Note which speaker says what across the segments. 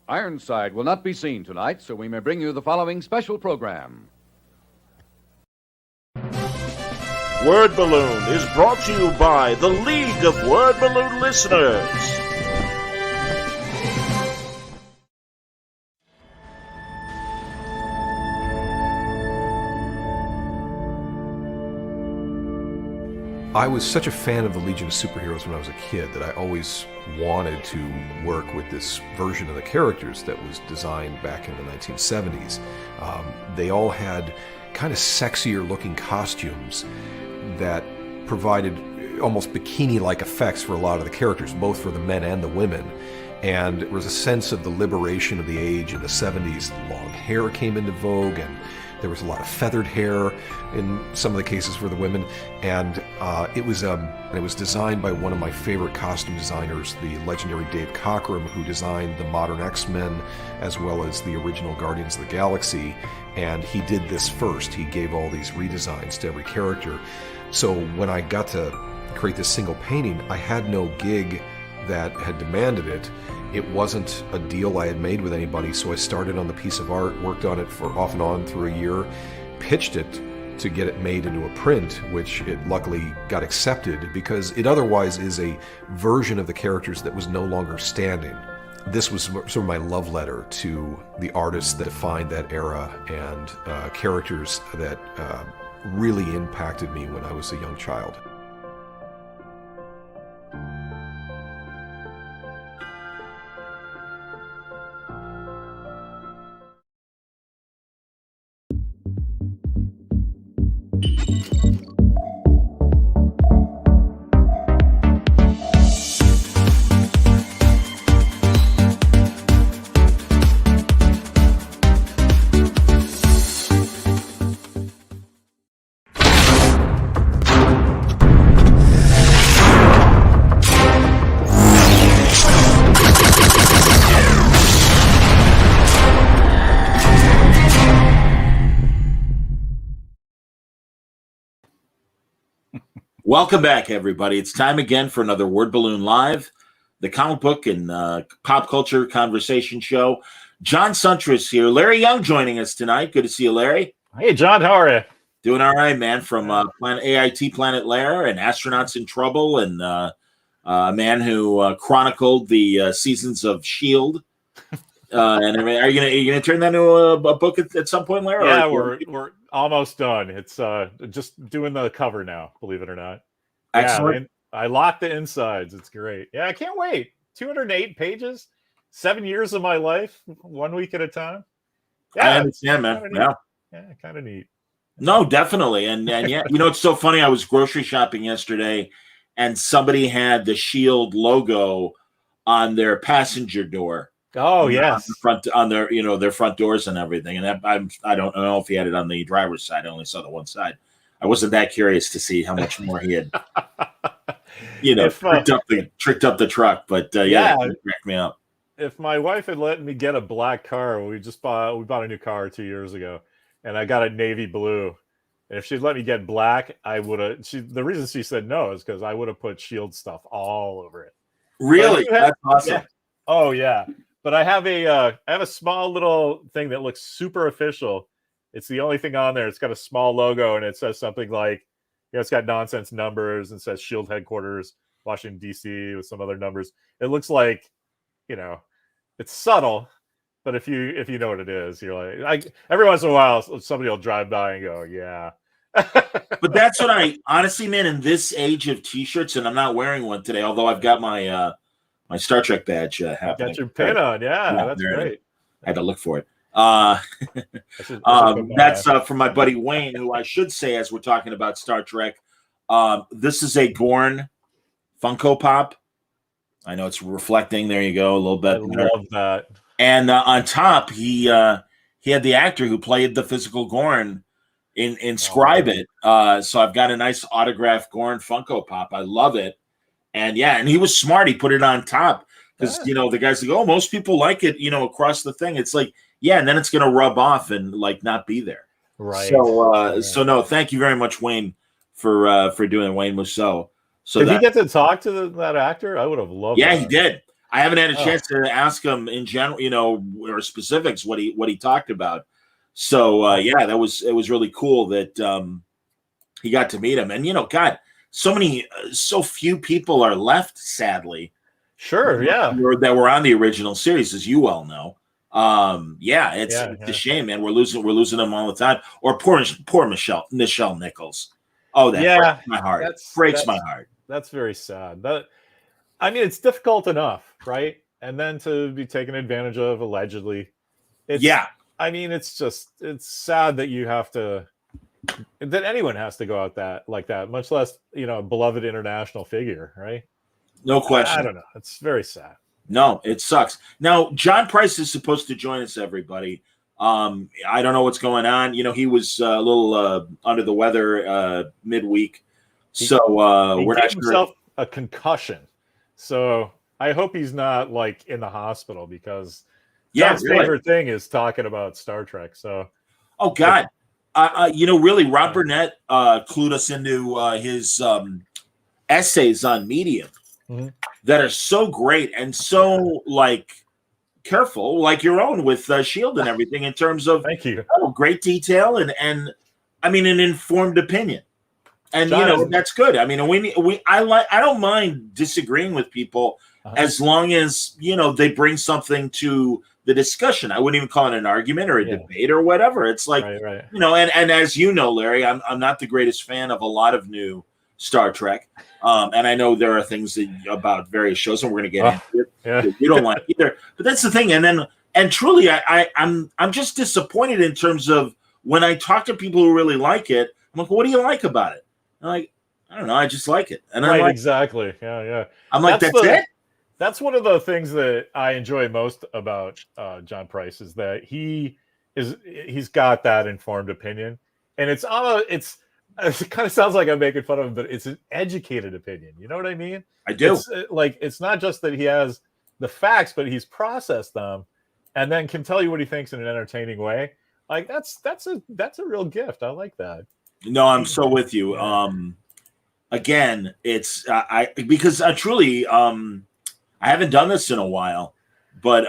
Speaker 1: Ironside will not be seen tonight, so we may bring you the following special program.
Speaker 2: Word Balloon is brought to you by the League of Word Balloon Listeners.
Speaker 3: I was such a fan of the Legion of Superheroes when I was a kid that I always wanted to work with this version of the characters that was designed back in the 1970s. They all had kind of sexier looking costumes that provided almost bikini-like effects for a lot of the characters, both for the men and the women. And there was a sense of the liberation of the age in the 70s. Long hair came into vogue, and there was a lot of feathered hair in some of the cases for the women, and it was designed by one of my favorite costume designers, the legendary Dave Cockrum, who designed the modern X-Men as well as the original Guardians of the Galaxy. And he did this first. He gave all these redesigns to every character. So when I got to create this single painting, I had no gig that had demanded it. It wasn't a deal I had made with anybody, so I started on the piece of art, worked on it for off and on through a year, pitched it to get it made into a print, which it luckily got accepted because it otherwise is a version of the characters that was no longer standing. This was sort of my love letter to the artists that defined that era and characters that really impacted me when I was a young child.
Speaker 2: Welcome back, everybody. It's time again for another Word Balloon Live, the comic book and pop culture conversation show. John Suntress here. Larry Young joining us tonight. Good to see you, Larry.
Speaker 4: Hey, John. How are you?
Speaker 2: Doing all right, man. From AIT Planet Lair and Astronauts in Trouble, and a man who chronicled the seasons of S.H.I.E.L.D. And are you gonna turn that into a book at some point, Larry?
Speaker 4: Yeah, we're almost done. It's just doing the cover now, believe it or not.
Speaker 2: Excellent.
Speaker 4: Yeah, I locked the insides. It's great. Yeah, I can't wait. 208 pages, 7 years of my life, 1 week at a time. Yeah,
Speaker 2: I understand, man.
Speaker 4: Yeah, kind of neat.
Speaker 2: No, definitely. And yeah, it's so funny. I was grocery shopping yesterday, and somebody had the S.H.I.E.L.D. logo on their passenger door.
Speaker 4: Oh, yes.
Speaker 2: On their front doors and everything. And I don't know if he had it on the driver's side. I only saw the one side. I wasn't that curious to see how much more he had, tricked up the truck. But it cracked me up.
Speaker 4: If my wife had let me get a black car, we bought a new car 2 years ago, and I got it navy blue. And if she'd let me get black, I would have. The reason she said no is because I would have put S.H.I.E.L.D. stuff all over it.
Speaker 2: Really? That's awesome.
Speaker 4: Yeah. Oh yeah. But I have a small little thing that looks super official. It's the only thing on there. It's got a small logo, and it says something like, it's got nonsense numbers and says S.H.I.E.L.D. headquarters, Washington, D.C. with some other numbers. It looks like, it's subtle, but if you know what it is, you're like, every once in a while, somebody will drive by and go, yeah.
Speaker 2: But that's what honestly, man, in this age of T-shirts, and I'm not wearing one today, although I've got my Star Trek badge happening.
Speaker 4: Got your pin on, yeah, that's great.
Speaker 2: I had to look for it. That's from my buddy Wayne, who I should say, as we're talking about Star Trek, this is a Gorn Funko Pop. I know it's reflecting. There you go, a little bit.
Speaker 4: I love that.
Speaker 2: And on top, he had the actor who played the physical Gorn inscribe it. So I've got a nice autographed Gorn Funko Pop. I love it. And and he was smart. He put it on top because, the guys like, oh, most people like it, across the thing. It's like, and then it's going to rub off and not be there.
Speaker 4: Right.
Speaker 2: So no, thank you very much, Wayne, for doing Wayne Musso. So
Speaker 4: did he get to talk to that actor? I would have loved that.
Speaker 2: He did. I haven't had a chance to ask him in general, or specifics what he talked about. So yeah, it was really cool that he got to meet him. And God, so few people are left, sadly.
Speaker 4: Sure, yeah.
Speaker 2: That were on the original series, as you well know. It's a shame, man. We're losing them all the time. Or poor Nichelle Nichols. Oh, that breaks my heart. Breaks my heart.
Speaker 4: That's very sad. It's difficult enough, right? And then to be taken advantage of allegedly. It's sad that you have to, that anyone has to go out like that, much less, a beloved international figure, right?
Speaker 2: No question.
Speaker 4: I don't know. It's very sad.
Speaker 2: No, it sucks. Now, John Price is supposed to join us, everybody. I don't know what's going on. He was a little under the weather midweek. So
Speaker 4: we're not sure. Himself a concussion. So I hope he's not like in the hospital, because John's favorite thing is talking about Star Trek. So,
Speaker 2: oh God, really, Rob Burnett clued us into his essays on Medium that are so great and so careful, like your own with Shield and everything, in terms of
Speaker 4: thank you,
Speaker 2: great detail and an informed opinion. And that's good. I don't mind disagreeing with people as long as they bring something to the discussion. I wouldn't even call it an argument or a debate or whatever. It's like
Speaker 4: right.
Speaker 2: And as you know, Larry, I'm not the greatest fan of a lot of new Star Trek, and I know there are things about various shows, and we're going to get into it.
Speaker 4: Yeah.
Speaker 2: You don't like either, but that's the thing. And truly, I'm just disappointed in terms of when I talk to people who really like it. I'm like, what do you like about it? I'm like, I don't know, I just like it. And
Speaker 4: exactly. Yeah.
Speaker 2: I'm like, that's it.
Speaker 4: That's one of the things that I enjoy most about John Price, is that he's got that informed opinion, and it kind of sounds like I'm making fun of him, but it's an educated opinion. You know what I mean?
Speaker 2: I do.
Speaker 4: It's not just that he has the facts, but he's processed them and then can tell you what he thinks in an entertaining way. Like that's a real gift. I like that.
Speaker 2: No, I'm so with you. Again, it's because I truly I haven't done this in a while, but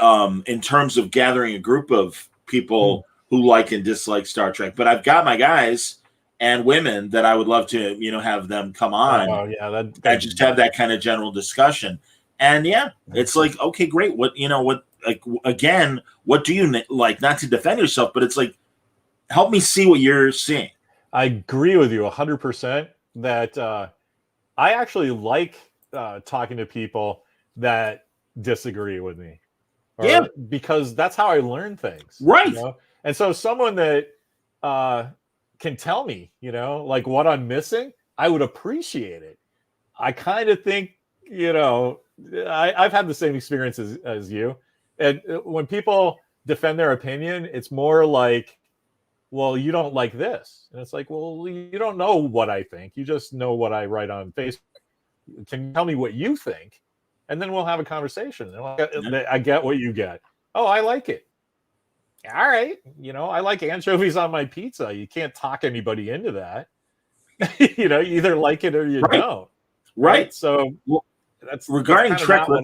Speaker 2: in terms of gathering a group of people who like and dislike Star Trek, but I've got my guys and women that I would love to, have them come on.
Speaker 4: Oh yeah,
Speaker 2: and just have that kind of general discussion. And it's like, okay, great. What again? What do you like? Not to defend yourself, but it's like, help me see what you're seeing.
Speaker 4: I agree with you 100% that I actually like talking to people that disagree with me. Because that's how I learn things.
Speaker 2: Right.
Speaker 4: And so someone that can tell me, what I'm missing, I would appreciate it. I kind of think, I've had the same experience as you. And when people defend their opinion, it's more like, well, you don't like this. And it's like, well, you don't know what I think. You just know what I write on Facebook. Can you tell me what you think? And then we'll have a conversation. I get what you get. Oh, I like it. All right. I like anchovies on my pizza. You can't talk anybody into that. You either like it or you don't.
Speaker 2: Right.
Speaker 4: So
Speaker 2: that's regarding Trek. I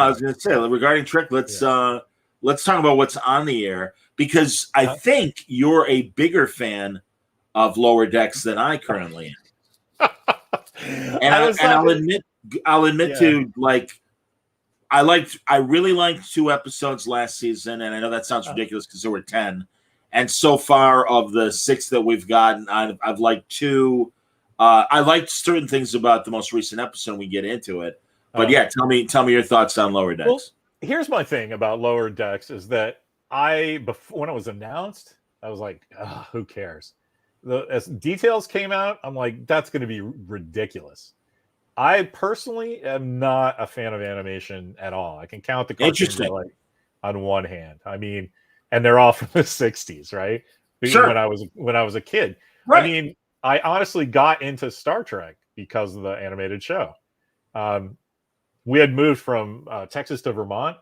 Speaker 2: was going to say regarding Trek. Let's talk about what's on the air, because I think you're a bigger fan of Lower Decks than I currently am. I'll admit to I really liked 2 episodes last season, and I know that sounds ridiculous because there were 10. And so far of the 6 that we've gotten, I've liked 2. I liked certain things about the most recent episode. We get into it, but tell me your thoughts on Lower Decks.
Speaker 4: Well, here's my thing about Lower Decks is that when it was announced, I was like, who cares? As details came out, I'm like, that's going to be ridiculous. I personally am not a fan of animation at all. I can count the cartoons on one hand. And they're all from the 60s, right?
Speaker 2: Sure.
Speaker 4: When I was a kid.
Speaker 2: Right.
Speaker 4: I honestly got into Star Trek because of the animated show. We had moved from Texas to Vermont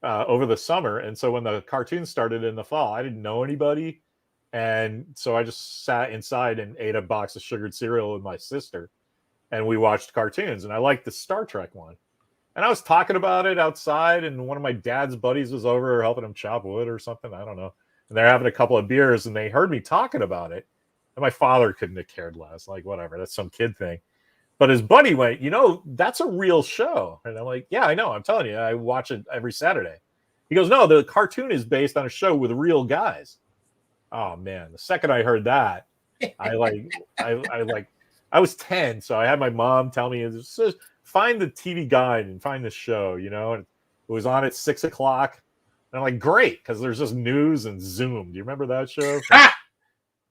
Speaker 4: over the summer. And so when the cartoons started in the fall, I didn't know anybody. And so I just sat inside and ate a box of sugared cereal with my sister. And we watched cartoons. And I liked the Star Trek one. And I was talking about it outside, and one of my dad's buddies was over helping him chop wood or something. I don't know. And they're having a couple of beers, and they heard me talking about it. And my father couldn't have cared less. Like, whatever, that's some kid thing. But his buddy went, that's a real show. And I'm like, yeah, I know. I'm telling you, I watch it every Saturday. He goes, no, the cartoon is based on a show with real guys. Oh man, the second I heard that, I was 10, so I had my mom tell me, find the TV guide and find the show, and it was on at 6:00. And I'm like, great, because there's just news and Zoom. Do you remember that show?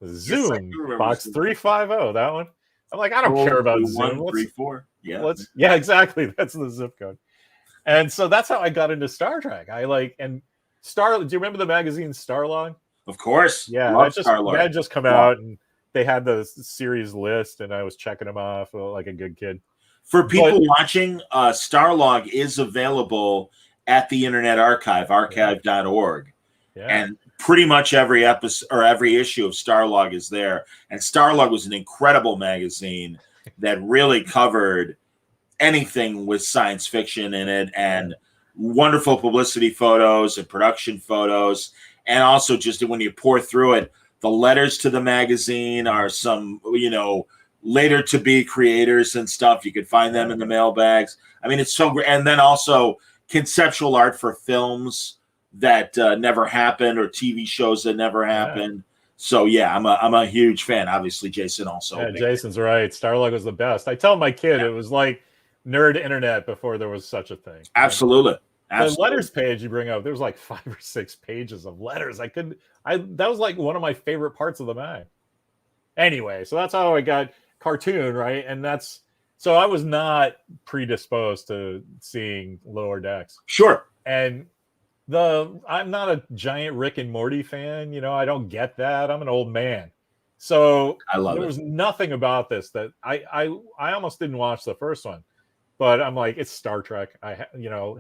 Speaker 4: Zoom,
Speaker 2: yes,
Speaker 4: Box 350, that one. I'm like, I don't care about Zoom.
Speaker 2: 134. Yeah.
Speaker 4: Yeah, exactly. That's the zip code. And so that's how I got into Star Trek. Do you remember the magazine Starlog?
Speaker 2: Of course.
Speaker 4: Yeah, that had just come out, and they had the series list, and I was checking them off like a good kid.
Speaker 2: For people watching, Starlog is available at the Internet Archive, archive.org.
Speaker 4: Yeah.
Speaker 2: And pretty much every episode or every issue of Starlog is there. And Starlog was an incredible magazine that really covered anything with science fiction in it, and wonderful publicity photos and production photos. And also, just when you pour through it, the letters to the magazine are some, later to be creators and stuff. You could find them in the mailbags. I mean, it's so great. And then also conceptual art for films that never happened, or TV shows that never happened. Yeah. So yeah, I'm a huge fan. Obviously, Jason also.
Speaker 4: Yeah, Jason's right. Starlog was the best. I tell my kid it was like nerd internet before there was such a thing.
Speaker 2: Absolutely.
Speaker 4: The letters page you bring up, there was like 5 or 6 pages of letters. That was like one of my favorite parts of the mag. Anyway, so that's how I got cartoon, right? And so I was not predisposed to seeing Lower Decks.
Speaker 2: Sure.
Speaker 4: And I'm not a giant Rick and Morty fan. I don't get that. I'm an old man. So there was nothing about this that I almost didn't watch the first one. But I'm like, it's Star Trek.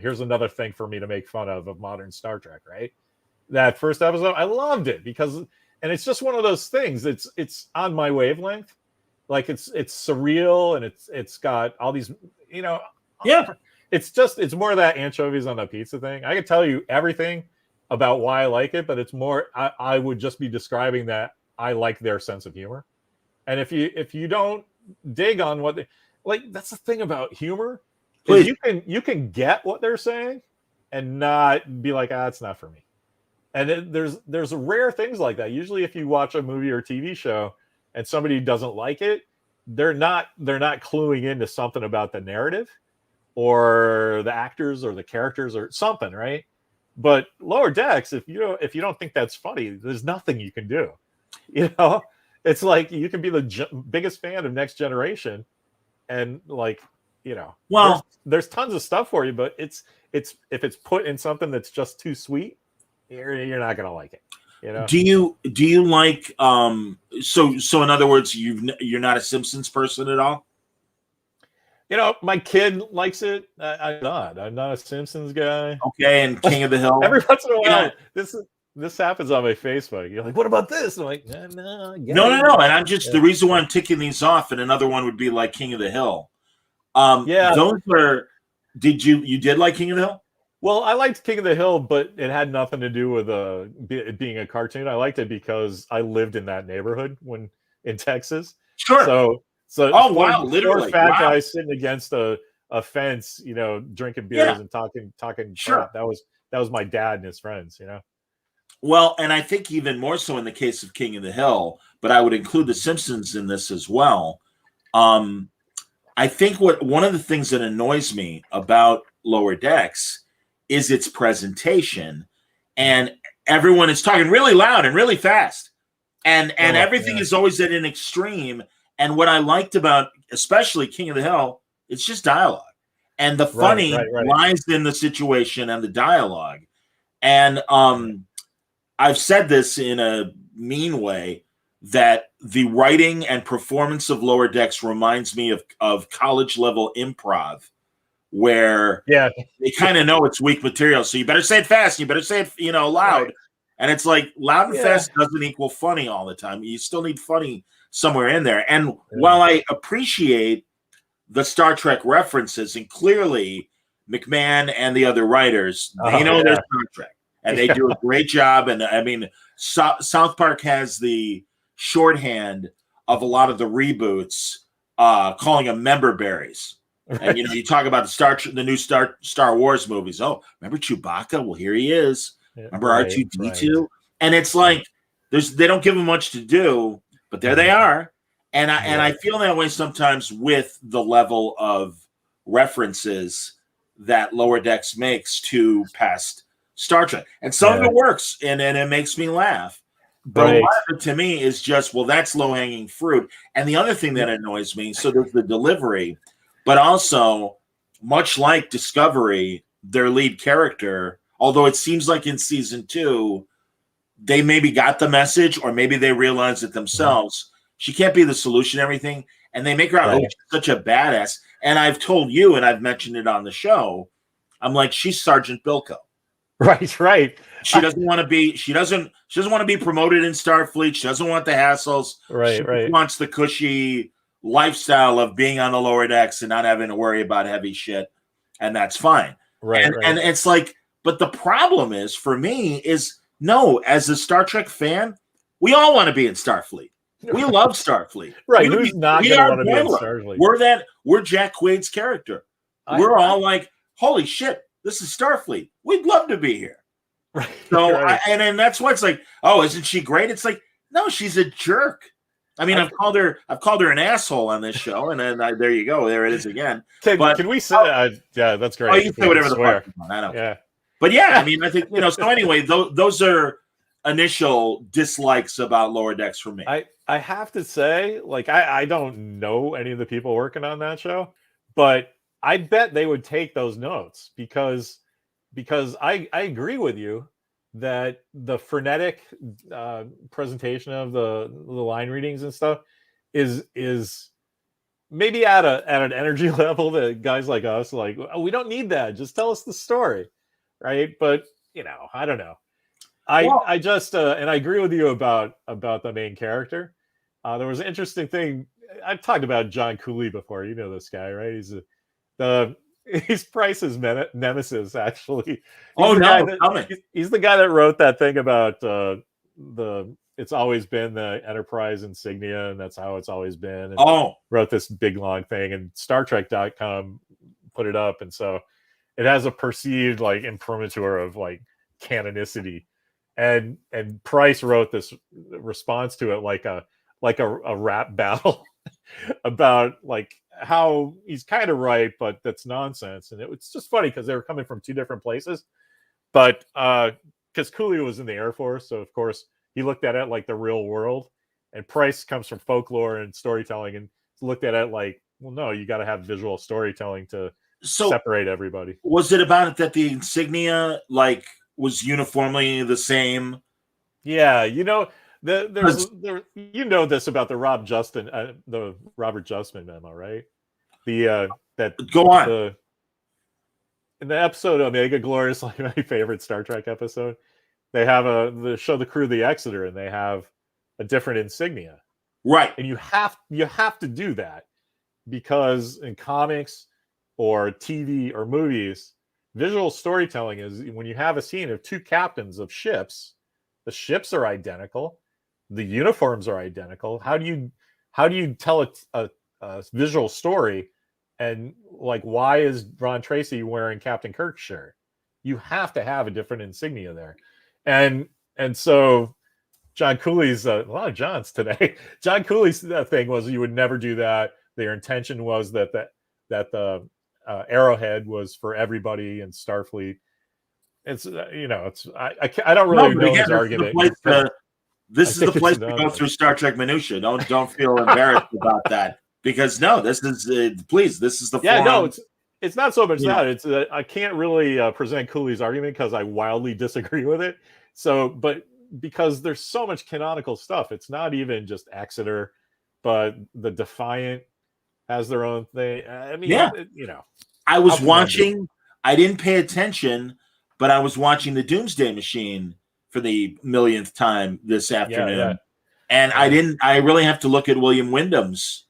Speaker 4: Here's another thing for me to make fun of modern Star Trek, right? That first episode, I loved it and it's just one of those things. It's on my wavelength. Like it's surreal, and it's got all these,
Speaker 2: yeah.
Speaker 4: It's more of that anchovies on a pizza thing. I could tell you everything about why I like it, but it's more, I would just be describing that I like their sense of humor. And if you don't dig on what that's the thing about humor. Is you can get what they're saying and not be like, it's not for me. And there's rare things like that. Usually if you watch a movie or TV show and somebody doesn't like it, they're not cluing into something about the narrative or the actors or the characters or something, right? But Lower Decks, if you don't think that's funny, there's nothing you can do. It's like you can be the biggest fan of Next Generation, and there's tons of stuff for you, but it's if it's put in something that's just too sweet, you're not gonna like it.
Speaker 2: Do you like so in other words, you're not a Simpsons person at all?
Speaker 4: My kid likes it. I'm not a Simpsons guy.
Speaker 2: Okay, and King of the Hill.
Speaker 4: Every once in a while, this happens on my Facebook. You're like, what about this? I'm like, no.
Speaker 2: And I'm just the reason why I'm ticking these off, and another one would be like King of the Hill. Those were. You did like King of the Hill?
Speaker 4: Well, I liked King of the Hill, but it had nothing to do with it being a cartoon. I liked it because I lived in that neighborhood in Texas.
Speaker 2: Sure.
Speaker 4: So
Speaker 2: literally,
Speaker 4: fat guys sitting against a fence, drinking beers and talking
Speaker 2: sure.
Speaker 4: crap. That was my dad and his friends,
Speaker 2: Well, and I think even more so in the case of King of the Hill, but I would include the Simpsons in this as well. I think one of the things that annoys me about Lower Decks is its presentation, and everyone is talking really loud and really fast, and everything is always at an extreme. And what I liked about especially King of the Hill, it's just dialogue, and the funny lies in the situation and the dialogue. And I've said this in a mean way, that the writing and performance of Lower Decks reminds me of college level improv, where they kind of know it's weak material. So you better say it fast. You better say it, loud. Right. And it's like loud and fast doesn't equal funny all the time. You still need funny somewhere in there. And while I appreciate the Star Trek references, and clearly McMahon and the other writers, they know their Star Trek, and they do a great job. And I mean, South Park has the shorthand of a lot of the reboots, calling them member berries. And you talk about the new Star Wars movies. Oh, remember Chewbacca? Well, here he is. Remember R2D2? Right. And it's like they don't give them much to do, but there they are. And I feel that way sometimes with the level of references that Lower Decks makes to past Star Trek. And some of it works, and it makes me laugh. But a lot of it to me is just, well, that's low-hanging fruit. And the other thing that annoys me, so there's the delivery, but also, much like Discovery, their lead character, although it seems like in season 2, they maybe got the message, or maybe they realized it themselves. She can't be the solution to everything. And they make her out such a badass. And I've told you, and I've mentioned it on the show, I'm like, she's Sergeant Bilko.
Speaker 4: Right.
Speaker 2: She doesn't want to be. She doesn't want to be promoted in Starfleet. She doesn't want the hassles. She wants the cushy lifestyle of being on the lower decks and not having to worry about heavy shit, and that's fine. And it's like, but the problem is for me is no. As a Star Trek fan, we all want to be in Starfleet. We love Starfleet.
Speaker 4: Right? Who's not going to want to be in Starfleet?
Speaker 2: We're Jack Quaid's character. We're all like, holy shit, this is Starfleet. We'd love to be here.
Speaker 4: Right.
Speaker 2: So, and that's why it's like, oh, isn't she great? It's like, no, she's a jerk. I mean, I've called her an asshole on this show, and then there you go, there it is again.
Speaker 4: Can we say? Yeah, that's great.
Speaker 2: Oh, you can say whatever the fuck you want. I don't.
Speaker 4: Yeah.
Speaker 2: But yeah, I mean, I think So anyway, those are initial dislikes about Lower Decks for me.
Speaker 4: I have to say, like, I don't know any of the people working on that show, but I bet they would take those notes because I agree with you that the frenetic presentation of the line readings and stuff is maybe at an energy level that guys like us like, oh, we don't need that. Just tell us the story, right? But I don't know. I just and I agree with you about the main character. There was an interesting thing. I've talked about John Cooley before. You know this guy, right? He's Price's nemesis, actually. He's the guy that wrote that thing about it's always been the Enterprise insignia, and that's how it's always been. And wrote this big long thing, and StarTrek.com put it up, and so it has a perceived like imprimatur of like canonicity, and Price wrote this response to it like a rap battle about like how he's kind of right, but that's nonsense. And it's just funny because they were coming from two different places. But because Cooley was in the Air Force, so of course he looked at it like the real world, and Price comes from folklore and storytelling and looked at it like, well, no, you got to have visual storytelling to separate everybody.
Speaker 2: Was it about it that the insignia like was uniformly the same?
Speaker 4: Yeah, there's this about the Robert Justman memo, right?
Speaker 2: Go on.
Speaker 4: In the episode Omega Glorious, like my favorite Star Trek episode, they have the crew of the Exeter, and they have a different insignia,
Speaker 2: right?
Speaker 4: And you have to do that because in comics or TV or movies, visual storytelling is when you have a scene of two captains of ships, the ships are identical. The uniforms are identical. How do you tell a visual story? And like, why is Ron Tracy wearing Captain Kirk's shirt? You have to have a different insignia there. And so John Cooley's a lot of Johns today. John Cooley's thing was you would never do that. Their intention was that the Arrowhead was for everybody in Starfleet. It's I don't really know his argument.
Speaker 2: This is the place to go through Star Trek minutia. Don't feel embarrassed about that, because this is the forum.
Speaker 4: No, it's not so much that it's I can't really present Cooley's argument because I wildly disagree with it. So, but because there's so much canonical stuff, it's not even just Exeter, but the Defiant has their own thing. I mean,
Speaker 2: I was watching. I didn't pay attention, but I was watching the Doomsday Machine for the millionth time this afternoon. And I really have to look at William Wyndham's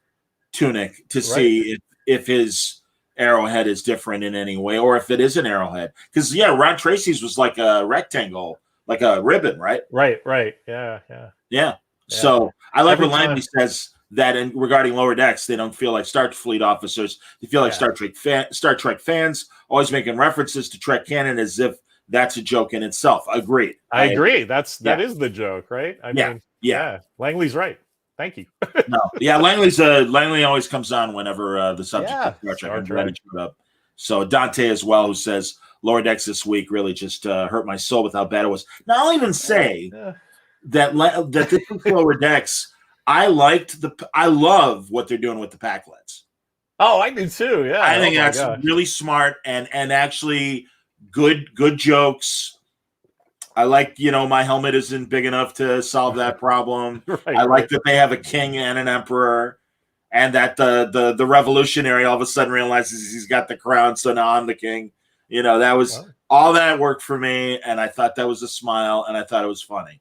Speaker 2: tunic to see if his Arrowhead is different in any way, or if it is an Arrowhead. Because Ron Tracy's was like a rectangle, like a ribbon, right?
Speaker 4: Right. Yeah.
Speaker 2: So I like
Speaker 4: Every
Speaker 2: when Langley says that regarding Lower Decks, they don't feel like Starfleet officers. They feel like Star Trek fans, always making references to Trek canon as if that's a joke in itself. Agreed.
Speaker 4: I agree. That is the joke, right? I mean, Langley's right. Thank you.
Speaker 2: Langley always comes on whenever the subject of Star Trek. I'm glad he showed up. So Dante as well, who says Lower Decks this week really just hurt my soul with how bad it was. Now I'll even say that this is Lower Decks. I love what they're doing with the Packlets.
Speaker 4: Oh, I do too. Yeah,
Speaker 2: I think that's really smart and actually good jokes. I like, my helmet isn't big enough to solve that problem. I like that they have a king and an emperor, and that the revolutionary all of a sudden realizes he's got the crown, so now I'm the king. That was all that worked for me, and I thought that was a smile, and I thought it was funny.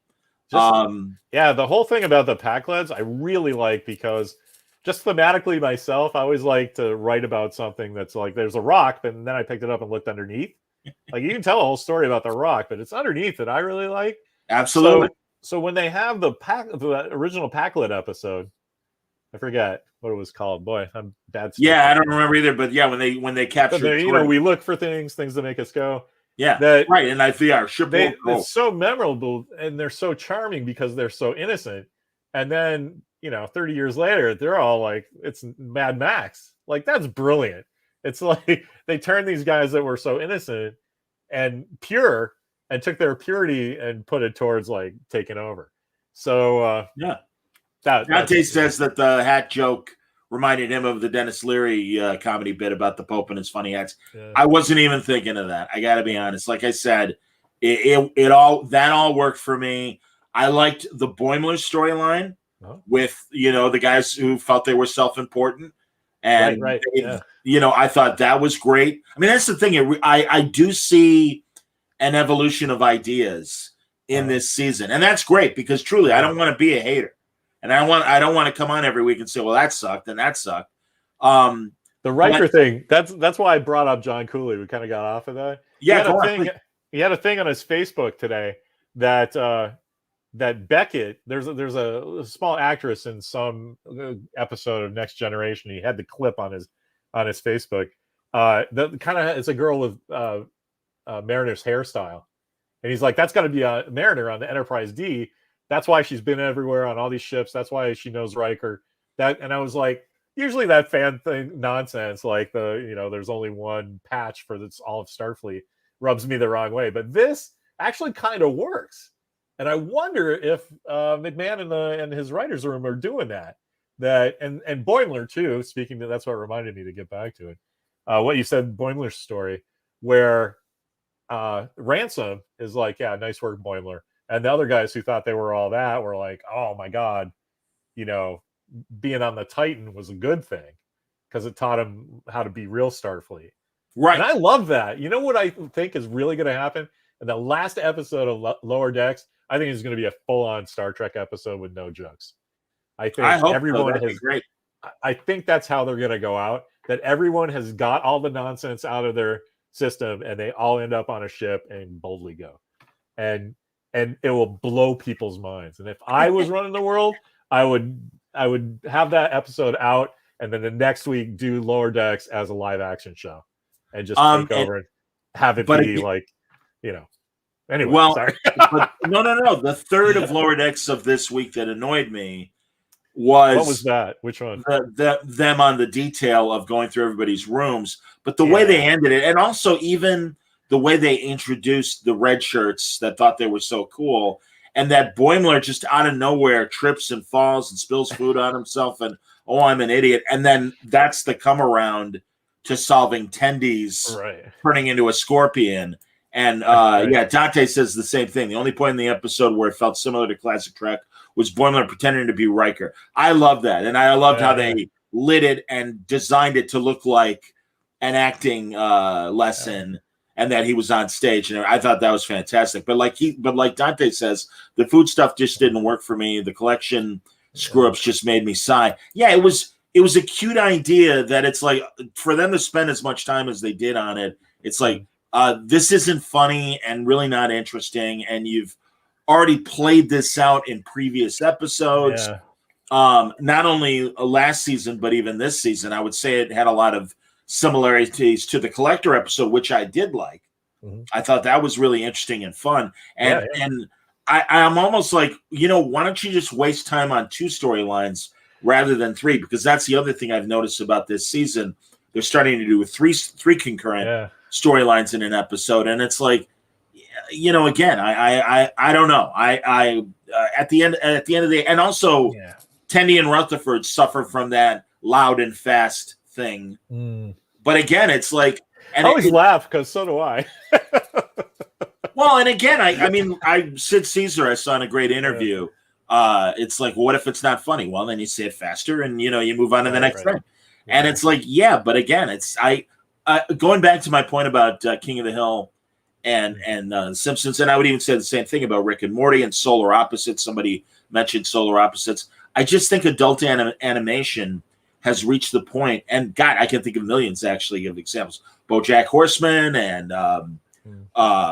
Speaker 4: The whole thing about the Packlets I really like, because just thematically myself, I always like to write about something that's like there's a rock, but then I picked it up and looked underneath. Like, you can tell a whole story about the rock, but it's underneath that I really like.
Speaker 2: Absolutely.
Speaker 4: So when they have the original Packlet episode, I forget what it was called. Boy, I'm bad.
Speaker 2: Yeah, I don't remember either. But when they capture,
Speaker 4: we look for things to make us go.
Speaker 2: Yeah, right. And I think our ship
Speaker 4: it's so memorable, and they're so charming because they're so innocent. And then 30 years later, they're all like, it's Mad Max. Like, that's brilliant. It's like they turned these guys that were so innocent and pure and took their purity and put it towards like taking over. So
Speaker 2: Dante says that the hat joke reminded him of the Dennis Leary comedy bit about the Pope and his funny hats. Yeah. I wasn't even thinking of that. I got to be honest. Like I said, it all worked for me. I liked the Boimler storyline with the guys who felt they were self-important. And I thought that was great. I mean, that's the thing. I do see an evolution of ideas in this season, and that's great because truly, I don't want to be a hater, and I don't want to come on every week and say, "Well, that sucked," and that sucked.
Speaker 4: The Riker thing. That's why I brought up John Cooley. We kind of got off of that.
Speaker 2: Yeah,
Speaker 4: he had a thing on his Facebook today that Beckett, there's a small actress in some episode of Next Generation. He had the clip on his Facebook. That kind of it's a girl with Mariner's hairstyle, and he's like, that's got to be a Mariner on the Enterprise D. That's why she's been everywhere on all these ships. That's why she knows Riker. And I was like, usually that fan thing nonsense, like there's only one patch for this all of Starfleet, rubs me the wrong way. But this actually kind of works. And I wonder if McMahon and his writers' room are doing that. And Boimler too. Speaking of, that's what reminded me to get back to it. What you said, Boimler's story, where Ransom is like, "Yeah, nice work, Boimler," and the other guys who thought they were all that were like, "Oh my God, being on the Titan was a good thing because it taught him how to be real Starfleet."
Speaker 2: Right.
Speaker 4: And I love that. You know what I think is really going to happen in the last episode of Lower Decks? I think it's going to be a full-on Star Trek episode with no jokes. I hope everyone has. Great. I think that's how they're going to go out. That everyone has got all the nonsense out of their system, and they all end up on a ship and boldly go, and it will blow people's minds. And if I was running the world, I would have that episode out, and then the next week do Lower Decks as a live-action show, and just take over and have it be Anyway,
Speaker 2: well,
Speaker 4: sorry.
Speaker 2: But no. The third of Lower Decks of this week that annoyed me was
Speaker 4: what was that? Which one?
Speaker 2: Them on the detail of going through everybody's rooms, but the way they ended it, and also even the way they introduced the red shirts that thought they were so cool, and that Boimler just out of nowhere trips and falls and spills food on himself, and I'm an idiot, and then that's the come around to solving Tendi's turning into a scorpion. And Dante says the same thing. The only point in the episode where it felt similar to classic Trek was Boimler pretending to be Riker. I love that, and I loved how they lit it and designed it to look like an acting lesson, and that he was on stage. And I thought that was fantastic. But like Dante says, the food stuff just didn't work for me. The collection screw ups just made me sigh. Yeah, it was it was a cute idea that it's like for them to spend as much time as they did on it. It's like this isn't funny and really not interesting, and you've already played this out in previous episodes.
Speaker 4: Yeah.
Speaker 2: Not only last season, but even this season, I would say it had a lot of similarities to the Collector episode, which I did like.
Speaker 4: Mhm.
Speaker 2: I thought that was really interesting and fun. And and I'm almost like, why don't you just waste time on 2 storylines rather than 3? Because that's the other thing I've noticed about this season. They're starting to do three concurrent storylines in an episode, and it's like, again, I don't know. I at the end of the day, and also Tendy and Rutherford suffer from that loud and fast thing. But again, it's like, and
Speaker 4: I always laugh because so do I.
Speaker 2: Well, and again, I mean, Sid Caesar, I saw in a great interview. It's like, what if it's not funny? Well, then you say it faster, and you move on to the next thing. And it's like, but again, it's going back to my point about King of the Hill and Simpsons, and I would even say the same thing about Rick and Morty and Solar Opposites. Somebody mentioned Solar Opposites. I just think adult animation has reached the point, and God, I can think of millions actually of examples. BoJack Horseman and now I'm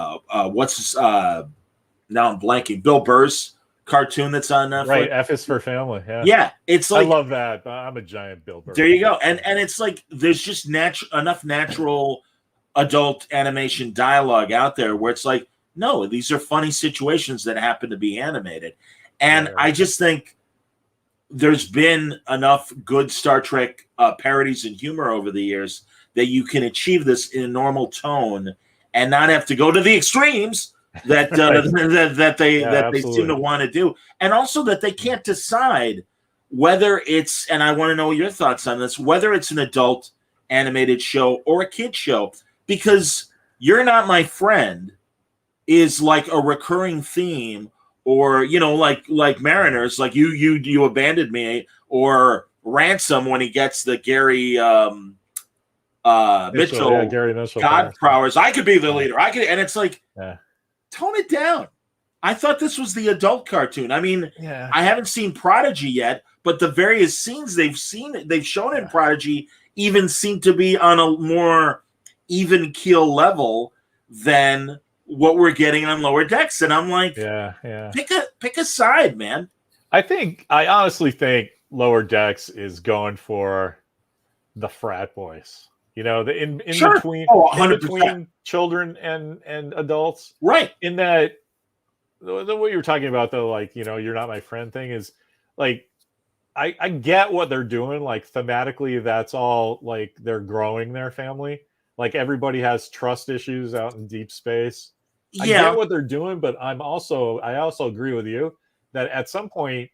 Speaker 2: blanking. Bill Burr's cartoon that's on Netflix.
Speaker 4: Right, F is for Family.
Speaker 2: Yeah, it's like,
Speaker 4: I love that. I'm a giant Bill Burr.
Speaker 2: There you go, and it's like there's just enough natural adult animation dialogue out there where it's like, no, these are funny situations that happen to be animated, and I just think there's been enough good Star Trek parodies and humor over the years that you can achieve this in a normal tone and not have to go to the extremes that they seem to want to do, and also that they can't decide whether it's, and I want to know your thoughts on this, whether it's an adult animated show or a kid show, because You're Not My Friend is like a recurring theme, or like Mariners, like you abandoned me, or Ransom when he gets the Gary Mitchell,
Speaker 4: Gary Mitchell
Speaker 2: God powers. I could be the leader. I could, and it's like, tone it down. I thought this was the adult cartoon. I mean, I haven't seen Prodigy yet, but the various scenes they've shown in Prodigy even seem to be on a more even keel level than what we're getting on Lower Decks. And I'm like, pick a side, man.
Speaker 4: I honestly think Lower Decks is going for the frat boys. The in between children and adults,
Speaker 2: right?
Speaker 4: In that, what you were talking about, though, like You're Not My Friend thing is like, I get what they're doing. Like thematically, that's all like they're growing their family. Like everybody has trust issues out in deep space. I get what they're doing, but I also agree with you that at some point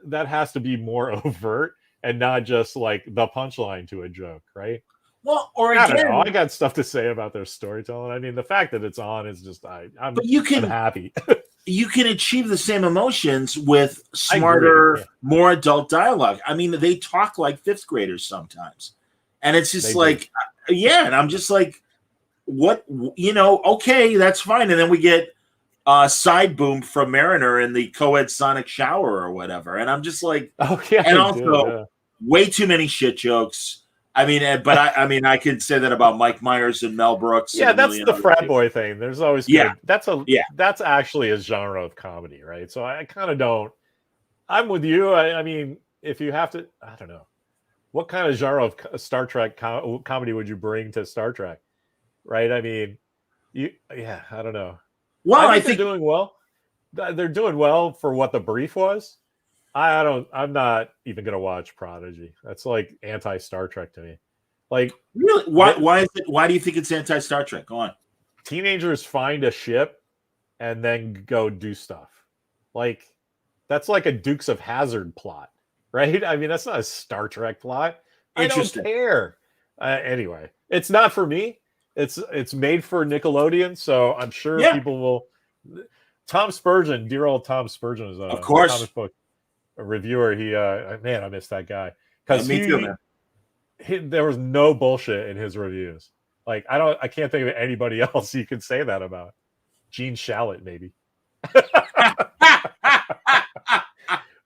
Speaker 4: that has to be more overt and not just like the punchline to a joke, right?
Speaker 2: Well, or
Speaker 4: I don't know. I got stuff to say about their storytelling. I mean, the fact that it's on is just I'm happy.
Speaker 2: You can achieve the same emotions with smarter, more adult dialogue. I mean, they talk like 5th graders sometimes, and it's just and I'm just like, what, okay, that's fine. And then we get side boom from Mariner in the co-ed sonic shower or whatever, and I'm just like, and also way too many shit jokes. I mean, but I could say that about Mike Myers and Mel Brooks.
Speaker 4: Yeah, that's the frat boy thing. There's always that's actually a genre of comedy, right? So I kind of don't. I'm with you. I mean, if you have to, I don't know, what kind of genre of Star Trek comedy would you bring to Star Trek, right? I mean, I don't know.
Speaker 2: Well,
Speaker 4: I think they're doing well. They're doing well for what the brief was. I'm not even gonna watch Prodigy. That's like anti-Star Trek to me. Like,
Speaker 2: really? Why is it? Why do you think it's anti-Star Trek? Go on.
Speaker 4: Teenagers find a ship and then go do stuff. Like, that's like a Dukes of Hazzard plot, right? I mean, that's not a Star Trek plot. I don't care. Anyway, it's not for me. It's made for Nickelodeon, so I'm sure people will. Tom Spurgeon, dear old Tom Spurgeon, is
Speaker 2: of course
Speaker 4: comic book reviewer. I miss that guy because there was no bullshit in his reviews. Like, I can't think of anybody else you could say that about. Gene Shalit, maybe.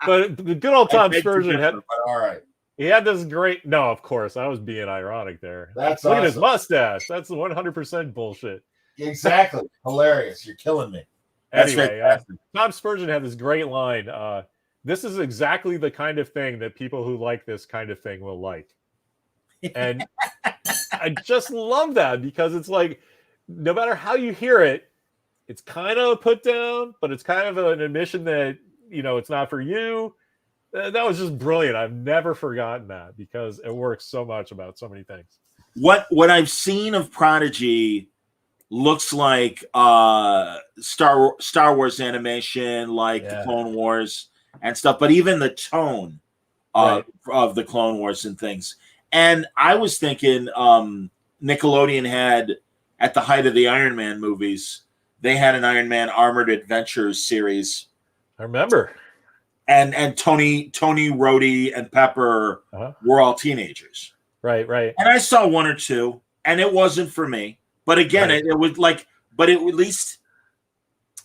Speaker 4: But the good old Tom Spurgeon
Speaker 2: all right.
Speaker 4: He had this great. No, of course, I was being ironic there.
Speaker 2: That's
Speaker 4: Look at his
Speaker 2: awesome.
Speaker 4: mustache. That's 100% bullshit.
Speaker 2: Exactly. Hilarious. You're killing me. That's
Speaker 4: Anyway,
Speaker 2: fantastic.
Speaker 4: Tom Spurgeon had this great line. This is exactly the kind of thing that people who like this kind of thing will like. And I just love that because it's like, no matter how you hear it, it's kind of a put down, but it's kind of an admission that, it's not for you. That was just brilliant. I've never forgotten that because it works so much about so many things.
Speaker 2: What I've seen of Prodigy looks like Star Wars animation, like the Clone Wars and stuff, but even the tone of the Clone Wars and things. And I was thinking Nickelodeon had, at the height of the Iron Man movies, they had an Iron Man Armored Adventures series.
Speaker 4: I remember.
Speaker 2: And Tony, Rhodey, and Pepper were all teenagers.
Speaker 4: Right.
Speaker 2: And I saw one or two, and it wasn't for me. But again, it was like, but at least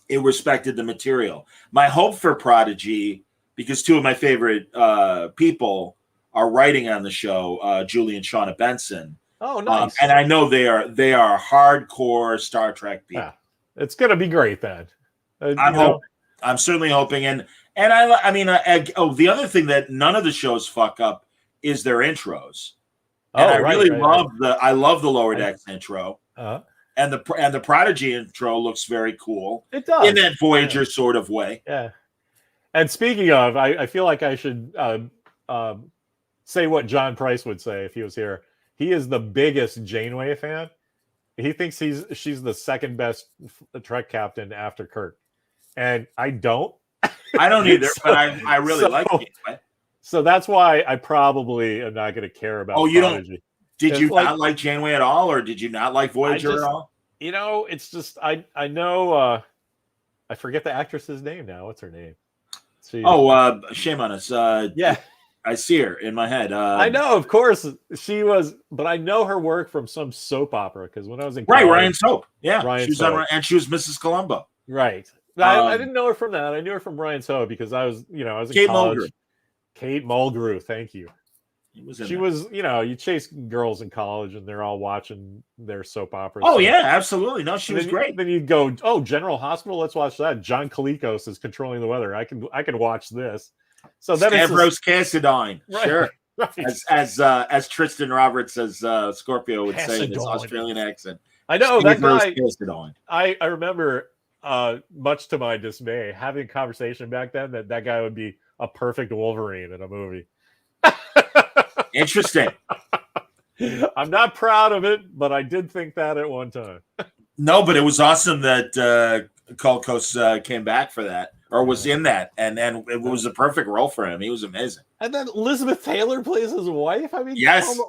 Speaker 2: it respected the material. My hope for Prodigy, because two of my favorite people are writing on the show, Julie and Shauna Benson.
Speaker 4: Oh, nice.
Speaker 2: And I know they are hardcore Star Trek people.
Speaker 4: Yeah. It's gonna be great then.
Speaker 2: I'm certainly hoping, and the other thing that none of the shows fuck up is their intros. And I love the Lower Decks intro. And the Prodigy intro looks very cool.
Speaker 4: It does.
Speaker 2: In that Voyager sort of way.
Speaker 4: Yeah. And speaking of, I feel like I should say what John Price would say if he was here. He is the biggest Janeway fan. He thinks she's the second best Trek captain after Kirk. And I don't.
Speaker 2: I don't either, but I really like Janeway.
Speaker 4: So that's why I probably am not going to care about Prodigy.
Speaker 2: Don't? Did you not like Janeway at all, or did you not like Voyager at all?
Speaker 4: It's just I know I forget the actress's name now. What's her name?
Speaker 2: Shame on us.
Speaker 4: Yeah.
Speaker 2: I see her in my head.
Speaker 4: I know, of course, she was, but I know her work from some soap opera because when I was in college,
Speaker 2: Ryan Soap, yeah,
Speaker 4: Ryan
Speaker 2: she was
Speaker 4: Soap.
Speaker 2: And she was Mrs. Columbo,
Speaker 4: right? I didn't know her from that. I knew her from Ryan Soap because I was in college. Kate Mulgrew, thank you. She was, you chase girls in college and they're all watching their soap operas.
Speaker 2: Oh, yeah, absolutely. No, she was great.
Speaker 4: Then you'd go, General Hospital, let's watch that. John Colicos is controlling the weather. I can watch this. So that
Speaker 2: Stavros Cassadine, right, sure.
Speaker 4: Right.
Speaker 2: As Tristan Roberts, as Scorpio would say in his Australian accent.
Speaker 4: I know that guy.
Speaker 2: Cassadine.
Speaker 4: I remember, much to my dismay, having a conversation back then that guy would be a perfect Wolverine in a movie.
Speaker 2: Interesting.
Speaker 4: I'm not proud of it, but I did think that at one time.
Speaker 2: No, but it was awesome that Kolkos came back for that, or was in that, and it was a perfect role for him. He was amazing.
Speaker 4: And then Elizabeth Taylor plays his wife. I mean,
Speaker 2: yes.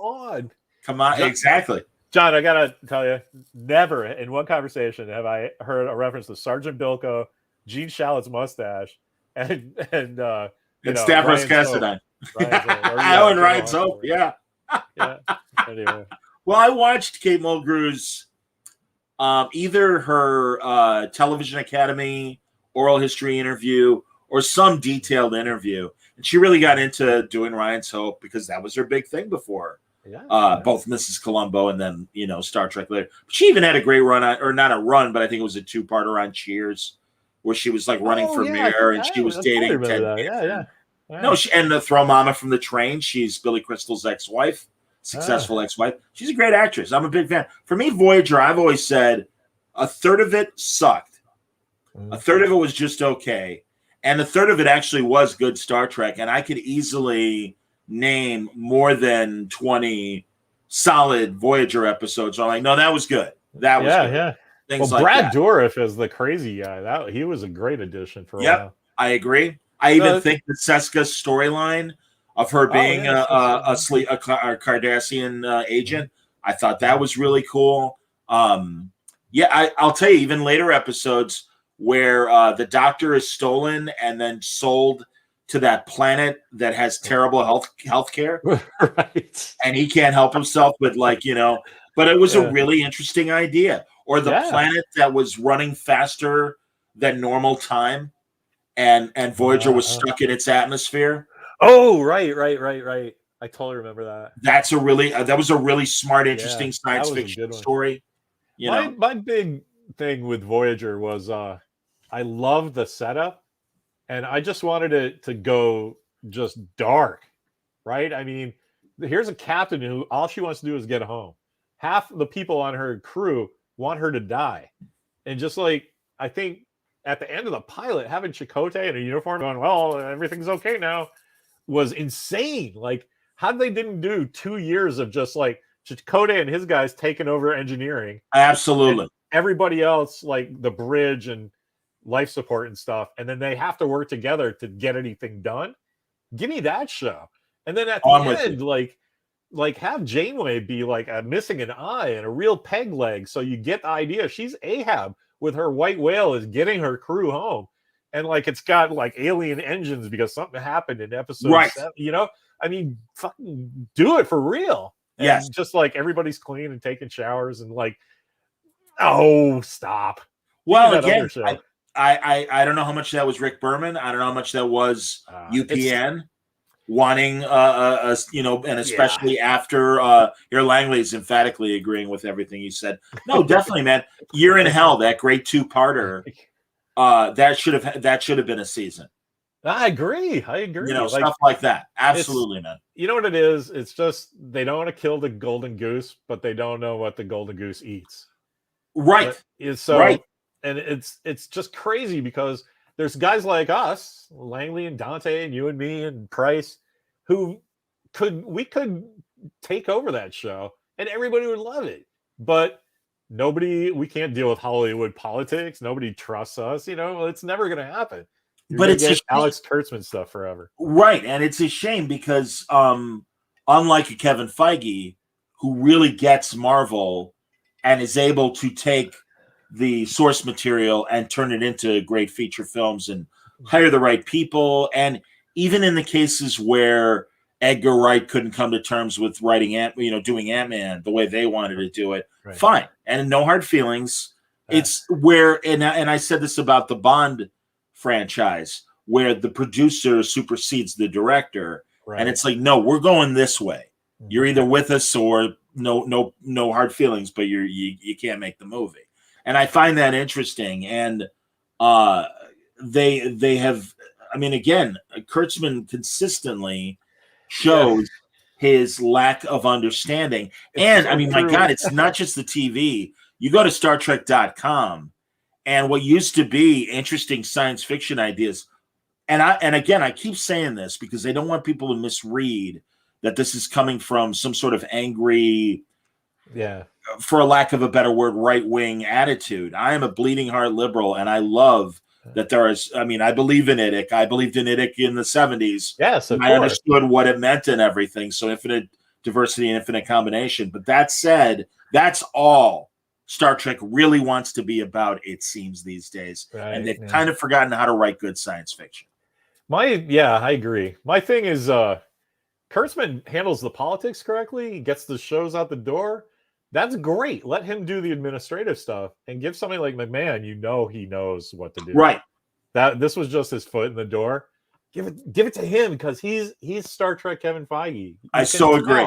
Speaker 4: Come on,
Speaker 2: exactly.
Speaker 4: John, I gotta tell you, never in one conversation have I heard a reference to Sergeant Bilko, Gene Shalit's mustache, and
Speaker 2: Stavros Cassadine. And Ryan Soap, yeah.
Speaker 4: Anyway.
Speaker 2: Well, I watched Kate Mulgrew's either her Television Academy oral history interview or some detailed interview, and she really got into doing Ryan's Hope because that was her big thing before. Both Mrs. Columbo and then Star Trek later. But she even had a great run on, or not a run, but I think it was a 2-parter on Cheers, where she was like running for mayor and she was dating Ted. No, and the Throw Mama from the Train. She's Billy Crystal's ex-wife, successful ex-wife. She's a great actress. I'm a big fan. For me, Voyager, I've always said a third of it sucked. A third of it was just okay. And a third of it actually was good Star Trek. And I could easily name more than 20 solid Voyager episodes. I'm like, no, that was good. That was good.
Speaker 4: Yeah.
Speaker 2: Things
Speaker 4: well,
Speaker 2: like
Speaker 4: Brad
Speaker 2: that.
Speaker 4: Dourif is the crazy guy. He was a great addition for a while.
Speaker 2: I agree. I even think that Seska's storyline of her being a Cardassian agent, I thought that was really cool. I'll tell you, even later episodes where the Doctor is stolen and then sold to that planet that has terrible health care,
Speaker 4: right?
Speaker 2: And he can't help himself, but but it was a really interesting idea. Or the planet that was running faster than normal time. And Voyager was stuck in its atmosphere.
Speaker 4: Oh, right. I totally remember that.
Speaker 2: That's a really that was a really smart, interesting
Speaker 4: Yeah,
Speaker 2: science
Speaker 4: that was a
Speaker 2: fiction
Speaker 4: good one.
Speaker 2: story. You know,
Speaker 4: My big thing with Voyager was I loved the setup, and I just wanted it to go just dark, right? I mean, here's a captain who all she wants to do is get home. Half the people on her crew want her to die, and just like I think at the end of the pilot, having Chakotay in a uniform going, "Well, everything's okay now," was insane. Like, how they didn't do 2 years of just like Chakotay and his guys taking over engineering, and
Speaker 2: absolutely.
Speaker 4: everybody else like the bridge and life support and stuff, and then they have to work together to get anything done. Give me that show. And then at
Speaker 2: Oh,
Speaker 4: the
Speaker 2: I'm with you.
Speaker 4: end, like have Janeway be like a missing an eye and a real peg leg, so you get the idea she's Ahab with her white whale is getting her crew home, and like it's got like alien engines because something happened in episode
Speaker 2: Right.
Speaker 4: 7. I mean, fucking do it for real.
Speaker 2: Yes.
Speaker 4: And just like everybody's clean and taking showers and like, oh, stop.
Speaker 2: Well,
Speaker 4: That
Speaker 2: again,
Speaker 4: other show.
Speaker 2: I don't know how much that was Rick Berman. I don't know how much that was UPN wanting and especially after Langley is emphatically agreeing with everything you said. No, definitely, man. Year in Hell, that great 2-parter. That should have been a season.
Speaker 4: I agree.
Speaker 2: Stuff like that. Absolutely, man.
Speaker 4: You know what it is? It's just they don't want to kill the golden goose, but they don't know what the golden goose eats.
Speaker 2: Right.
Speaker 4: Right. And it's just crazy because there's guys like us, Langley and Dante and you and me and Price, who we could take over that show and everybody would love it. But we can't deal with Hollywood politics. Nobody trusts us. It's never going to happen.
Speaker 2: But it's just
Speaker 4: Alex Kurtzman stuff forever.
Speaker 2: Right. And it's a shame because unlike a Kevin Feige, who really gets Marvel and is able to take the source material and turn it into great feature films and hire the right people. And even in the cases where Edgar Wright couldn't come to terms with writing doing Ant-Man the way they wanted to do it,
Speaker 4: right.
Speaker 2: Fine. And no hard feelings. It's where, and I said this about the Bond franchise, where the producer supersedes the director.
Speaker 4: Right.
Speaker 2: And it's like, no, we're going this way. You're either with us or no hard feelings, but you can't make the movie. And I find that interesting. And they have, I mean, again, Kurtzman consistently shows his lack of understanding. I mean, my God, it's not just the TV. You go to StarTrek.com and what used to be interesting science fiction ideas. And again, I keep saying this because I don't want people to misread that this is coming from some sort of angry, for a lack of a better word, right-wing attitude. I am a bleeding heart liberal, and I love that there is, I mean, I believe in IDIC. I believed in IDIC in the 70s.
Speaker 4: Yes, of course.
Speaker 2: I understood what it meant and everything. So infinite diversity and infinite combination. But that said, that's all Star Trek really wants to be about, it seems, these days. Right, and they've kind of forgotten how to write good science fiction.
Speaker 4: I agree. My thing is Kurtzman handles the politics correctly. He gets the shows out the door. That's great. Let him do the administrative stuff and give somebody like McMahon, he knows what to do.
Speaker 2: Right.
Speaker 4: This was just his foot in the door. Give it to him because he's Star Trek Kevin Feige.
Speaker 2: I so agree.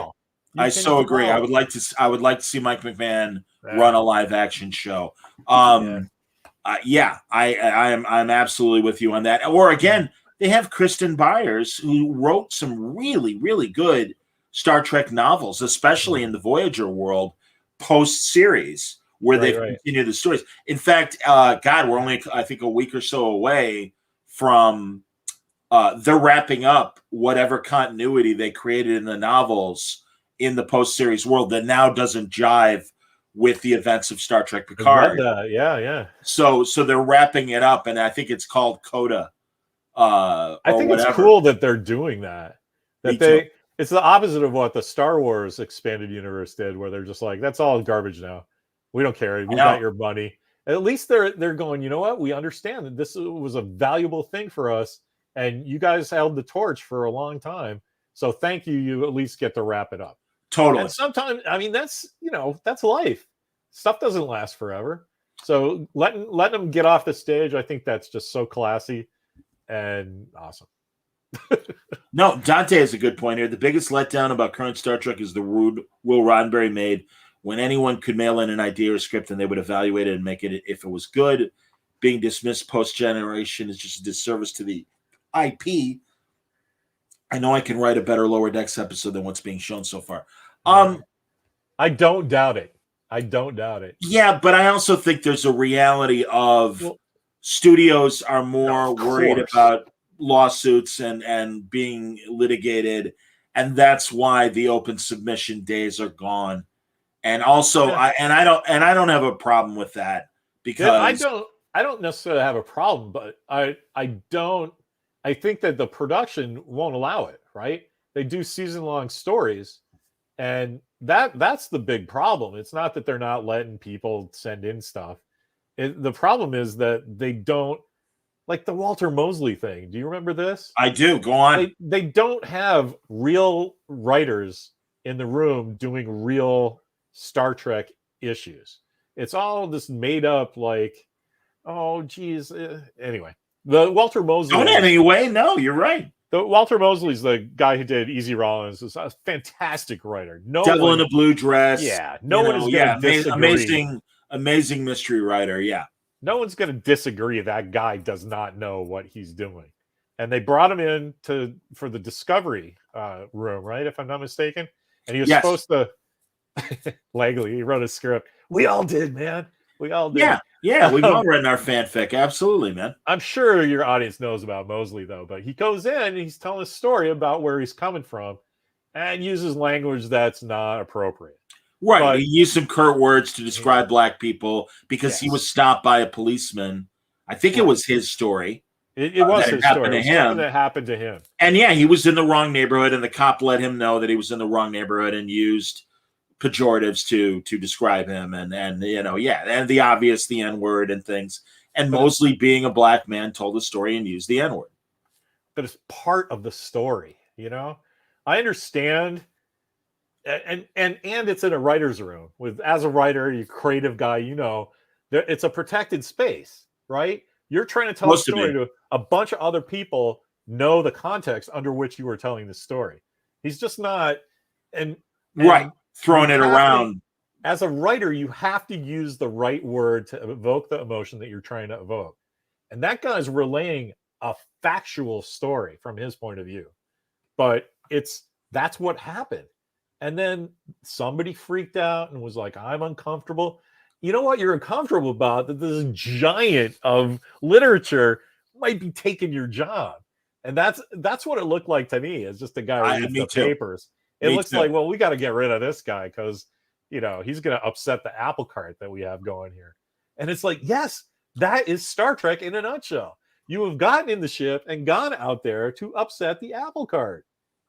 Speaker 2: I would like to see Mike McMahon run a live action show. I'm absolutely with you on that. Or again, they have Kristen Byers, who wrote some really, really good Star Trek novels, especially in the Voyager world, post-series, where they've continued the stories. In fact, we're only, I think, a week or so away from they're wrapping up whatever continuity they created in the novels in the post-series world that now doesn't jive with the events of Star Trek Picard. So they're wrapping it up, and I think it's called Coda.
Speaker 4: I think it's cool that they're doing that. It's the opposite of what the Star Wars expanded universe did, where they're just like, that's all garbage now. We don't care. We got your money. At least they're going, you know what? We understand that this was a valuable thing for us, and you guys held the torch for a long time. So thank you. You at least get to wrap it up.
Speaker 2: Totally.
Speaker 4: And sometimes, I mean, that's life. Stuff doesn't last forever. So letting them get off the stage, I think that's just so classy and awesome.
Speaker 2: No, Dante has a good point here. The biggest letdown about current Star Trek is the rude Will Roddenberry made when anyone could mail in an idea or script and they would evaluate it and make it if it was good. Being dismissed post-generation is just a disservice to the IP. I know I can write a better Lower Decks episode than what's being shown so far.
Speaker 4: I don't doubt it. I don't doubt it.
Speaker 2: Yeah, but I also think there's a reality of studios are more worried about lawsuits and being litigated, and that's why the open submission days are gone. And also, I don't have a problem with that because
Speaker 4: I don't necessarily have a problem, but I think that the production won't allow it. Right? They do season-long stories, and that's the big problem. It's not that they're not letting people send in stuff. The problem is that they don't, like the Walter Mosley thing. Do you remember this?
Speaker 2: I do. Go on.
Speaker 4: They don't have real writers in the room doing real Star Trek issues. It's all this made up, like, oh, geez. Anyway, the Walter Mosley.
Speaker 2: Don't anyway. No, you're right.
Speaker 4: The Walter Mosley's the guy who did Easy Rollins. Is a fantastic writer.
Speaker 2: Devil in a Blue Dress.
Speaker 4: Yeah. No one is going to disagree.
Speaker 2: Amazing mystery writer. Yeah.
Speaker 4: No one's going to disagree that guy does not know what he's doing. And they brought him in for the Discovery room, right? If I'm not mistaken. And he was supposed to Langley, he wrote a script. We all did, man. We all did.
Speaker 2: Yeah. We've all written our fanfic. Absolutely, man.
Speaker 4: I'm sure your audience knows about Mosley, though. But he goes in and he's telling a story about where he's coming from and uses language that's not appropriate.
Speaker 2: Right. But he used some curt words to describe black people because he was stopped by a policeman. I think it was his story.
Speaker 4: It was his story. It was something that happened to him.
Speaker 2: And he was in the wrong neighborhood, and the cop let him know that he was in the wrong neighborhood and used pejoratives to describe him. And and the obvious, the N-word and things. And Mosley, being a black man, told the story and used the N-word.
Speaker 4: But it's part of the story, I understand. And it's in a writer's room as a writer, you creative guy, it's a protected space, right? You're trying to tell a story to a bunch of other people know the context under which you were telling the story. He's just not
Speaker 2: throwing it around.
Speaker 4: As a writer, you have to use the right word to evoke the emotion that you're trying to evoke. And that guy's relaying a factual story from his point of view. But that's what happened. And then somebody freaked out and was like, I'm uncomfortable. You know what you're uncomfortable about? That this giant of literature might be taking your job. And that's what it looked like to me. It's just a guy reading the papers. It looks like, well, we got to get rid of this guy because, he's going to upset the apple cart that we have going here. And it's like, yes, that is Star Trek in a nutshell. You have gotten in the ship and gone out there to upset the apple cart,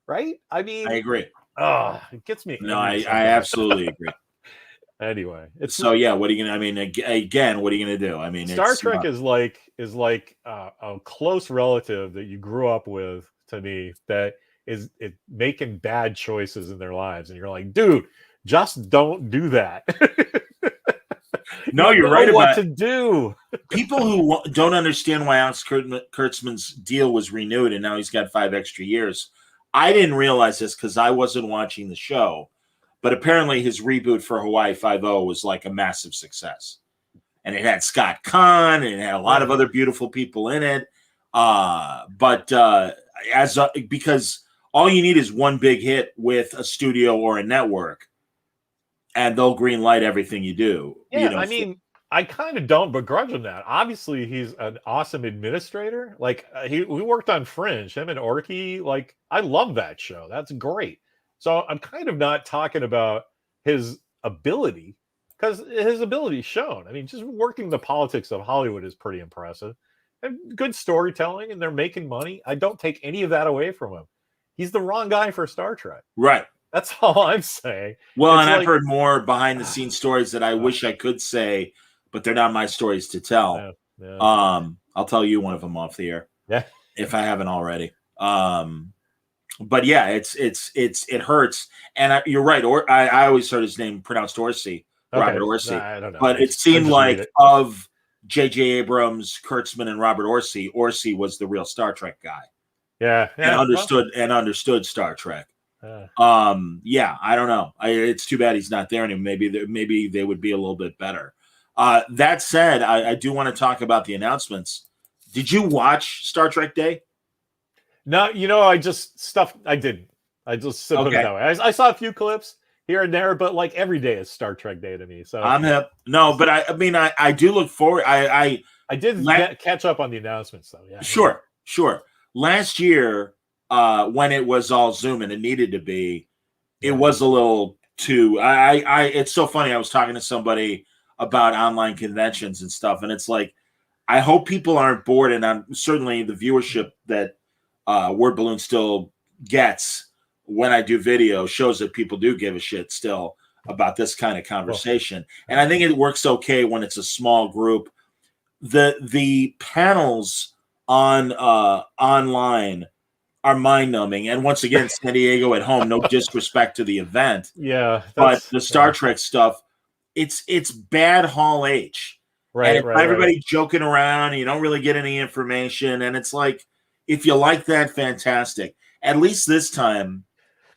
Speaker 4: right? I mean,
Speaker 2: I agree.
Speaker 4: It gets me.
Speaker 2: No, I absolutely agree.
Speaker 4: Anyway,
Speaker 2: what are you gonna? I mean, again, what are you gonna do? I mean,
Speaker 4: Star Trek is like a close relative that you grew up with. To me, that is making bad choices in their lives, and you're like, dude, just don't do that.
Speaker 2: No, you're right about
Speaker 4: what to do.
Speaker 2: People who don't understand why Alex Kurtzman's deal was renewed, and now he's got 5 extra years. I didn't realize this because I wasn't watching the show, but apparently his reboot for Hawaii Five-0 was like a massive success. And it had Scott Conn and it had a lot of other beautiful people in it. Because all you need is one big hit with a studio or a network, and they'll green light everything you do.
Speaker 4: Yeah, I kind of don't begrudge him that. Obviously, he's an awesome administrator. Like we worked on Fringe, him and Orky. Like I love that show. That's great. So I'm kind of not talking about his ability because his ability is shown. I mean, just working the politics of Hollywood is pretty impressive. And good storytelling, and they're making money. I don't take any of that away from him. He's the wrong guy for Star Trek.
Speaker 2: Right.
Speaker 4: That's all I'm saying.
Speaker 2: Well, I've heard more behind the scenes stories that I wish I could say, but they're not my stories to tell. Yeah. I'll tell you one of them off the air.
Speaker 4: Yeah.
Speaker 2: If I haven't already. But yeah, it hurts. And you're right. I always heard his name pronounced Orsi, Robert Orsi.
Speaker 4: I don't know.
Speaker 2: But it seemed like of J.J. Abrams, Kurtzman, and Robert Orsi was the real Star Trek guy. and understood Star Trek. Yeah, I don't know. It's too bad he's not there anymore. Maybe they would be a little bit better. That said, I do want to talk about the announcements. Did you watch Star Trek Day?
Speaker 4: No, I just I did. I just put it that way. I saw a few clips here and there, but like every day is Star Trek Day to me. So
Speaker 2: I'm hip. No, but I do look forward. I
Speaker 4: did catch up on the announcements though. Yeah.
Speaker 2: Sure. Last year, when it was all Zoom and it needed to be, it was a little too. It's so funny. I was talking to somebody about online conventions and stuff, and it's like, I hope people aren't bored, and I'm certainly the viewership that Word Balloon still gets when I do video shows that people do give a shit still about this kind of conversation. And I think it works okay when it's a small group. The panels on online are mind-numbing. And once again, San Diego at home, no disrespect to the event.
Speaker 4: Yeah.
Speaker 2: But the Star Trek stuff, it's bad Hall H.
Speaker 4: Right.
Speaker 2: Everybody joking around, and you don't really get any information. And it's like, if you like that, fantastic. At least this time,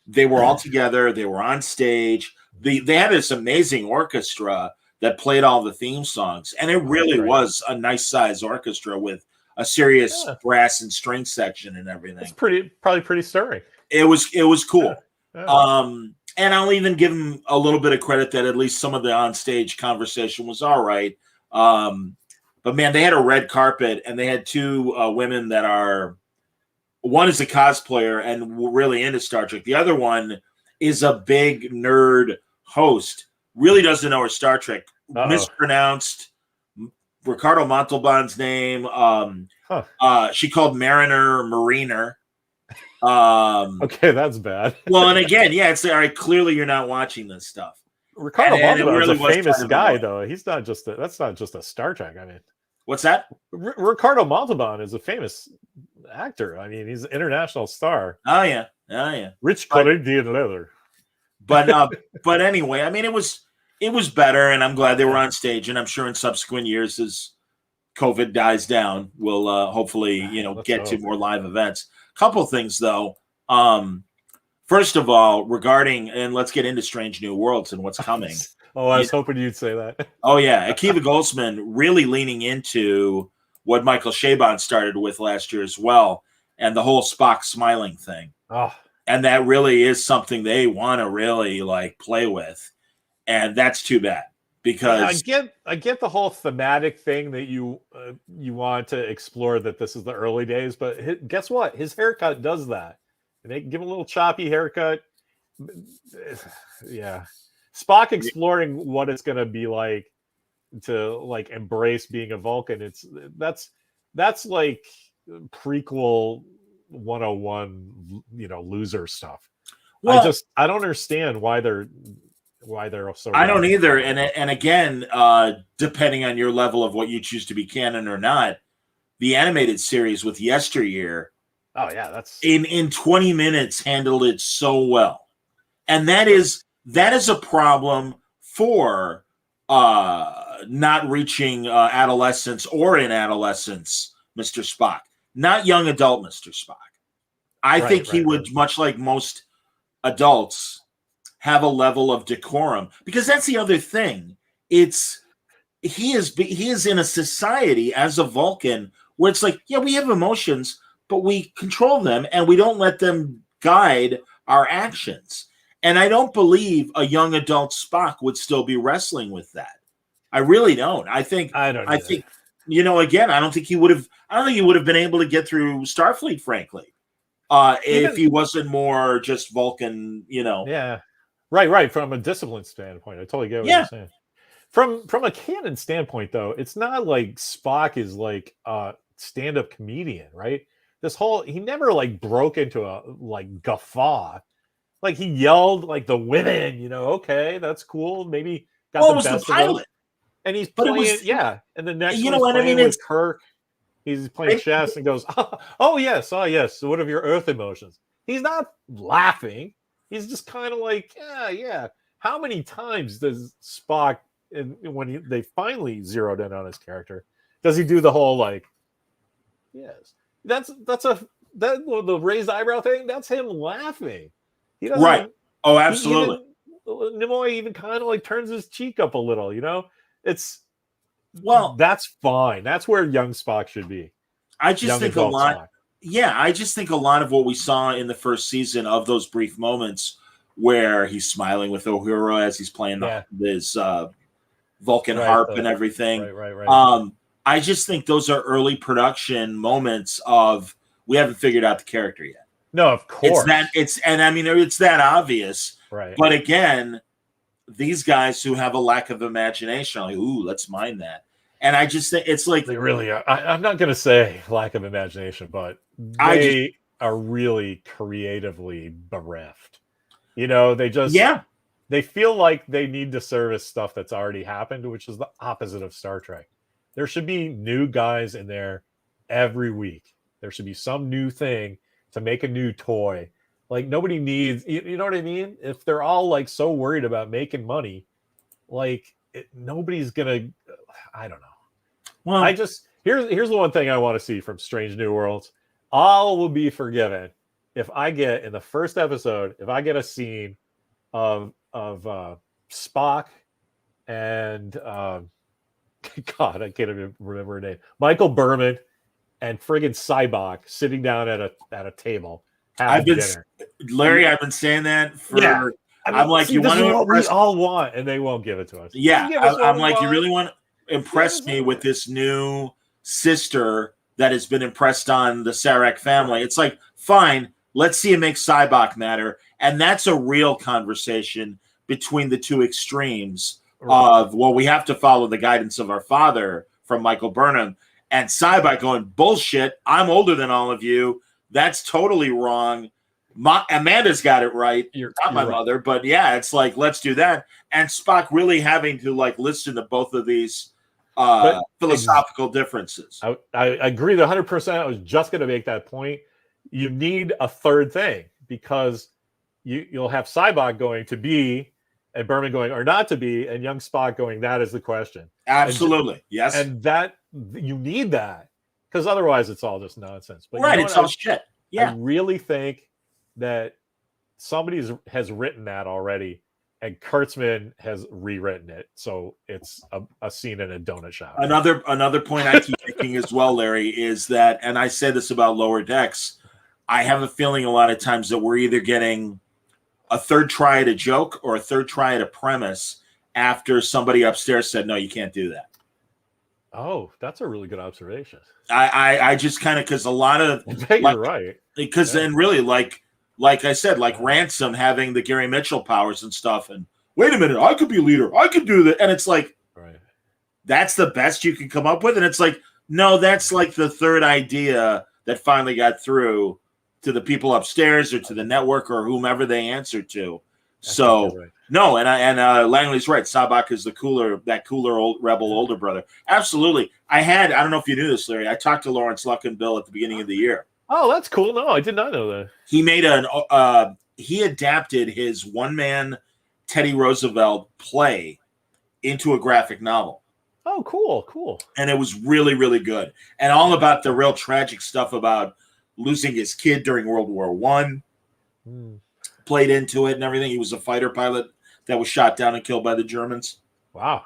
Speaker 2: they were all together. They were on stage. They had this amazing orchestra that played all the theme songs. And it really was a nice size orchestra with a serious brass and string section and everything.
Speaker 4: It's probably pretty stirring.
Speaker 2: It was cool.
Speaker 4: Yeah.
Speaker 2: And I'll even give them a little bit of credit that at least some of the onstage conversation was all right. But man, they had a red carpet, and they had two women that are, one is a cosplayer and really into Star Trek. The other one is a big nerd host, really doesn't know her Star Trek. Mispronounced Ricardo Montalban's name. She called Mariner.
Speaker 4: Okay, that's bad.
Speaker 2: Well, and again, it's all right. Clearly, you're not watching this stuff.
Speaker 4: Ricardo Montalban is a famous guy, though. He's not just that's not just a Star Trek. I mean,
Speaker 2: what's that?
Speaker 4: Ricardo Montalban is a famous actor. I mean, he's an international star.
Speaker 2: Oh yeah.
Speaker 4: Rich Canadian leather.
Speaker 2: But anyway, I mean, it was better, and I'm glad they were on stage. And I'm sure in subsequent years, as COVID dies down, we'll hopefully get to more live events. Couple things though. First of all, regarding, and let's get into Strange New Worlds and what's coming.
Speaker 4: I was hoping you'd say that.
Speaker 2: Oh yeah, Akiva Goldsman really leaning into what Michael Chabon started with last year as well, and the whole Spock smiling thing. And that really is something they want to really play with, and that's too bad because
Speaker 4: I get the whole thematic thing that you want to explore, that this is the early days, but guess what? His haircut does that. And they give him a little choppy haircut. Yeah. Spock exploring what it's going to be like to embrace being a Vulcan. That's like prequel 101, loser stuff. Well, I don't understand why they're so.
Speaker 2: I don't either. And again, depending on your level of what you choose to be canon or not, the animated series with Yesteryear,
Speaker 4: oh yeah, that's
Speaker 2: in 20 minutes handled it so well. And that is a problem for not reaching adolescence or in adolescence, Mr. Spock. Not young adult Mr. Spock. I think he would, much like most adults, have a level of decorum, because that's the other thing. He is in a society as a Vulcan where it's like, yeah, we have emotions, but we control them and we don't let them guide our actions. And I don't believe a young adult Spock would still be wrestling with that. I really don't. I think, again, I don't think he would have been able to get through Starfleet, frankly, if he wasn't more just Vulcan,
Speaker 4: Yeah. Right. From a discipline standpoint, I totally get what you're saying. From a canon standpoint, though, it's not like Spock is like a stand-up comedian, right? He never broke into a guffaw. He yelled the women, okay, that's cool. Maybe got the best of them. And he's playing, and the next one's playing with Kirk. He's playing chess and goes, oh yes. So what are your Earth emotions? He's not laughing. He's just kind of yeah. How many times does Spock, when they finally zeroed in on his character, does he do the whole yes? That's a the raised eyebrow thing, that's him laughing. He doesn't.
Speaker 2: Right. Oh, absolutely.
Speaker 4: Nimoy even kind of like turns his cheek up a little.
Speaker 2: Well,
Speaker 4: that's fine. That's where young Spock should be.
Speaker 2: I just think a lot.
Speaker 4: Spock.
Speaker 2: Yeah, I just think a lot of what we saw in the first season of those brief moments where he's smiling with Uhura as he's playing his Vulcan harp and everything.
Speaker 4: Right.
Speaker 2: I just think those are early production moments of we haven't figured out the character yet.
Speaker 4: No, of course.
Speaker 2: It's that obvious.
Speaker 4: Right.
Speaker 2: But again, these guys who have a lack of imagination are like, ooh, let's mine that. And I just think it's like
Speaker 4: they really are. I'm not going to say lack of imagination, but they are really creatively bereft. They feel like they need to service stuff that's already happened, which is the opposite of Star Trek. There should be new guys in there every week. There should be some new thing to make a new toy. Like nobody needs, you know what I mean? If they're all like so worried about making money, nobody's gonna. I don't know. Well, here's the one thing I want to see from Strange New Worlds. All will be forgiven if I get in the first episode, if I get a scene of Spock and God, I can't even remember her name. Michael Berman and friggin' Cybok sitting down at a table having dinner.
Speaker 2: Larry, I've been saying that for. Yeah. I'm like, you want to
Speaker 4: impress? We all want, and they won't give it to us.
Speaker 2: Yeah, I'm like, you really want to impress me with this new sister that has been impressed on the Sarek family. It's like, fine, let's see it make Cybok matter. And that's a real conversation between the two extremes of, well, we have to follow the guidance of our father from Michael Burnham, and Cybok going, bullshit, I'm older than all of you. That's totally wrong. Amanda's got it right. Not my mother, but yeah, it's like, let's do that. And Spock really having to like listen to both of these philosophical differences.
Speaker 4: I agree 100%. I was just going to make that point. You need a third thing because you'll have Cybok going to be and Berman going or not to be, and young Spock going, that is the question.
Speaker 2: Absolutely. Yes.
Speaker 4: And that you need that because otherwise it's all just nonsense. But
Speaker 2: right. It's all shit. Yeah.
Speaker 4: I really think that somebody has written that already and Kurtzman has rewritten it. So it's a scene in a donut shop.
Speaker 2: Another point I keep making as well, Larry, is that, and I say this about Lower Decks, I have a feeling a lot of times that we're either getting a third try at a joke or a third try at a premise after somebody upstairs said, no, you can't do that.
Speaker 4: Oh, that's a really good observation.
Speaker 2: I just kind of, because a lot of
Speaker 4: you're right.
Speaker 2: Because then really like I said, like Ransom having the Gary Mitchell powers and stuff, and wait a minute, I could be leader, I could do that, and it's like,
Speaker 4: right,
Speaker 2: that's the best you can come up with, and it's like, no, that's like the third idea that finally got through to the people upstairs or to the network or whomever they answered to. So right. No, and Langley's right. Sabak is that cooler old rebel older brother. Absolutely. I don't know if you knew this, Larry. I talked to Lawrence Luckinbill at the beginning of the year.
Speaker 4: Oh, that's cool. No, I did not know that.
Speaker 2: He made he adapted his one-man Teddy Roosevelt play into a graphic novel.
Speaker 4: Oh, cool.
Speaker 2: And it was really, really good. And all about the real tragic stuff about losing his kid during World War I. Played into it and everything. He was a fighter pilot that was shot down and killed by the Germans.
Speaker 4: Wow.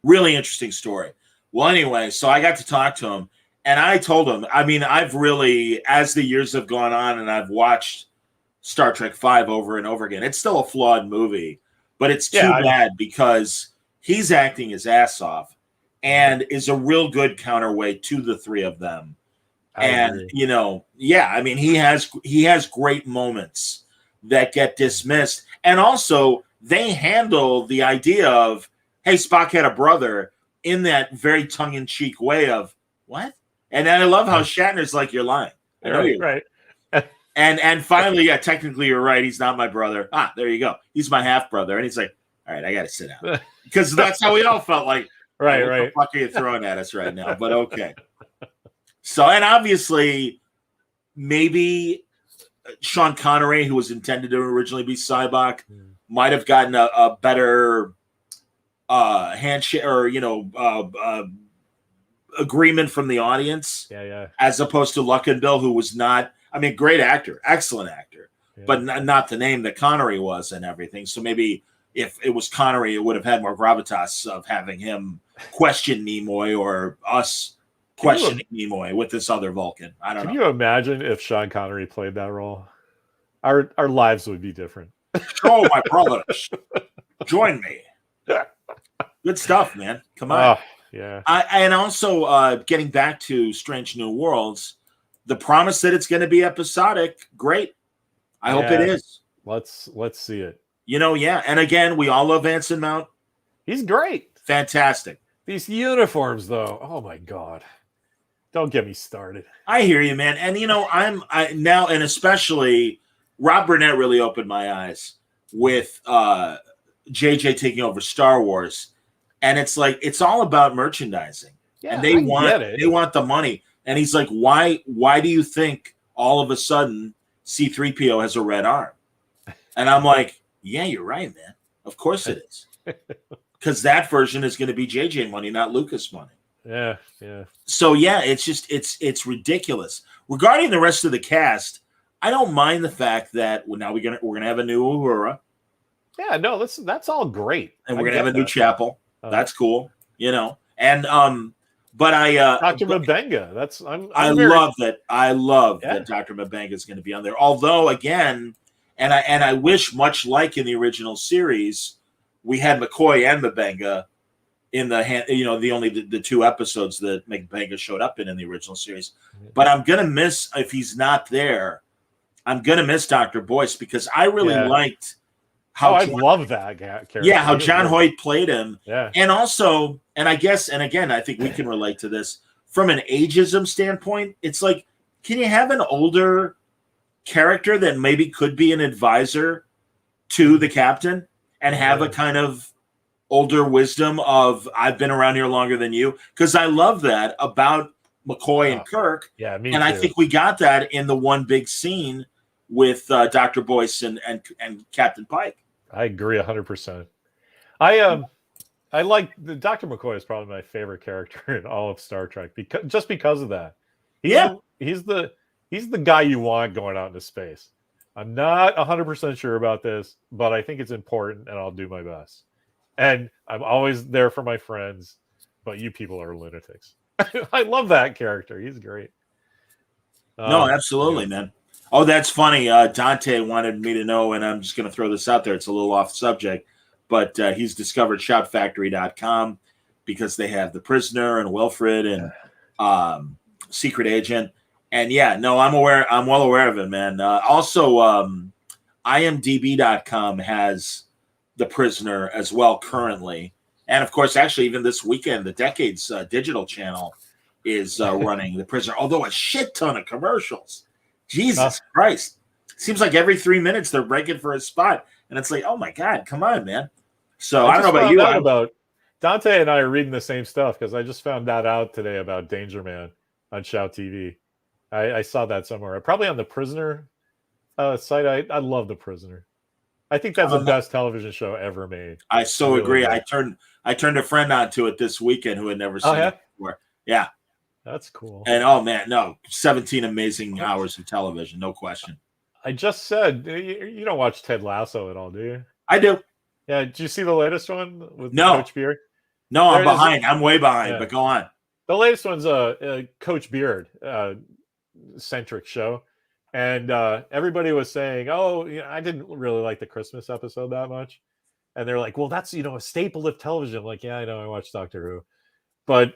Speaker 2: Really interesting story. Well, anyway, so I got to talk to him. And I told him, I mean, I've really, as the years have gone on and I've watched Star Trek V over and over again, it's still a flawed movie, but it's too bad because he's acting his ass off and is a real good counterweight to the three of them. And, you know, I mean, he has great moments that get dismissed. And also, they handle the idea of, hey, Spock had a brother in that very tongue-in-cheek way of, what? And then I love how Shatner's like, you're lying. I know you're
Speaker 4: right.
Speaker 2: and finally, technically you're right. He's not my brother. There you go. He's my half brother. And he's like, all right, I got to sit down. Because that's how we all felt like,
Speaker 4: right.
Speaker 2: What the fuck are you throwing at us right now? But okay. So, and obviously, maybe Sean Connery, who was intended to originally be Cybok, might have gotten a better handshake or, agreement from the audience.
Speaker 4: Yeah.
Speaker 2: As opposed to Luckinbill, who was not. I mean, great actor, excellent actor,
Speaker 4: Yeah.
Speaker 2: but not the name that Connery was and everything. So maybe if it was Connery, it would have had more gravitas of having him question Nimoy or us questioning Nimoy with this other Vulcan. I don't know.
Speaker 4: Can you imagine if Sean Connery played that role? Our lives would be different.
Speaker 2: Oh, my brothers, join me. Good stuff, man. Come on.
Speaker 4: Yeah.
Speaker 2: And also getting back to Strange New Worlds, the promise that it's going to be episodic, great. I hope it is.
Speaker 4: Let's see it.
Speaker 2: Yeah. And again, we all love Anson Mount.
Speaker 4: He's great.
Speaker 2: Fantastic.
Speaker 4: These uniforms, though. Oh my God. Don't get me started.
Speaker 2: I hear you, man. And I now, and especially Rob Burnett really opened my eyes with JJ taking over Star Wars. And it's like, it's all about merchandising.
Speaker 4: Yeah,
Speaker 2: and they want the money. And he's like, why do you think all of a sudden C-3PO has a red arm? And I'm like, yeah, you're right, man. Of course it is. Because that version is going to be JJ money, not Lucas money.
Speaker 4: Yeah.
Speaker 2: So yeah, it's just it's ridiculous. Regarding the rest of the cast, I don't mind the fact that now we're gonna have a new Uhura.
Speaker 4: Yeah, no, that's all great.
Speaker 2: And we're gonna have a new chapel. That's cool, And but
Speaker 4: Dr. Mabenga.
Speaker 2: I love that Dr. Mabenga is going to be on there. Although again, and I wish, much like in the original series, we had McCoy and Mabenga in the two episodes that Mabenga showed up in the original series. But I'm gonna miss, if he's not there, I'm gonna miss Dr. Boyce, because I really liked how
Speaker 4: I love that character.
Speaker 2: Yeah, how John Hoyt played him.
Speaker 4: Yeah.
Speaker 2: And also, and I guess, and again, I think we can relate to this from an ageism standpoint. It's like, can you have an older character that maybe could be an advisor to the captain and have a kind of older wisdom of, I've been around here longer than you? Because I love that about McCoy and Kirk.
Speaker 4: Yeah, me
Speaker 2: and
Speaker 4: too.
Speaker 2: I think we got that in the one big scene with Dr. Boyce and Captain Pike.
Speaker 4: I agree 100%. I like Dr. McCoy is probably my favorite character in all of Star Trek because of that. He's the guy you want going out into space. I'm not 100% sure about this, but I think it's important, and I'll do my best. And I'm always there for my friends, but you people are lunatics. I love that character. He's great.
Speaker 2: No, absolutely, man. Oh, that's funny. Dante wanted me to know, and I'm just going to throw this out there. It's a little off subject, but he's discovered shoutfactory.com because they have The Prisoner and Wilfred and Secret Agent. And yeah, no, I'm well aware of it, man. Also, IMDb.com has The Prisoner as well currently. And of course, actually, even this weekend, the Decades digital channel is running The Prisoner, although a shit ton of commercials. Jesus Christ. Seems like every 3 minutes they're breaking for a spot. And it's like, oh my God, come on, man. So I don't know about you.
Speaker 4: About Dante and I are reading the same stuff, because I just found that out today about Danger Man on Shout TV. I saw that somewhere. Probably on the Prisoner site. I love The Prisoner. I think that's the best television show ever made.
Speaker 2: I so agree. I turned a friend onto it this weekend who had never seen it before. Yeah.
Speaker 4: That's cool.
Speaker 2: And oh man, no, 17 amazing hours of television, no question.
Speaker 4: I just said, you don't watch Ted Lasso at all, do you?
Speaker 2: I do.
Speaker 4: Yeah. Did you see the latest one with Coach Beard?
Speaker 2: No, I'm behind. I'm way behind, but go on.
Speaker 4: The latest one's a Coach Beard centric show. And everybody was saying, I didn't really like the Christmas episode that much. And they're like, well, that's, a staple of television. I'm like, yeah, I know. I watch Doctor Who. But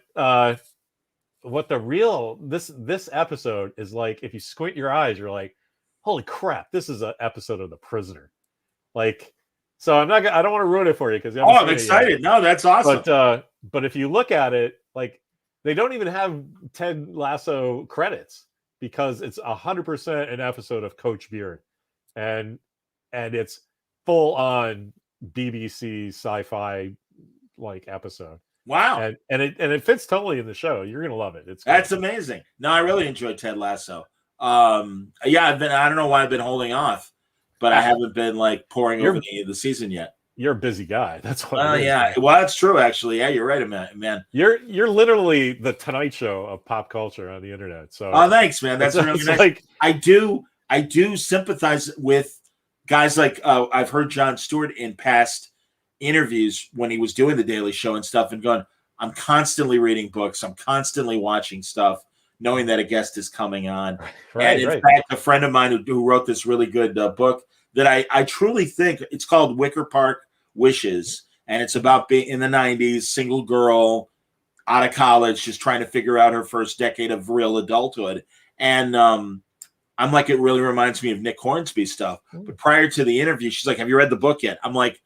Speaker 4: what this episode is like, if you squint your eyes, you're like, holy crap, this is an episode of The Prisoner. Like, so I don't want to ruin it for you, because
Speaker 2: I'm excited. No, that's awesome.
Speaker 4: But if you look at it, like, they don't even have Ted Lasso credits, because it's 100% an episode of Coach Beard, and it's full on BBC sci-fi like episode.
Speaker 2: Wow.
Speaker 4: And it fits totally in the show. You're gonna love it.
Speaker 2: That's amazing. No, I really enjoyed Ted Lasso. I don't know why I've been holding off, but I haven't been like pouring over the season yet.
Speaker 4: you're a busy guy. That's what it is.
Speaker 2: Yeah.
Speaker 4: Man.
Speaker 2: Well, that's true, actually. Yeah, you're right, man.
Speaker 4: You're literally the Tonight Show of pop culture on the internet. So
Speaker 2: thanks, man. That's really nice.
Speaker 4: Like,
Speaker 2: I do sympathize with guys like I've heard Jon Stewart in past interviews when he was doing the Daily Show and stuff, and going, I'm constantly reading books, I'm constantly watching stuff, knowing that a guest is coming on.
Speaker 4: Right,
Speaker 2: and in fact, a friend of mine who wrote this really good book that I truly think, it's called Wicker Park Wishes, and it's about being in the 90s, single girl out of college, just trying to figure out her first decade of real adulthood. And I'm like, it really reminds me of Nick Hornsby stuff. But prior to the interview, she's like, have you read the book yet? I'm like,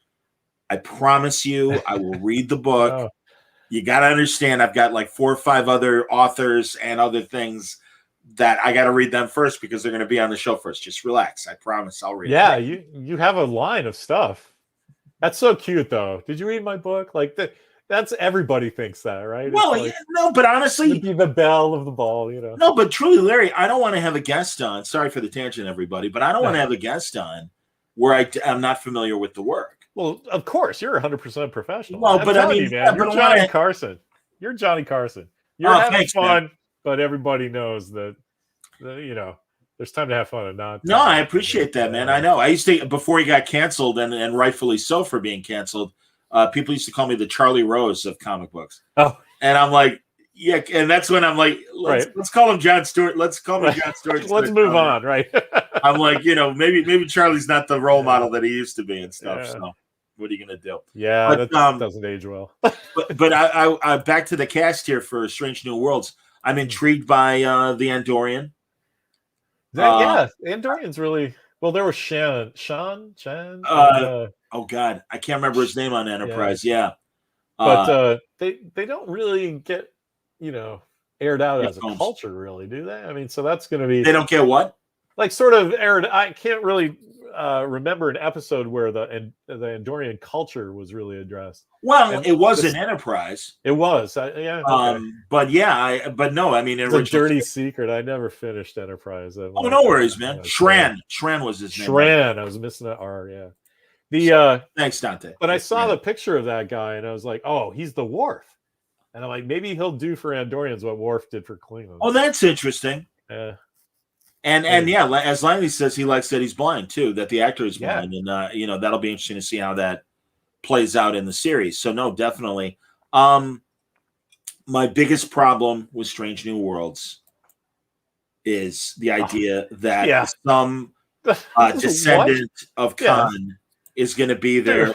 Speaker 2: I promise you, I will read the book.
Speaker 4: Oh.
Speaker 2: You got to understand, I've got like 4 or 5 other authors and other things that I got to read them first because they're going to be on the show first. Just relax. I promise I'll read it.
Speaker 4: Yeah, you have a line of stuff. That's so cute, though. Did you read my book? Like, that's everybody thinks that, right?
Speaker 2: Well,
Speaker 4: like,
Speaker 2: no, but honestly,
Speaker 4: be the belle of the ball, you know.
Speaker 2: No, but truly, Larry, I don't want to have a guest on. Sorry for the tangent, everybody, but I don't want to have a guest on where I'm not familiar with the work.
Speaker 4: Well, of course, you're 100% professional.
Speaker 2: Well, but I mean,
Speaker 4: you, man, you're Johnny Carson. You're Johnny Carson. You're having fun, man. But everybody knows that, you know, there's time to have fun and not.
Speaker 2: No, I appreciate that, man. I know. I used to, before he got canceled, and rightfully so for being canceled, people used to call me the Charlie Rose of comic books.
Speaker 4: Oh,
Speaker 2: and I'm like, yeah, and that's when I'm like, let's call him Jon Stewart. Let's call him Jon Stewart.
Speaker 4: Let's move on, right?
Speaker 2: I'm like, you know, maybe Charlie's not the role model that he used to be and stuff. Yeah. So what are you gonna do?
Speaker 4: Yeah, but, that doesn't age well.
Speaker 2: but I back to the cast here for Strange New Worlds. I'm intrigued by the Andorian.
Speaker 4: Yeah, Andorian's really well. There was Shan.
Speaker 2: Oh God, I can't remember his name on Enterprise. Yeah,
Speaker 4: but they don't really get, you know, aired out as a culture, really, do they? I mean, so that's going to be.
Speaker 2: They don't get what?
Speaker 4: Like sort of aired. I can't really remember an episode where the Andorian culture was really addressed.
Speaker 2: Well, it was an Enterprise.
Speaker 4: It was, yeah. Okay.
Speaker 2: But yeah, but no, I mean,
Speaker 4: it's a dirty secret. I never finished Enterprise.
Speaker 2: Oh, no worries, man. Shran was his name.
Speaker 4: Shran. I was missing that R. Yeah.
Speaker 2: Thanks, Dante.
Speaker 4: But I saw the picture of that guy, and I was like, oh, he's the Worf. And I'm like, maybe he'll do for Andorians what Worf did for Klingons.
Speaker 2: Oh, that's interesting.
Speaker 4: Yeah.
Speaker 2: And yeah, as Langley says, he likes that he's blind too, that the actor is blind, and you know, that'll be interesting to see how that plays out in the series. So no, definitely. My biggest problem with Strange New Worlds is the idea that some descendant of Khan is going to be there.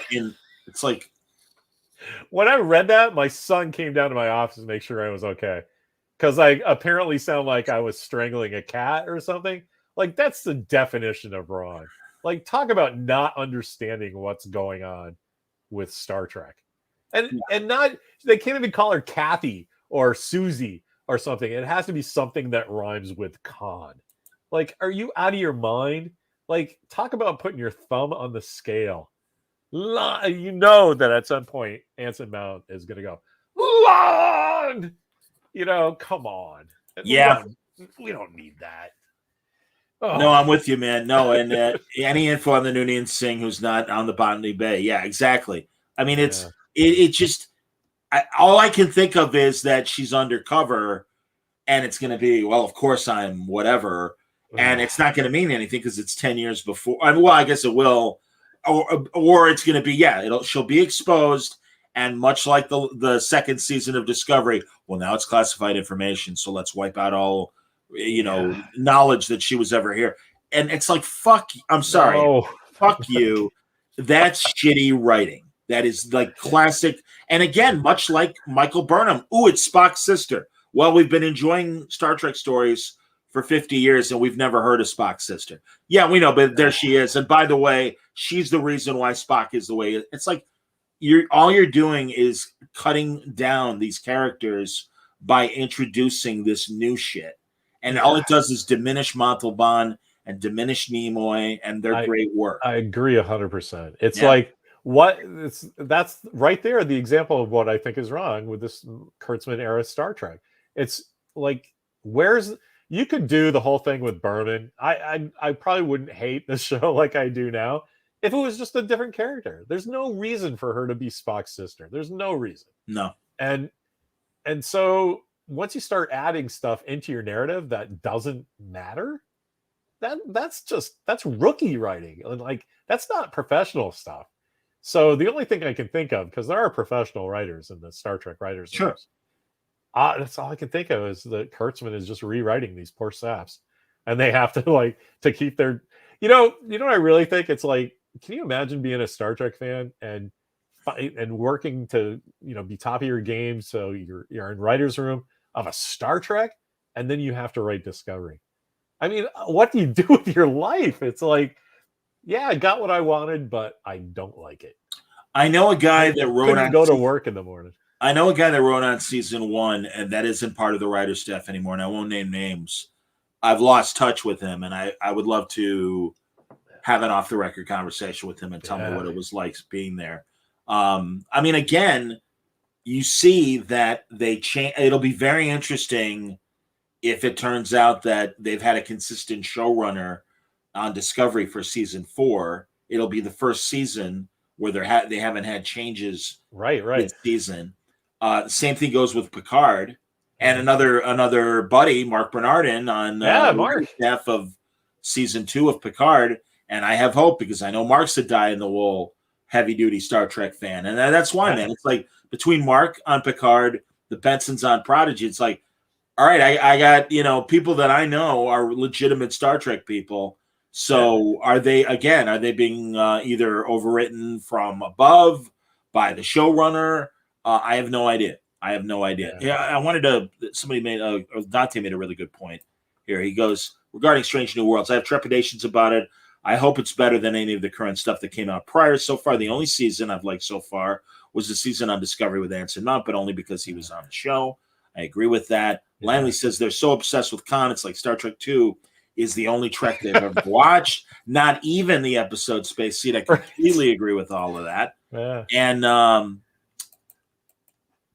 Speaker 2: It's like,
Speaker 4: when I read that, my son came down to my office to make sure I was okay. Because I apparently sound like I was strangling a cat or something. Like, that's the definition of wrong. Like, talk about not understanding what's going on with Star Trek. And not, they can't even call her Kathy or Susie or something. It has to be something that rhymes with Khan. Like, are you out of your mind? Like, talk about putting your thumb on the scale. You know that at some point, Anson Mount is going to go, Lord! You know, come on.
Speaker 2: Yeah.
Speaker 4: We don't need that.
Speaker 2: Oh. No, I'm with you, man. No, and any info on the Noonien Singh who's not on the Botany Bay. Yeah, exactly. I mean, it just, all I can think of is that she's undercover and it's going to be, well, of course I'm whatever. And it's not going to mean anything because it's 10 years before. I mean, well, I guess it will. Or it's going to be, she'll be exposed. And much like the second season of Discovery, well, now it's classified information, so let's wipe out all, knowledge that she was ever here. And it's like, fuck, I'm sorry. No. Fuck you. That's shitty writing. That is like classic. And again, much like Michael Burnham. Ooh, it's Spock's sister. Well, we've been enjoying Star Trek stories for 50 years, and we've never heard of Spock's sister. Yeah, we know, but there she is. And by the way, she's the reason why Spock is the way. It's like, all you're doing is cutting down these characters by introducing this new shit, and all it does is diminish Montalban and diminish Nimoy and their great work.
Speaker 4: I agree 100%. It's like that's right there the example of what I think is wrong with this Kurtzman era Star Trek. It's like, you could do the whole thing with Berman. I probably wouldn't hate the show like I do now. if it was just a different character. There's no reason for her to be Spock's sister. There's no reason.
Speaker 2: No.
Speaker 4: And so once you start adding stuff into your narrative that doesn't matter, that's rookie writing. And like, that's not professional stuff. So the only thing I can think of, because there are professional writers in the Star Trek writers,
Speaker 2: Sure.
Speaker 4: That's all I can think of is that Kurtzman is just rewriting these poor saps, and they have to keep their, what I really think it's like. Can you imagine being a Star Trek fan and working to be top of your game? So you're in writer's room of a Star Trek, and then you have to write Discovery. I mean, what do you do with your life? It's like, yeah, I got what I wanted, but I don't like it.
Speaker 2: I know a guy that wrote on
Speaker 4: go to work in the morning.
Speaker 2: I know a guy that wrote on season 1, and that isn't part of the writer staff anymore, and I won't name names. I've lost touch with him, and I would love to have an off-the-record conversation with him and tell me what it was like being there. I mean, again, you see that they change. It'll be very interesting if it turns out that they've had a consistent showrunner on Discovery for season 4. It'll be the first season where they haven't had changes
Speaker 4: right
Speaker 2: this season. Same thing goes with Picard and another buddy, Mark Bernardin, on the staff of season 2 of Picard. And I have hope because I know Mark's a die-in-the-wool heavy-duty Star Trek fan. And that's why, man. It's like between Mark on Picard, the Bensons on Prodigy, it's like, all right, I got, people that I know are legitimate Star Trek people. So are they being either overwritten from above by the showrunner? I have no idea. Dante made a really good point here. He goes, regarding Strange New Worlds, I have trepidations about it. I hope it's better than any of the current stuff that came out prior. So far, the only season I've liked so far was the season on Discovery with Anson Mount, but only because he was on the show. I agree with that. Yeah. Lanley says they're so obsessed with Khan, it's like Star Trek 2 is the only Trek they've ever watched. Not even the episode Space Seed. I completely agree with all of that.
Speaker 4: Yeah.
Speaker 2: And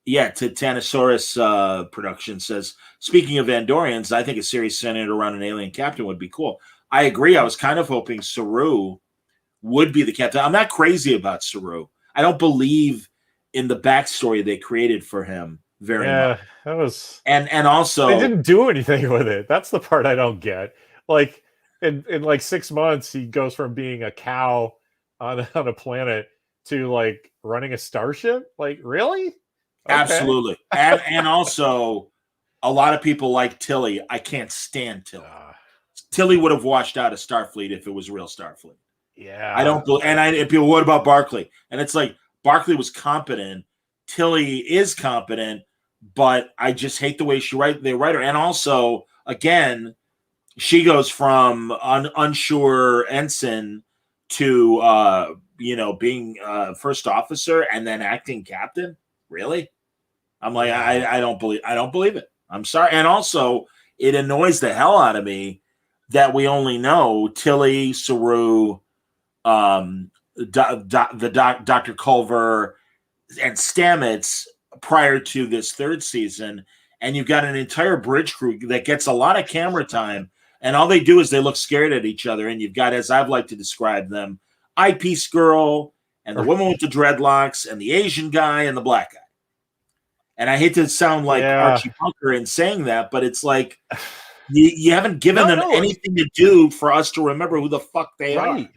Speaker 2: Titanosaurus production says, speaking of Andorians, I think a series centered around an alien captain would be cool. I agree. I was kind of hoping Saru would be the captain. I'm not crazy about Saru. I don't believe in the backstory they created for him very much.
Speaker 4: That was
Speaker 2: and also
Speaker 4: they didn't do anything with it. That's the part I don't get. Like in like 6 months, he goes from being a cow on a planet to like running a starship. Like, really? Okay.
Speaker 2: Absolutely. and also a lot of people like Tilly. I can't stand Tilly. Tilly would have washed out of Starfleet if it was real Starfleet.
Speaker 4: Yeah.
Speaker 2: I don't believe, and people, what about Barclay? And it's like, Barclay was competent. Tilly is competent, but I just hate the way they write her. And also, again, she goes from unsure ensign to, being first officer and then acting captain. Really? I'm like, I don't believe it. I'm sorry. And also, it annoys the hell out of me that we only know Tilly, Saru, Dr. Culver, and Stamets prior to this third season, and you've got an entire bridge crew that gets a lot of camera time, and all they do is they look scared at each other, and you've got, as I've liked to describe them, Eyepiece Girl, and the woman with the dreadlocks, and the Asian guy, and the black guy. And I hate to sound like Archie Bunker in saying that, but it's like, you haven't given them anything to do for us to remember who the fuck they are.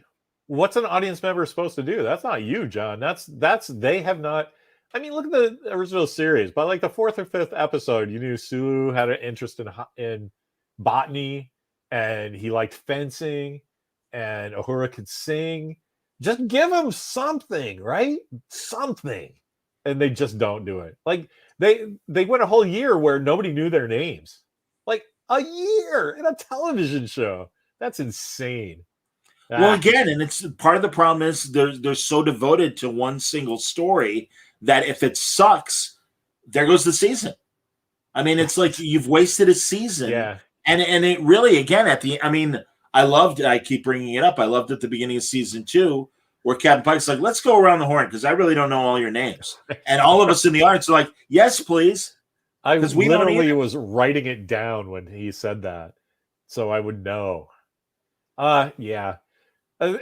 Speaker 4: What's an audience member supposed to do? That's not you, John. That's they have not. I mean, look at the original series. By like the 4th or 5th episode, you knew Sulu had an interest in botany, and he liked fencing, and Uhura could sing. Just give him something, right? Something, and they just don't do it. Like they went a whole year where nobody knew their names. Like a year in a television show. That's insane.
Speaker 2: Well, again, and it's part of the problem is they're so devoted to one single story that if it sucks, there goes the season. I mean, it's like you've wasted a season.
Speaker 4: Yeah.
Speaker 2: And it really, again, I keep bringing it up. I loved at the beginning of season 2 where Captain Pike's like, let's go around the horn because I really don't know all your names. And all of us in the audience are like, yes, please.
Speaker 4: I literally was writing it down when he said that, so I would know. Yeah.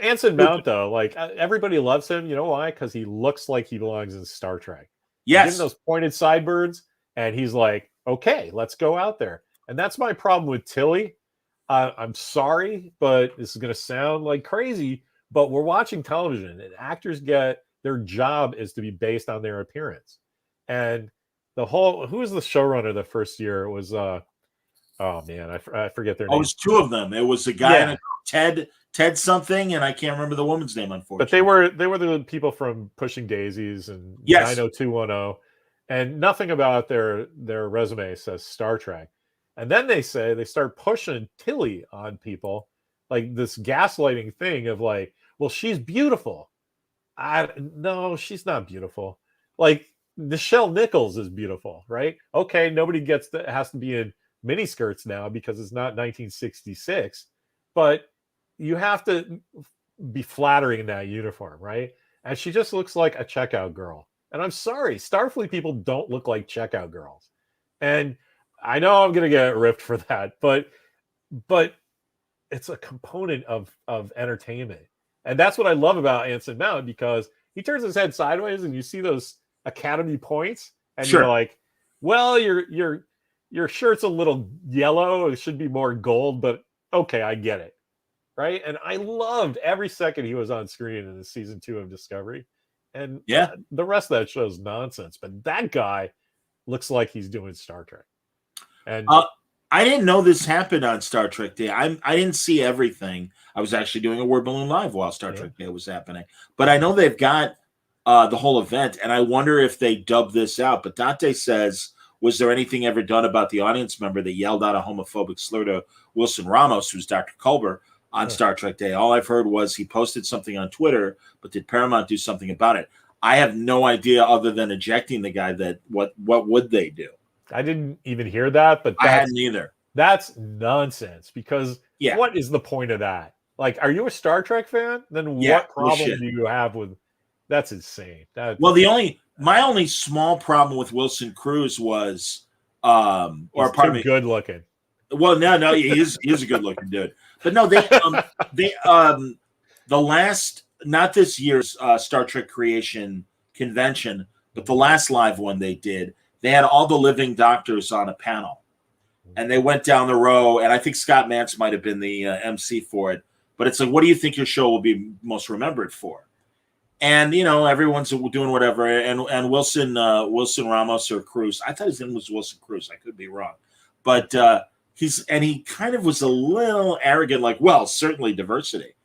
Speaker 4: Anson Mount, though, like everybody loves him. You know why? Because he looks like he belongs in Star Trek. You give him
Speaker 2: Yes.
Speaker 4: those pointed sideburns, and he's like, okay, let's go out there. And that's my problem with Tilly. I'm sorry, but this is going to sound like crazy, but we're watching television, and actors their job is to be based on their appearance. And who was the showrunner the first year? It was oh man, I forget their name.
Speaker 2: It was two of them. It was a guy and a girl, Ted something, and I can't remember the woman's name, unfortunately.
Speaker 4: But they were the people from Pushing Daisies and 90210, and nothing about their resume says Star Trek. And then they start pushing Tilly on people, like this gaslighting thing of like, well, she's beautiful. No, she's not beautiful. Like Nichelle Nichols is beautiful, right? Okay, nobody has to be in miniskirts now because it's not 1966, but you have to be flattering in that uniform, right? And she just looks like a checkout girl. And I'm sorry, Starfleet people don't look like checkout girls. And I know I'm going to get ripped for that, but it's a component of entertainment. And that's what I love about Anson Mount, because he turns his head sideways and you see those Academy points and you're like, well, your shirt's a little yellow. It should be more gold, but okay, I get it. Right. And I loved every second he was on screen in the season 2 of Discovery. And the rest of that show is nonsense. But that guy looks like he's doing Star Trek. And
Speaker 2: I didn't know this happened on Star Trek Day. I didn't see everything. I was actually doing a Word Balloon Live while Star Trek Day was happening. But I know they've got the whole event, and I wonder if they dubbed this out. But Dante says, was there anything ever done about the audience member that yelled out a homophobic slur to Wilson Ramos, who's Dr. Culber, on Star Trek Day? All I've heard was he posted something on Twitter, but did Paramount do something about it? I have no idea other than ejecting the guy. That what would they do?
Speaker 4: I didn't even hear that, but
Speaker 2: I hadn't either.
Speaker 4: That's nonsense, because what is the point of that? Like, are you a Star Trek fan? Then what problem do you have with that's insane.
Speaker 2: My only small problem with Wilson Cruz was
Speaker 4: good looking.
Speaker 2: Well, no, he is a good looking dude. But no, the last, not this year's Star Trek Creation convention, but the last live one they did, they had all the living doctors on a panel. And they went down the row, and I think Scott Mantz might have been the MC for it. But it's like, what do you think your show will be most remembered for? And, everyone's doing whatever. And Wilson Ramos or Cruz, I thought his name was Wilson Cruz. I could be wrong. But he kind of was a little arrogant, like, well, certainly diversity.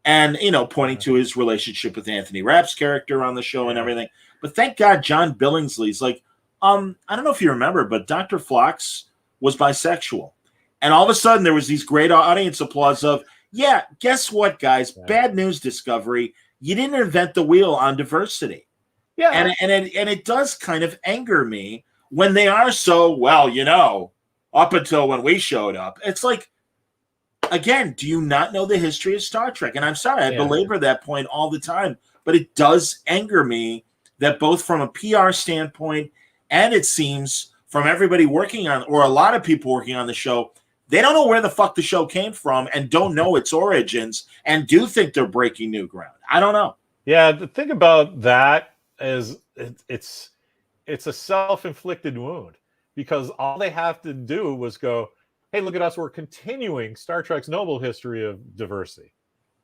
Speaker 2: And, pointing to his relationship with Anthony Rapp's character on the show and everything. But thank God John Billingsley's like, I don't know if you remember, but Dr. Phlox was bisexual. And all of a sudden there was these great audience applause of, guess what, guys? Bad news, Discovery. You didn't invent the wheel on diversity. Yeah. And it does kind of anger me when they are so, up until when we showed up. It's like, again, do you not know the history of Star Trek? And I'm sorry, I belabor that point all the time, but it does anger me that both from a PR standpoint and it seems from everybody working on, or a lot of people working on the show, they don't know where the fuck the show came from and don't know its origins and do think they're breaking new ground. I don't know.
Speaker 4: Yeah, the thing about that is it's a self-inflicted wound, because all they have to do was go, hey, look at us, we're continuing Star Trek's noble history of diversity.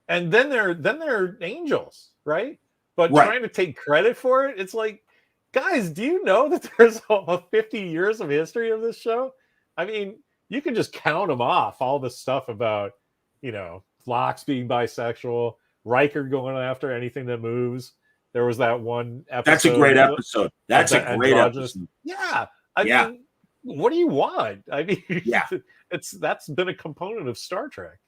Speaker 4: And then they're angels, right? But trying to take credit for it, it's like, guys, do you know that there's 50 years of history of this show? I mean, you can just count them off, all this stuff about, Phlox being bisexual, Riker going after anything that moves. There was that one episode.
Speaker 2: That's a great episode. That's a great episode.
Speaker 4: Yeah. I mean, what do you want? I mean, that's been a component of Star Trek.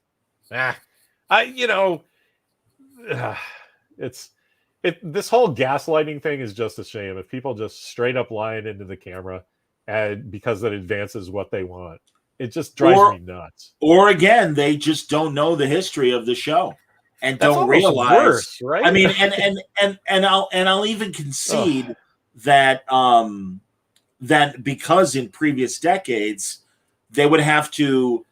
Speaker 4: This whole gaslighting thing is just a shame. If people just straight up lying into the camera, and because it advances what they want, it just drives me nuts.
Speaker 2: Or again, they just don't know the history of the show and
Speaker 4: That's
Speaker 2: don't realize.
Speaker 4: Worse, right?
Speaker 2: I mean, and I'll even concede that that because in previous decades they would have to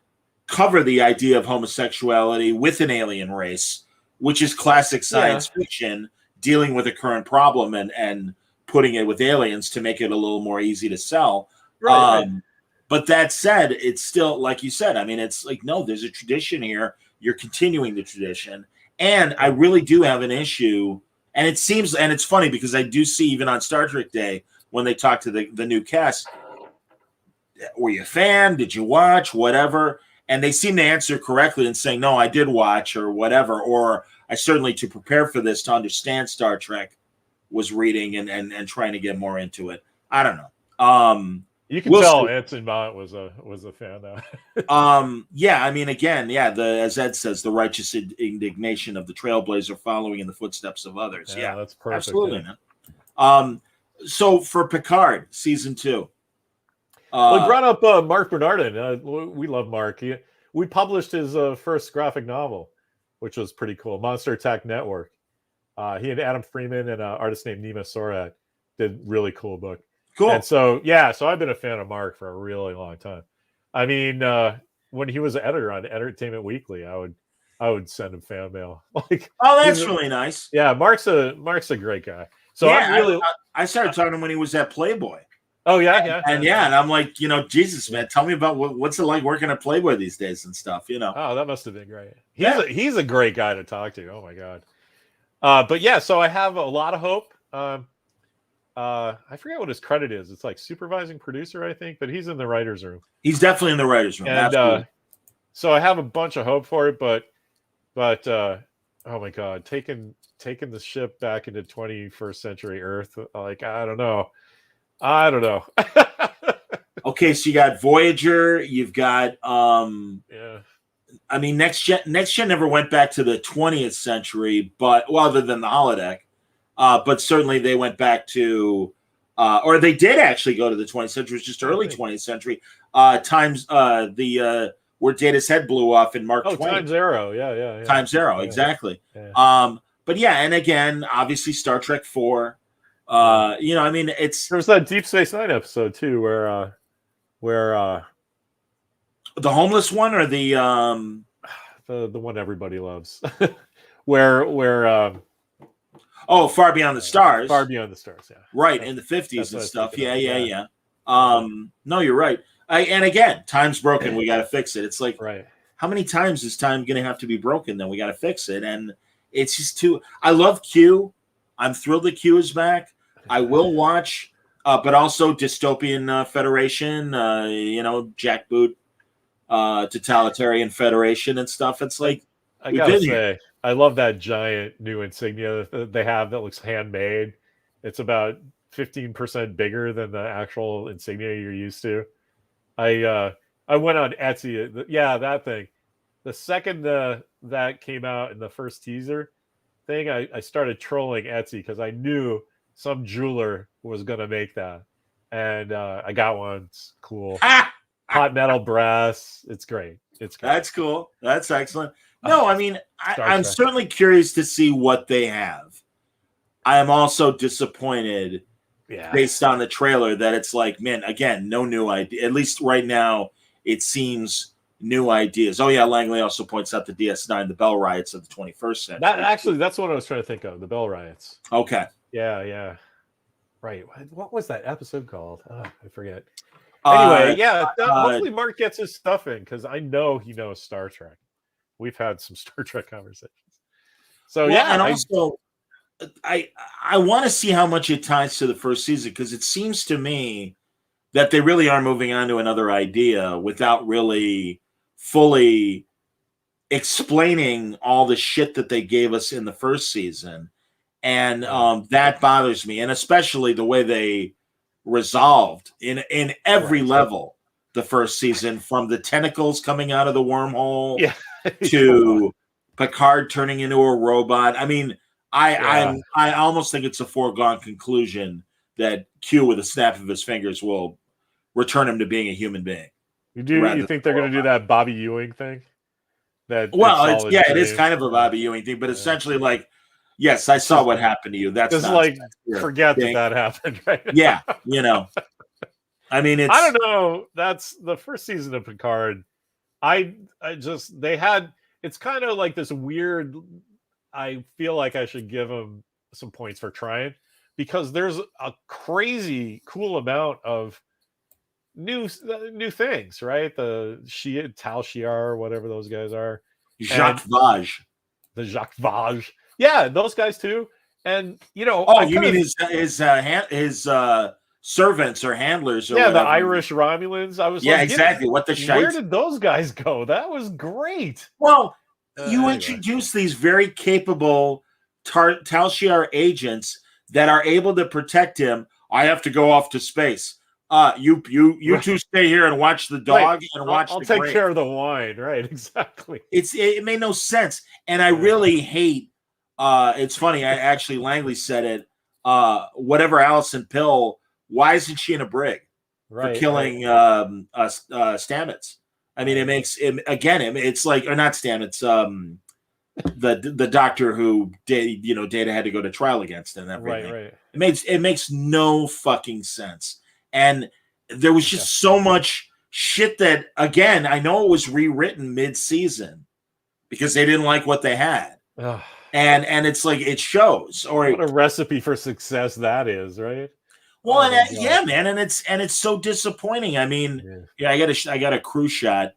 Speaker 2: cover the idea of homosexuality with an alien race which is classic science fiction dealing with a current problem and putting it with aliens to make it a little more easy to sell.
Speaker 4: Right.
Speaker 2: But that said, it's still, like you said, I mean, it's like, no, there's a tradition here. You're continuing the tradition. And I really do have an issue. And it seems, and it's funny because I do see even on Star Trek Day, when they talk to the new cast, were you a fan? Did you watch? Whatever. And they seem to answer correctly and saying, no, I did watch or whatever. Or I certainly, to prepare for this, to understand Star Trek, was reading and trying to get more into it. I don't know.
Speaker 4: You can tell Anson Mount was a fan though.
Speaker 2: Yeah, I mean, again, as Ed says, the righteous indignation of the trailblazer following in the footsteps of others. Yeah,
Speaker 4: that's perfect.
Speaker 2: Absolutely, man. So for Picard season 2.
Speaker 4: Well, he brought up Mark Bernardin. We love Mark. We published his first graphic novel, which was pretty cool. Monster Attack Network. He and Adam Freeman and an artist named Nima Sorat did really cool book.
Speaker 2: Cool.
Speaker 4: And so I've been a fan of Mark for a really long time. I mean, when he was an editor on Entertainment Weekly, I would send him fan mail. Like,
Speaker 2: that's really nice.
Speaker 4: Yeah, Mark's a great guy. So
Speaker 2: I started talking to him when he was at Playboy.
Speaker 4: Oh yeah.
Speaker 2: And I'm like, Jesus, man, tell me about what's it like working at Playboy these days and stuff.
Speaker 4: Oh, that must have been great. He's a great guy to talk to. Oh my god. So I have a lot of hope. I forget what his credit is. It's like supervising producer, I think, but he's in the writer's room.
Speaker 2: He's definitely in the writer's room.
Speaker 4: And so I have a bunch of hope for it, but oh my god, taking the ship back into 21st century Earth, like I don't know.
Speaker 2: Okay, so you got Voyager, you've got I mean, next gen never went back to the 20th century, but other than the holodeck. But certainly they went back to, or they did actually go to the 20th century. It was just early 20th century. Where Data's head blew off in Mark 20.
Speaker 4: Time Zero. Yeah.
Speaker 2: Time Zero, exactly. Yeah. But and again, obviously Star Trek 4. I mean,
Speaker 4: there was that Deep Space Nine episode too, where
Speaker 2: the homeless one or the
Speaker 4: one everybody loves, where.
Speaker 2: Far Beyond the Stars.
Speaker 4: Far Beyond the Stars, yeah.
Speaker 2: Right, in the 50s and stuff. Yeah. No, you're right. And again, time's broken. We got to fix it. It's like, how many times is time going to have to be broken? Then we got to fix it. And it's just too. I love Q. I'm thrilled that Q is back. I will watch, but also Dystopian Federation, jackboot, Totalitarian Federation and stuff. It's like,
Speaker 4: I gotta say, I love that giant new insignia that they have that looks handmade. It's about 15% bigger than the actual insignia you're used to. I went on Etsy. That thing. The second that came out in the first teaser thing, I started trolling Etsy because I knew some jeweler was going to make that. And I got one. It's cool. Hot metal brass. It's great. It's great.
Speaker 2: That's cool. That's excellent. No, I mean, I'm certainly curious to see what they have. I am also disappointed based on the trailer that it's like, man, again, no new idea. At least right now, it seems new ideas. Oh, yeah, Langley also points out the DS9, the Bell Riots of the 21st century.
Speaker 4: That's what I was trying to think of, the Bell Riots.
Speaker 2: Okay.
Speaker 4: Yeah. Right. What was that episode called? I forget. Anyway, hopefully Mark gets his stuff in because I know he knows Star Trek. We've had some Star Trek conversations. So
Speaker 2: and also I want to see how much it ties to the first season because it seems to me that they really are moving on to another idea without really fully explaining all the shit that they gave us in the first season. And that bothers me. And especially the way they resolved in every level the first season, from the tentacles coming out of the wormhole to Picard turning into a robot. I mean, I almost think it's a foregone conclusion that Q, with a snap of his fingers, will return him to being a human being.
Speaker 4: You think they're going to do that Bobby Ewing thing?
Speaker 2: It is kind of a Bobby Ewing thing, but essentially, like, yes, I saw what happened to you. That's
Speaker 4: just like forget that happened, right?
Speaker 2: Yeah, I mean,
Speaker 4: I don't know. That's the first season of Picard. It's kind of like this weird. I feel like I should give him some points for trying, because there's a crazy cool amount of new things, right? The Tal Shiar, whatever those guys are,
Speaker 2: Jacques Vage.
Speaker 4: the Jacques Vage, yeah, those guys too. And
Speaker 2: Oh, you mean his servants or handlers? Or
Speaker 4: yeah,
Speaker 2: whatever.
Speaker 4: the Irish Romulans. I was
Speaker 2: exactly. What the shite?
Speaker 4: Where did those guys go? That was great.
Speaker 2: Well, you
Speaker 4: anyway.
Speaker 2: introduce these very capable Tal Shiar agents that are able to protect him. I have to go off to space. You two stay here and watch the dog and watch.
Speaker 4: I'll
Speaker 2: the
Speaker 4: take
Speaker 2: grape.
Speaker 4: care of the wine. Right? Exactly.
Speaker 2: It made no sense, and I really hate. It's funny. I actually Langley said it. Whatever Alison Pill. Why isn't she in a brig for killing Stamets? I mean, it makes it again. It's like, or not Stamets. The doctor who Data had to go to trial against and everything.
Speaker 4: Right.
Speaker 2: It makes no fucking sense. And there was just so much shit that, again, I know it was rewritten mid-season because they didn't like what they had. And it's like, it shows. Or
Speaker 4: what a recipe for success that is, right?
Speaker 2: Well, man, and it's so disappointing. I mean, I got a crew shot,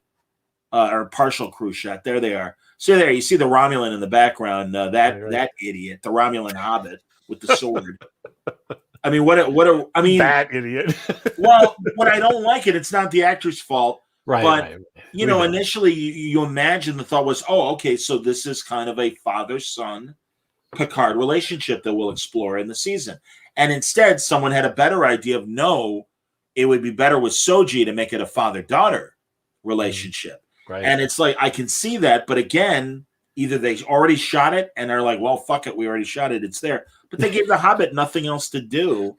Speaker 2: or partial crew shot. There they are. So there, you see the Romulan in the background. That idiot, the Romulan hobbit with the sword. I mean,
Speaker 4: that idiot.
Speaker 2: Well, what I don't like it's not the actor's fault.
Speaker 4: Right.
Speaker 2: But, initially you imagine the thought was, oh, okay, so this is kind of a father-son Picard relationship that we'll explore in the season. And instead, someone had a better idea of, no, it would be better with Soji to make it a father-daughter relationship.
Speaker 4: Right.
Speaker 2: And it's like, I can see that, but again, either they already shot it and they're like, well, fuck it, we already shot it, it's there. But they gave the Hobbit nothing else to do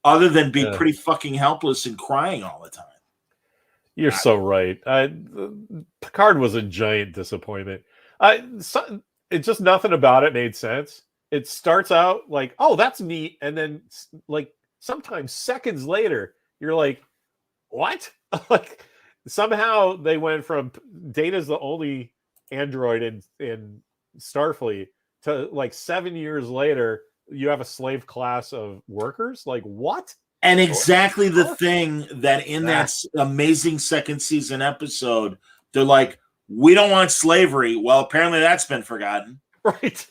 Speaker 2: other than be pretty fucking helpless and crying all the time.
Speaker 4: You're so right. Picard was a giant disappointment. It's just nothing about it made sense. It starts out like, oh, that's neat. And then like sometimes seconds later, you're like, what? Like somehow they went from Data's the only android in Starfleet to like 7 years later, you have a slave class of workers. Like what?
Speaker 2: And exactly the thing that in that amazing second season episode, they're like, we don't want slavery. Well, apparently that's been forgotten.
Speaker 4: Right.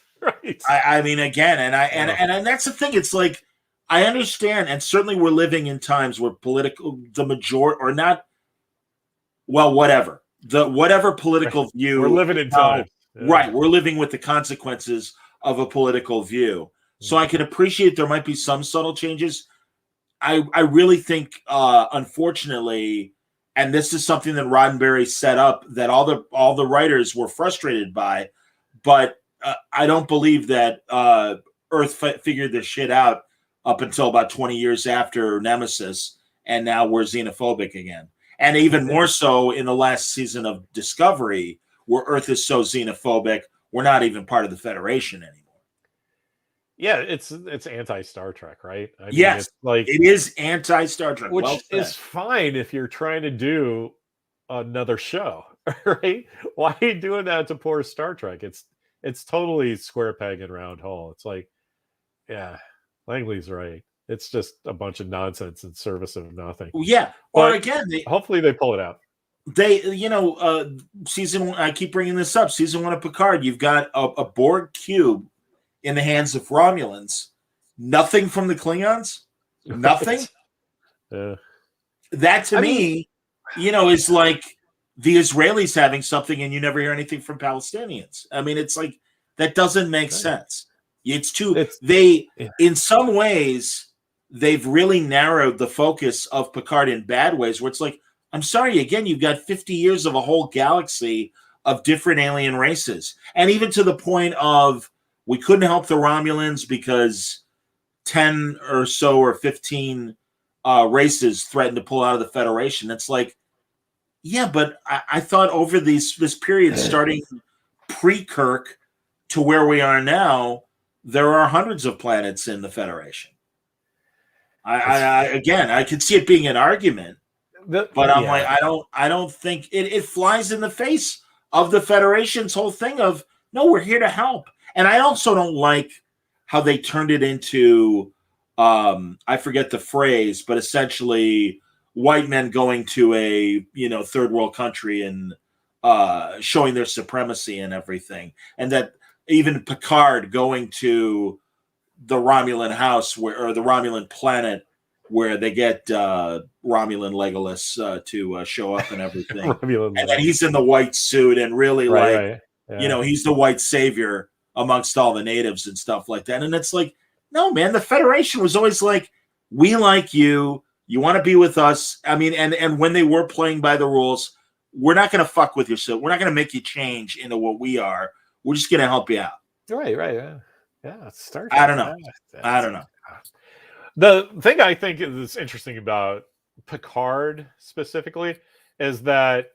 Speaker 2: I mean, again, and that's the thing. It's like, I understand, and certainly we're living in times where the majority, or not, well, whatever political view.
Speaker 4: We're living in times.
Speaker 2: Right. We're living with the consequences of a political view. So I can appreciate there might be some subtle changes. I really think, unfortunately, and this is something that Roddenberry set up that all the writers were frustrated by, but I don't believe that Earth figured this shit out up until about 20 years after Nemesis, and now we're xenophobic again. And even more so in the last season of Discovery, where Earth is so xenophobic, we're not even part of the Federation anymore.
Speaker 4: Yeah, it's anti-Star Trek, right? I mean,
Speaker 2: yes,
Speaker 4: it's like
Speaker 2: it is anti-Star Trek,
Speaker 4: which is fine if you're trying to do another show, right? Why are you doing that to poor Star Trek? It's totally square peg and round hole. It's like, yeah, Langley's right. It's just a bunch of nonsense in service of nothing.
Speaker 2: Yeah, or again,
Speaker 4: hopefully they pull it out.
Speaker 2: They, season one, I keep bringing this up. Season 1 of Picard, you've got a Borg cube in the hands of Romulans. Nothing from the Klingons. Nothing. That to me, is like the Israelis having something, and you never hear anything from Palestinians. I mean, it's like that doesn't make sense. It's too. In some ways, they've really narrowed the focus of Picard in bad ways. Where it's like, I'm sorry, again, you've got 50 years of a whole galaxy of different alien races, and even to the point of, we couldn't help the Romulans because 10 or so or 15 races threatened to pull out of the Federation. It's like, yeah, but I thought over this period starting pre-Kirk to where we are now, there are hundreds of planets in the Federation. I could see it being an argument, but I'm like, I don't think it flies in the face of the Federation's whole thing of, no, we're here to help. And I also don't like how they turned it into, I forget the phrase, but essentially white men going to a, third world country and showing their supremacy and everything. And that even Picard going to the Romulan house or the Romulan planet where they get Romulan Legolas to show up and everything. And then he's in the white suit and really
Speaker 4: Right. Yeah.
Speaker 2: he's the white savior amongst all the natives and stuff like that. And it's like, no, man, the Federation was always like, we like you. You want to be with us. I mean, and when they were playing by the rules, we're not going to fuck with you. So we're not going to make you change into what we are. We're just going to help you out.
Speaker 4: Right. Yeah. Star Trek.
Speaker 2: I don't know. I don't know.
Speaker 4: The thing I think is interesting about Picard specifically is that,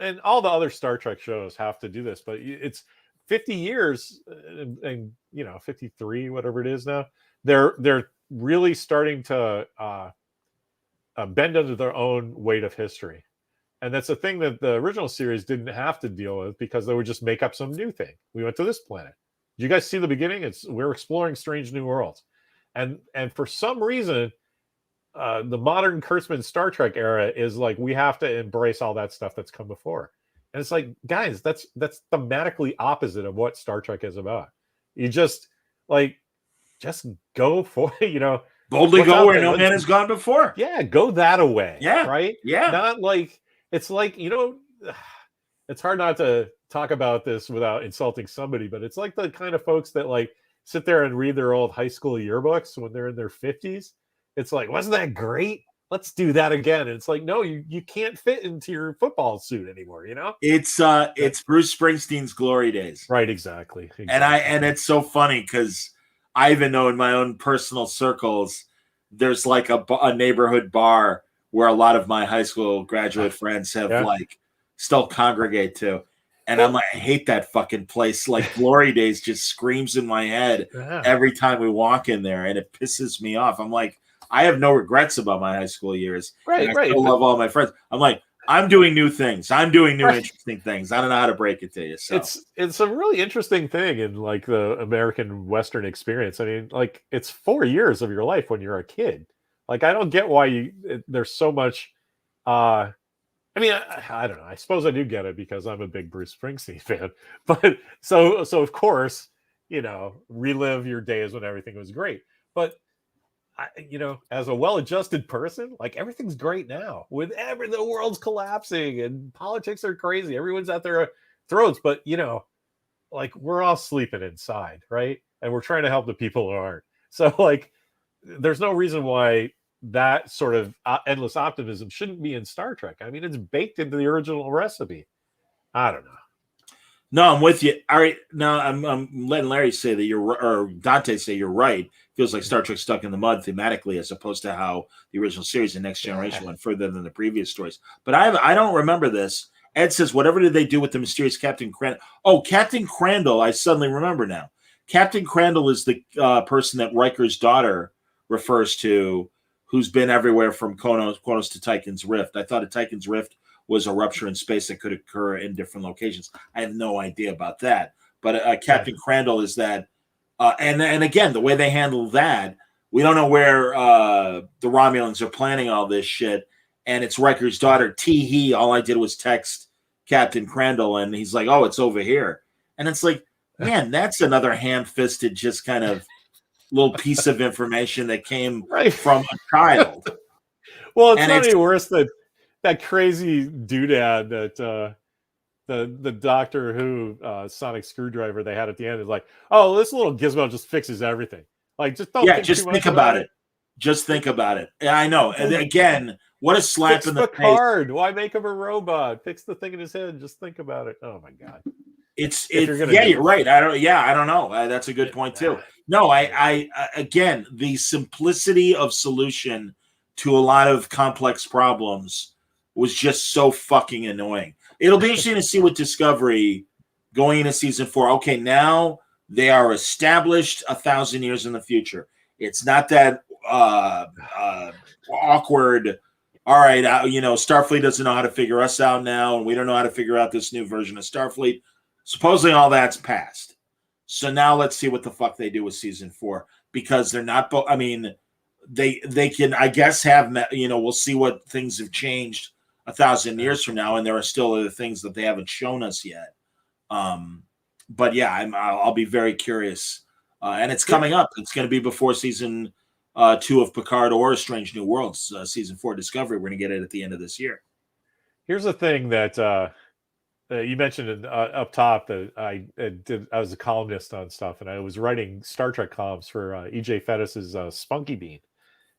Speaker 4: and all the other Star Trek shows have to do this, but it's 50 years and 53, whatever it is now. They're really starting to bend under their own weight of history. And that's a thing that the original series didn't have to deal with because they would just make up some new thing. We went to this planet. Did you guys see the beginning? We're exploring strange new worlds. And for some reason, the modern Kurtzman Star Trek era is like, we have to embrace all that stuff that's come before. And it's like, guys, that's thematically opposite of what Star Trek is about. You just go for it,
Speaker 2: boldly go where no man has gone before.
Speaker 4: Yeah, go that away.
Speaker 2: Yeah.
Speaker 4: Right?
Speaker 2: Yeah.
Speaker 4: Not like, it's like, it's hard not to talk about this without insulting somebody, but it's like the kind of folks that like sit there and read their old high school yearbooks when they're in their 50s. It's like, wasn't that great? Let's do that again. And it's like, no, you can't fit into your football suit anymore,
Speaker 2: It's Bruce Springsteen's glory days.
Speaker 4: Right, exactly.
Speaker 2: And it's so funny because I even know in my own personal circles, there's like a neighborhood bar where a lot of my high school graduate friends have still congregate to. And I'm like, I hate that fucking place. Like Glory Days just screams in my head every time we walk in there, and it pisses me off. I'm like, I have no regrets about my high school years.
Speaker 4: Right.
Speaker 2: I still love all my friends. I'm like, I'm doing new things. I'm doing new interesting things. I don't know how to break it to you. So
Speaker 4: it's a really interesting thing in like the American Western experience. I mean, like it's 4 years of your life when you're a kid. Like I don't get why there's so much. I mean, I don't know. I suppose I do get it because I'm a big Bruce Springsteen fan. But so of course, relive your days when everything was great. But as a well-adjusted person, like everything's great now. With the world's collapsing and politics are crazy. Everyone's at their throats. But like we're all sleeping inside, right? And we're trying to help the people who aren't. So like, there's no reason why that sort of endless optimism shouldn't be in Star Trek. I mean, it's baked into the original recipe. I don't know.
Speaker 2: No, I'm with you. All right, now I'm letting Larry say that or Dante say you're right. Feels like Star Trek stuck in the mud thematically, as opposed to how the original series and Next Generation went further than the previous stories. But I don't remember this. Ed says, whatever did they do with the mysterious Captain Crandall? Oh, Captain Crandall, I suddenly remember now. Captain Crandall is the person that Riker's daughter refers to, who's been everywhere from Kronos to Tychon's Rift. I thought a Tychon's Rift was a rupture in space that could occur in different locations. I have no idea about that. But Captain Crandall is that. And again, the way they handle that, we don't know where the Romulans are planning all this shit. And it's Riker's daughter, Tee. All I did was text Captain Crandall, and he's like, oh, it's over here. And it's like, man, that's another ham-fisted just kind of little piece of information that came from a child.
Speaker 4: Well, it's not any worse than that crazy doodad that the Doctor Who sonic screwdriver they had at the end is like, oh, this little gizmo just fixes everything. Like, just don't.
Speaker 2: Yeah, just think about it. Just think about it. Yeah, I know. And again, what a slap
Speaker 4: Fix
Speaker 2: in the
Speaker 4: card.
Speaker 2: face.
Speaker 4: Why make him a robot? Fix the thing in his head. Just think about it. Oh my god.
Speaker 2: You're right. I don't know. That's a good point too. No, I again, the simplicity of solution to a lot of complex problems was just so fucking annoying. It'll be interesting to see what Discovery going into season 4. Okay, now they are established 1,000 years in the future. It's not that awkward. All right, Starfleet doesn't know how to figure us out now, and we don't know how to figure out this new version of Starfleet. Supposedly all that's passed. So now let's see what the fuck they do with season 4, because they're not. I mean, they can, I guess, have, we'll see what things have changed 1,000 years from now, and there are still other things that they haven't shown us yet. But yeah, I'll be very curious, and it's coming up. It's going to be before season 2 of Picard or Strange New Worlds, season 4 Discovery. We're going to get it at the end of this year.
Speaker 4: Here's the thing that you mentioned up top, that I was a columnist on stuff, and I was writing Star Trek columns for EJ Fettis's Spunky Bean,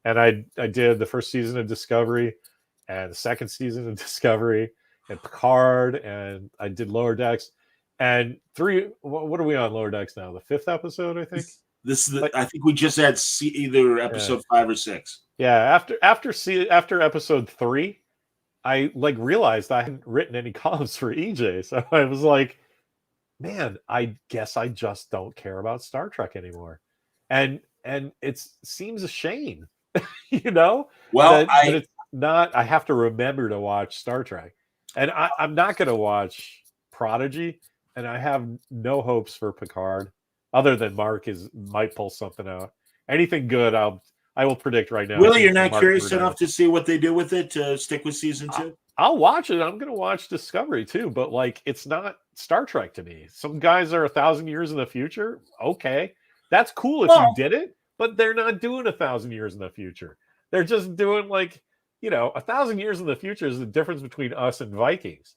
Speaker 4: and I did the first season of Discovery and the second season of Discovery and Picard, and I did Lower Decks, and what are we on Lower Decks now? The 5th episode, I think.
Speaker 2: This is I think we just had either episode 5 or 6.
Speaker 4: Yeah, after episode 3. I realized I hadn't written any columns for EJ. So I was like, man, I guess I just don't care about Star Trek anymore. And it seems a shame, Well,
Speaker 2: that
Speaker 4: it's not, I have to remember to watch Star Trek. And I'm not going to watch Prodigy, and I have no hopes for Picard, other than Mark might pull something out. Anything good, I will predict right now.
Speaker 2: Really, you're not curious enough to see what they do with it to stick with season 2?
Speaker 4: I'll watch it. I'm going to watch Discovery too, but it's not Star Trek to me. Some guys are 1,000 years in the future. Okay, that's cool if you did it, but they're not doing 1,000 years in the future. They're just doing 1,000 years in the future is the difference between us and Vikings.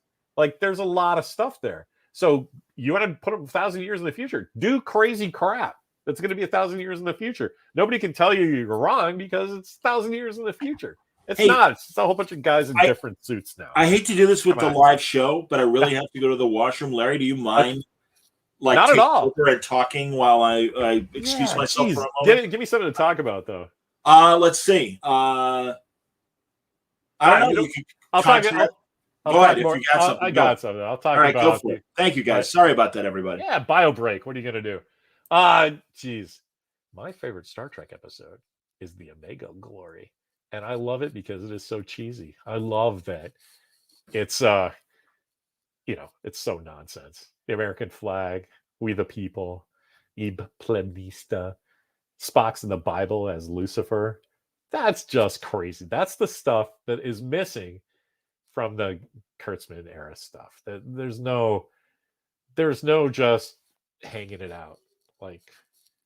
Speaker 4: There's a lot of stuff there. So you want to put them 1,000 years in the future? Do crazy crap. That's going to be 1,000 years in the future. Nobody can tell you you're wrong because it's 1,000 years in the future. It's not. It's just a whole bunch of guys in different suits now.
Speaker 2: I hate to do this with the live show, but I really have to go to the washroom. Larry, do you mind
Speaker 4: not at all
Speaker 2: over and talking while I excuse myself for a moment?
Speaker 4: Give me something to talk about, though.
Speaker 2: Let's see. I don't know.
Speaker 4: I'll talk.
Speaker 2: Go ahead if you got something.
Speaker 4: I got something. I'll talk
Speaker 2: about it.
Speaker 4: Go
Speaker 2: for it. Thank you, guys. Sorry about that, everybody.
Speaker 4: Yeah, bio break. What are you going to do? Geez. My favorite Star Trek episode is the Omega Glory. And I love it because it is so cheesy. I love that it's it's so nonsense. The American flag, we the people, Ib Plebista, Spock's in the Bible as Lucifer. That's just crazy. That's the stuff that is missing from the Kurtzman era stuff. That there's no just hanging it out. I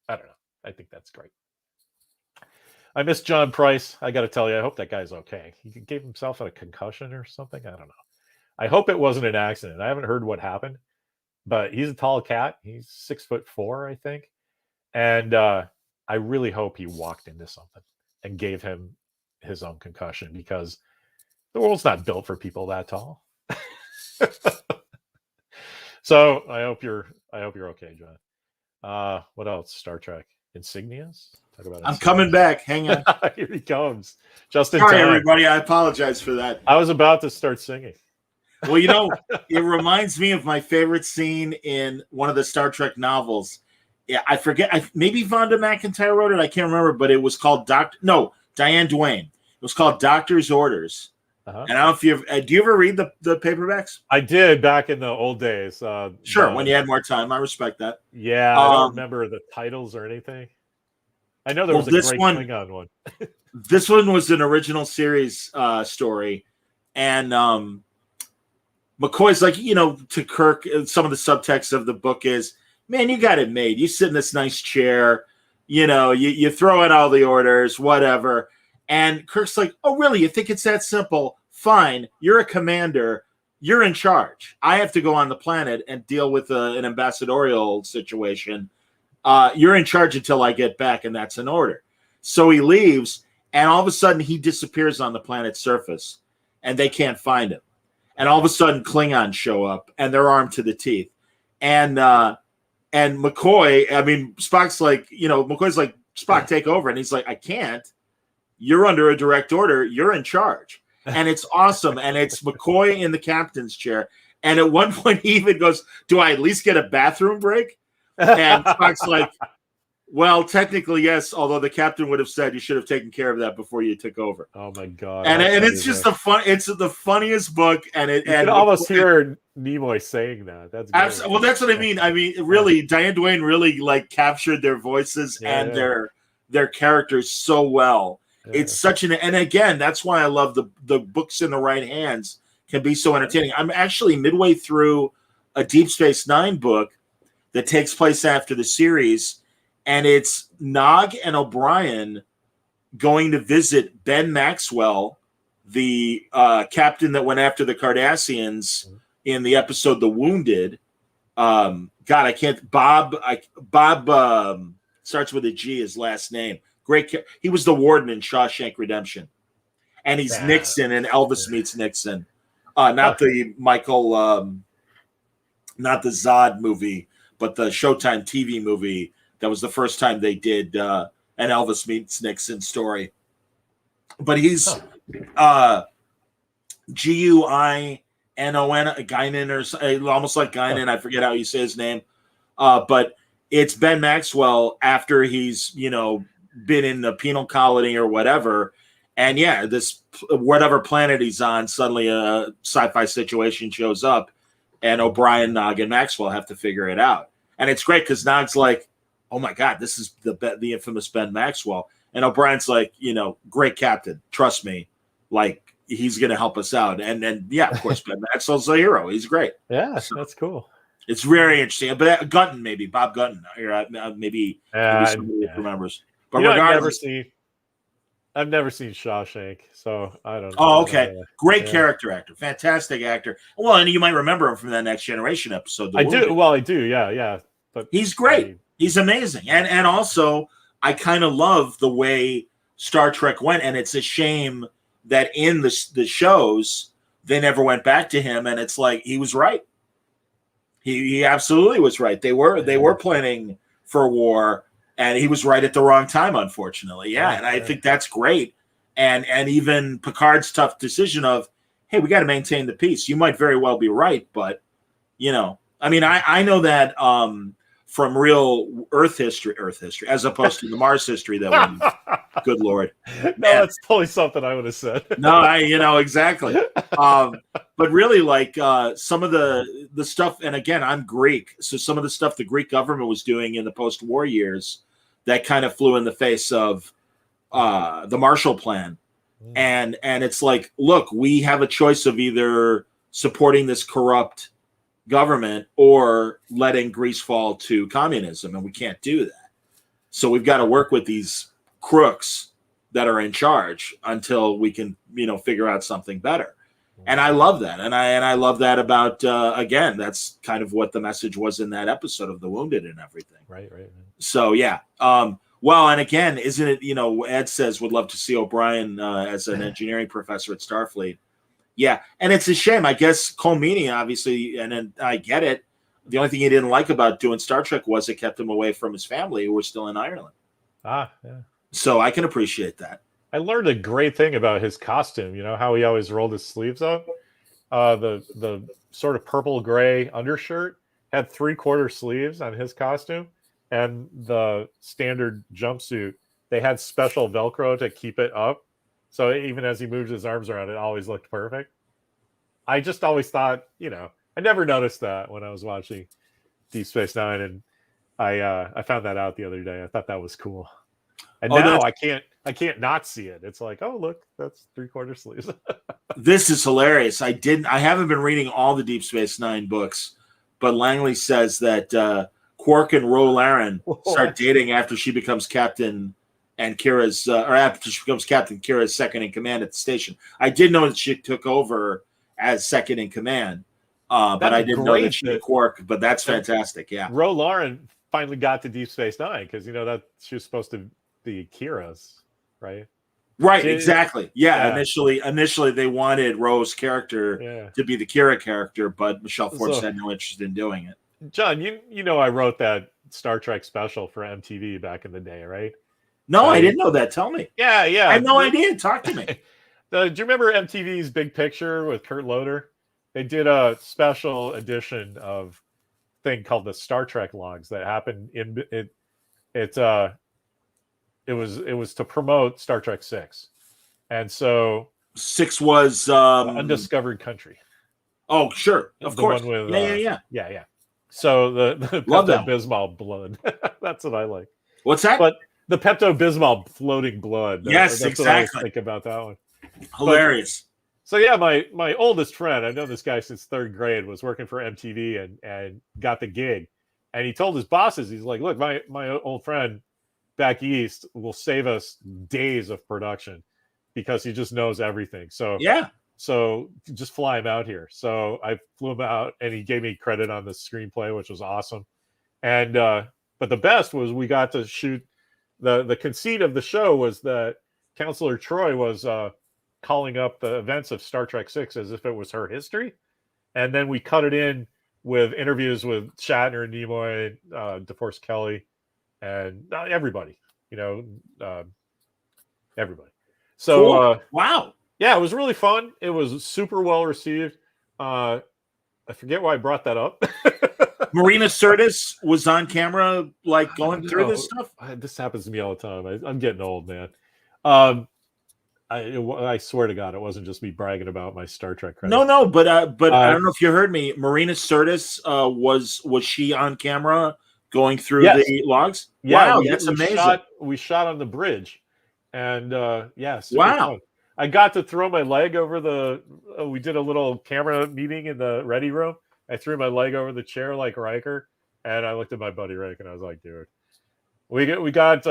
Speaker 4: don't know. I think that's great. I miss John Price. I got to tell you, I hope that guy's okay. He gave himself a concussion or something. I don't know. I hope it wasn't an accident. I haven't heard what happened, but he's a tall cat. He's 6'4", I think. And I really hope he walked into something and gave him his own concussion, because the world's not built for people that tall. So I hope you're okay, John. What else? Star Trek insignias. Talk about.
Speaker 2: I'm coming back. Hang on.
Speaker 4: Here he comes. Just in
Speaker 2: Sorry,
Speaker 4: time.
Speaker 2: everybody. I apologize for that.
Speaker 4: I was about to start singing.
Speaker 2: Well, it reminds me of my favorite scene in one of the Star Trek novels. Yeah, I forget. Maybe Vonda McIntyre wrote it. I can't remember, but it was called Diane Duane. It was called Doctor's Orders.
Speaker 4: Uh-huh.
Speaker 2: And I don't know if do you ever read the paperbacks?
Speaker 4: I did back in the old days.
Speaker 2: Sure, when you had more time. I respect that.
Speaker 4: Yeah, I don't remember the titles or anything. I know there was a great Klingon one.
Speaker 2: This one was an original series story. And McCoy's like, to Kirk, some of the subtext of the book is, man, you got it made. You sit in this nice chair. You throw in all the orders, whatever. And Kirk's like, oh, really? You think it's that simple? Fine. You're a commander. You're in charge. I have to go on the planet and deal with an ambassadorial situation. You're in charge until I get back, and that's an order. So he leaves, and all of a sudden he disappears on the planet's surface, and they can't find him. And all of a sudden Klingons show up, and they're armed to the teeth. And McCoy, Spock's like, McCoy's like, Spock, take over. And he's like, I can't. You're under a direct order. You're in charge. And it's awesome. And it's McCoy in the captain's chair. And at one point he even goes, do I at least get a bathroom break? And Spock's like, well, technically, yes. Although the captain would have said you should have taken care of that before you took over.
Speaker 4: Oh my God.
Speaker 2: And it's just it's the funniest book. And
Speaker 4: you can almost hear Nimoy saying that. That's great.
Speaker 2: Well, that's what I mean. I mean, really, Diane Duane really like captured their voices and their characters so well.
Speaker 4: Yeah.
Speaker 2: It's such and again, that's why I love the books in the right hands can be so entertaining. I'm actually midway through a Deep Space Nine book that takes place after the series, and it's Nog and O'Brien going to visit Ben Maxwell, the captain that went after the Cardassians in the episode The Wounded. God, I can't. Bob starts with a G, his last name. Great. He was the warden in Shawshank Redemption. And he's Nixon in Elvis Meets Nixon. Not the Michael, not the Zod movie, but the Showtime TV movie. That was the first time they did an Elvis Meets Nixon story. But he's Guinon, Guinan, or almost like Guinan. I forget how you say his name. But it's Ben Maxwell after he's, been in the penal colony or whatever. And yeah, this whatever planet he's on, suddenly a sci-fi situation shows up, and O'Brien, Nog, and Maxwell have to figure it out. And it's great because Nog's like, "Oh my God, this is the infamous Ben Maxwell," and O'Brien's like, "Great captain, trust me, like he's going to help us out." And then yeah, of course, Ben Maxwell's a hero. He's great.
Speaker 4: Yeah, so that's cool.
Speaker 2: It's very interesting. But Gunton, maybe Bob Gunton, maybe somebody remembers. But regardless,
Speaker 4: I've never seen Shawshank, so I don't know.
Speaker 2: Oh, okay. Great character actor. Fantastic actor. Well, and you might remember him from that Next Generation episode.
Speaker 4: I do. Yeah. But
Speaker 2: he's great. He's amazing. And also, I kind of love the way Star Trek went, and it's a shame that in the shows, they never went back to him, and it's like, he was right. He absolutely was right. They were planning for war, and he was right at the wrong time, unfortunately. Yeah, and I think that's great. And even Picard's tough decision of, hey, we got to maintain the peace. You might very well be right, but I mean, I know that from real Earth history, as opposed to the Mars history that we, good Lord.
Speaker 4: No, that's totally something I would have said.
Speaker 2: No, exactly. But really, like some of the stuff, and again, I'm Greek, so some of the stuff the Greek government was doing in the post-war years that kind of flew in the face of the Marshall Plan. And it's like, look, we have a choice of either supporting this corrupt government or letting Greece fall to communism, and we can't do that. So we've got to work with these crooks that are in charge until we can, figure out something better. And I love that. And I love that about, again, that's kind of what the message was in that episode of The Wounded and everything.
Speaker 4: Right.
Speaker 2: So, yeah. Well, and again, isn't it, Ed says would love to see O'Brien as an engineering professor at Starfleet. Yeah. And it's a shame. I guess Cole Meany, obviously, and I get it. The only thing he didn't like about doing Star Trek was it kept him away from his family who were still in Ireland.
Speaker 4: Yeah.
Speaker 2: So I can appreciate that.
Speaker 4: I learned a great thing about his costume. How he always rolled his sleeves up. The sort of purple gray undershirt had 3/4 sleeves on his costume, and the standard jumpsuit, they had special Velcro to keep it up. So even as he moved his arms around, it always looked perfect. I just always thought, I never noticed that when I was watching Deep Space Nine, and I found that out the other day. I thought that was cool. And now I can't not see it. It's like, oh, look, that's 3/4 sleeves.
Speaker 2: This is hilarious. I haven't been reading all the Deep Space Nine books, but Langley says that Quark and Ro Laren start dating after she becomes captain and Kira's, or after she becomes captain, Kira's second in command at the station. I did know that she took over as second in command, but I didn't know that she and Quark. But that's fantastic. Yeah,
Speaker 4: Ro Laren finally got to Deep Space Nine because that she was supposed to be Kira's, right?
Speaker 2: Right, exactly. Yeah. Initially they wanted Ro's character to be the Kira character, but Michelle Forbes had no interest in doing it.
Speaker 4: John, I wrote that Star Trek special for MTV back in the day, right?
Speaker 2: No, I didn't know that. Tell me.
Speaker 4: Yeah.
Speaker 2: I have no idea. Talk to me.
Speaker 4: Do you remember MTV's Big Picture with Kurt Loder? They did a special edition of thing called the Star Trek logs that happened in it. It was to promote Star Trek 6. And so
Speaker 2: 6 was
Speaker 4: Undiscovered Country.
Speaker 2: Oh, sure, of
Speaker 4: The
Speaker 2: course.
Speaker 4: one with
Speaker 2: Yeah.
Speaker 4: So the
Speaker 2: Love that
Speaker 4: Pepto Bismol blood. That's what I like.
Speaker 2: What's that?
Speaker 4: But the Pepto Bismol floating blood.
Speaker 2: Yes,
Speaker 4: That's what I always
Speaker 2: exactly.
Speaker 4: think about that one.
Speaker 2: Hilarious.
Speaker 4: So yeah, my oldest friend, I've known this guy since third grade, was working for MTV and got the gig. And he told his bosses, he's like, look, my old friend back east will save us days of production because he just knows everything. So
Speaker 2: Yeah.
Speaker 4: so just fly him out here. So I flew him out, and he gave me credit on the screenplay, which was awesome. And but the best was we got to shoot the conceit of the show was that Counselor Troy was calling up the events of Star Trek VI as if it was her history, and then we cut it in with interviews with Shatner, Nimoy, DeForest Kelley, and everybody. Everybody. So
Speaker 2: Cool. Wow.
Speaker 4: yeah, it was really fun. It was super well received. I forget why I brought that up.
Speaker 2: Marina Sirtis was on camera, like going through this stuff.
Speaker 4: This happens to me all the time. I'm getting old, man. I swear to God, it wasn't just me bragging about my Star Trek credits.
Speaker 2: No, but I don't know if you heard me. Marina Sirtis was she on camera going through the logs?
Speaker 4: Yeah,
Speaker 2: wow, that's amazing.
Speaker 4: We shot on the bridge, and super
Speaker 2: wow.
Speaker 4: fun. I got to throw my leg over the. We did a little camera meeting in the ready room. I threw my leg over the chair like Riker, and I looked at my buddy Rick, and I was like, "Dude, we got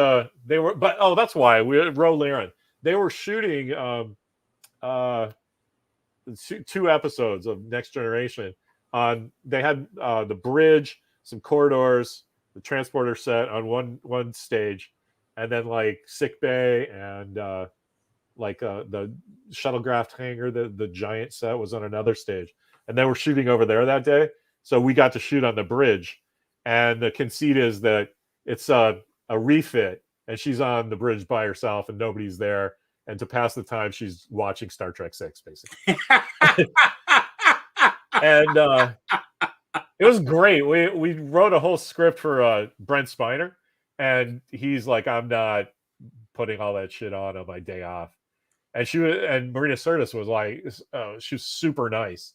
Speaker 4: they were, but that's why Ro Laren. They were shooting 2 episodes of Next Generation. They had the bridge, some corridors, the transporter set on one stage, and then like sick bay and the shuttlecraft hangar, the giant set was on another stage, and they were shooting over there that day. So we got to shoot on the bridge, and the conceit is that it's a refit, and she's on the bridge by herself, and nobody's there. And to pass the time, she's watching Star Trek VI, basically. And it was great. We wrote a whole script for Brent Spiner, and he's like, "I'm not putting all that shit on my day off." And Marina Sirtis was like, she was super nice,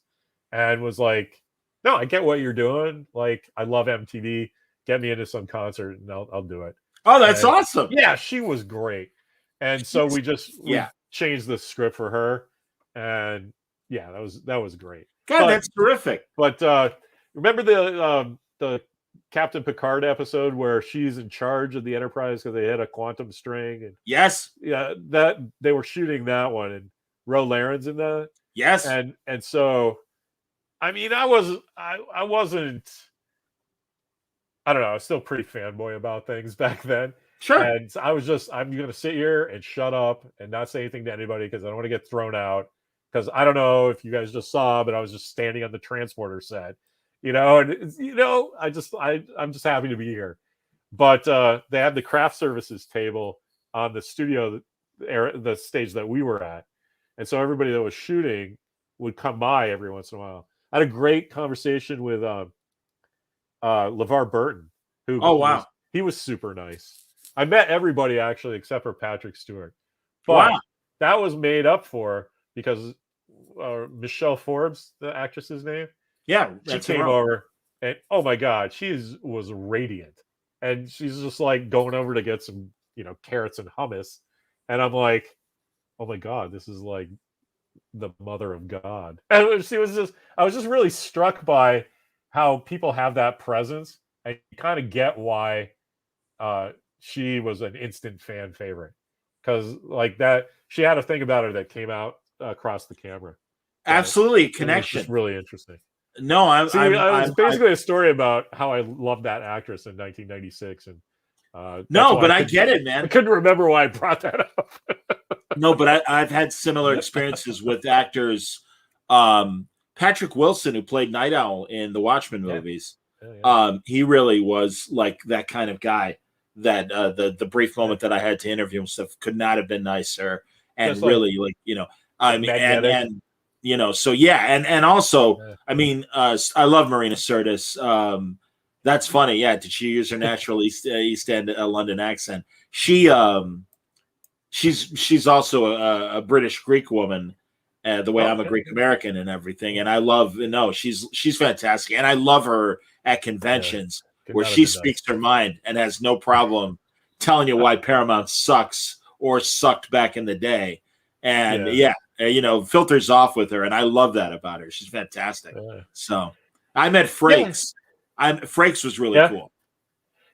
Speaker 4: and was like, "No, I get what you're doing. Like, I love MTV. Get me into some concert, and I'll do it."
Speaker 2: Oh, that's awesome.
Speaker 4: Yeah, she was great. And so we changed the script for her, and yeah, that was great.
Speaker 2: God, that's terrific.
Speaker 4: But remember the Captain Picard episode where she's in charge of the Enterprise because they had a quantum string? And
Speaker 2: yes,
Speaker 4: yeah, that they were shooting that one, and Ro Laren's in that.
Speaker 2: Yes,
Speaker 4: and so, I mean, I wasn't. I don't know. I was still pretty fanboy about things back then.
Speaker 2: Sure.
Speaker 4: And I was just, I'm going to sit here and shut up and not say anything to anybody because I don't want to get thrown out. Because I don't know if you guys just saw, but I was just standing on the transporter set, and I'm just happy to be here. But they had the craft services table on the studio, the stage that we were at. And so everybody that was shooting would come by every once in a while. I had a great conversation with LeVar Burton, who he was super nice. I met everybody actually except for Patrick Stewart, but that was made up for because Michelle Forbes, the actress's name, she came over, and oh my God, she was radiant, and she's just like going over to get some carrots and hummus, and I'm like, oh my God, this is like the mother of God, and I was just really struck by how people have that presence, and you kind of get why she was an instant fan favorite, because like that, she had a thing about her that came out across the camera.
Speaker 2: Absolutely, connection.
Speaker 4: It's really interesting.
Speaker 2: No,
Speaker 4: it's basically a story about how I loved that actress in 1996, and
Speaker 2: but I get it, man.
Speaker 4: I couldn't remember why I brought that up.
Speaker 2: No, but I've had similar experiences with actors. Patrick Wilson, who played Night Owl in the Watchmen movies, he really was like that kind of guy. That the brief moment that I had to interview him stuff could not have been nicer, and just really I mean, and so and also I mean, I love Marina Sirtis. That's funny. Yeah, did she use her natural East End London accent? She's also a British Greek woman, the way I'm a Greek American and everything. And I love, no, she's fantastic. And I love her at conventions where she speaks her mind and has no problem telling you why Paramount sucks or sucked back in the day. And filters off with her. And I love that about her. She's fantastic. So I met Frakes. Frakes was really cool.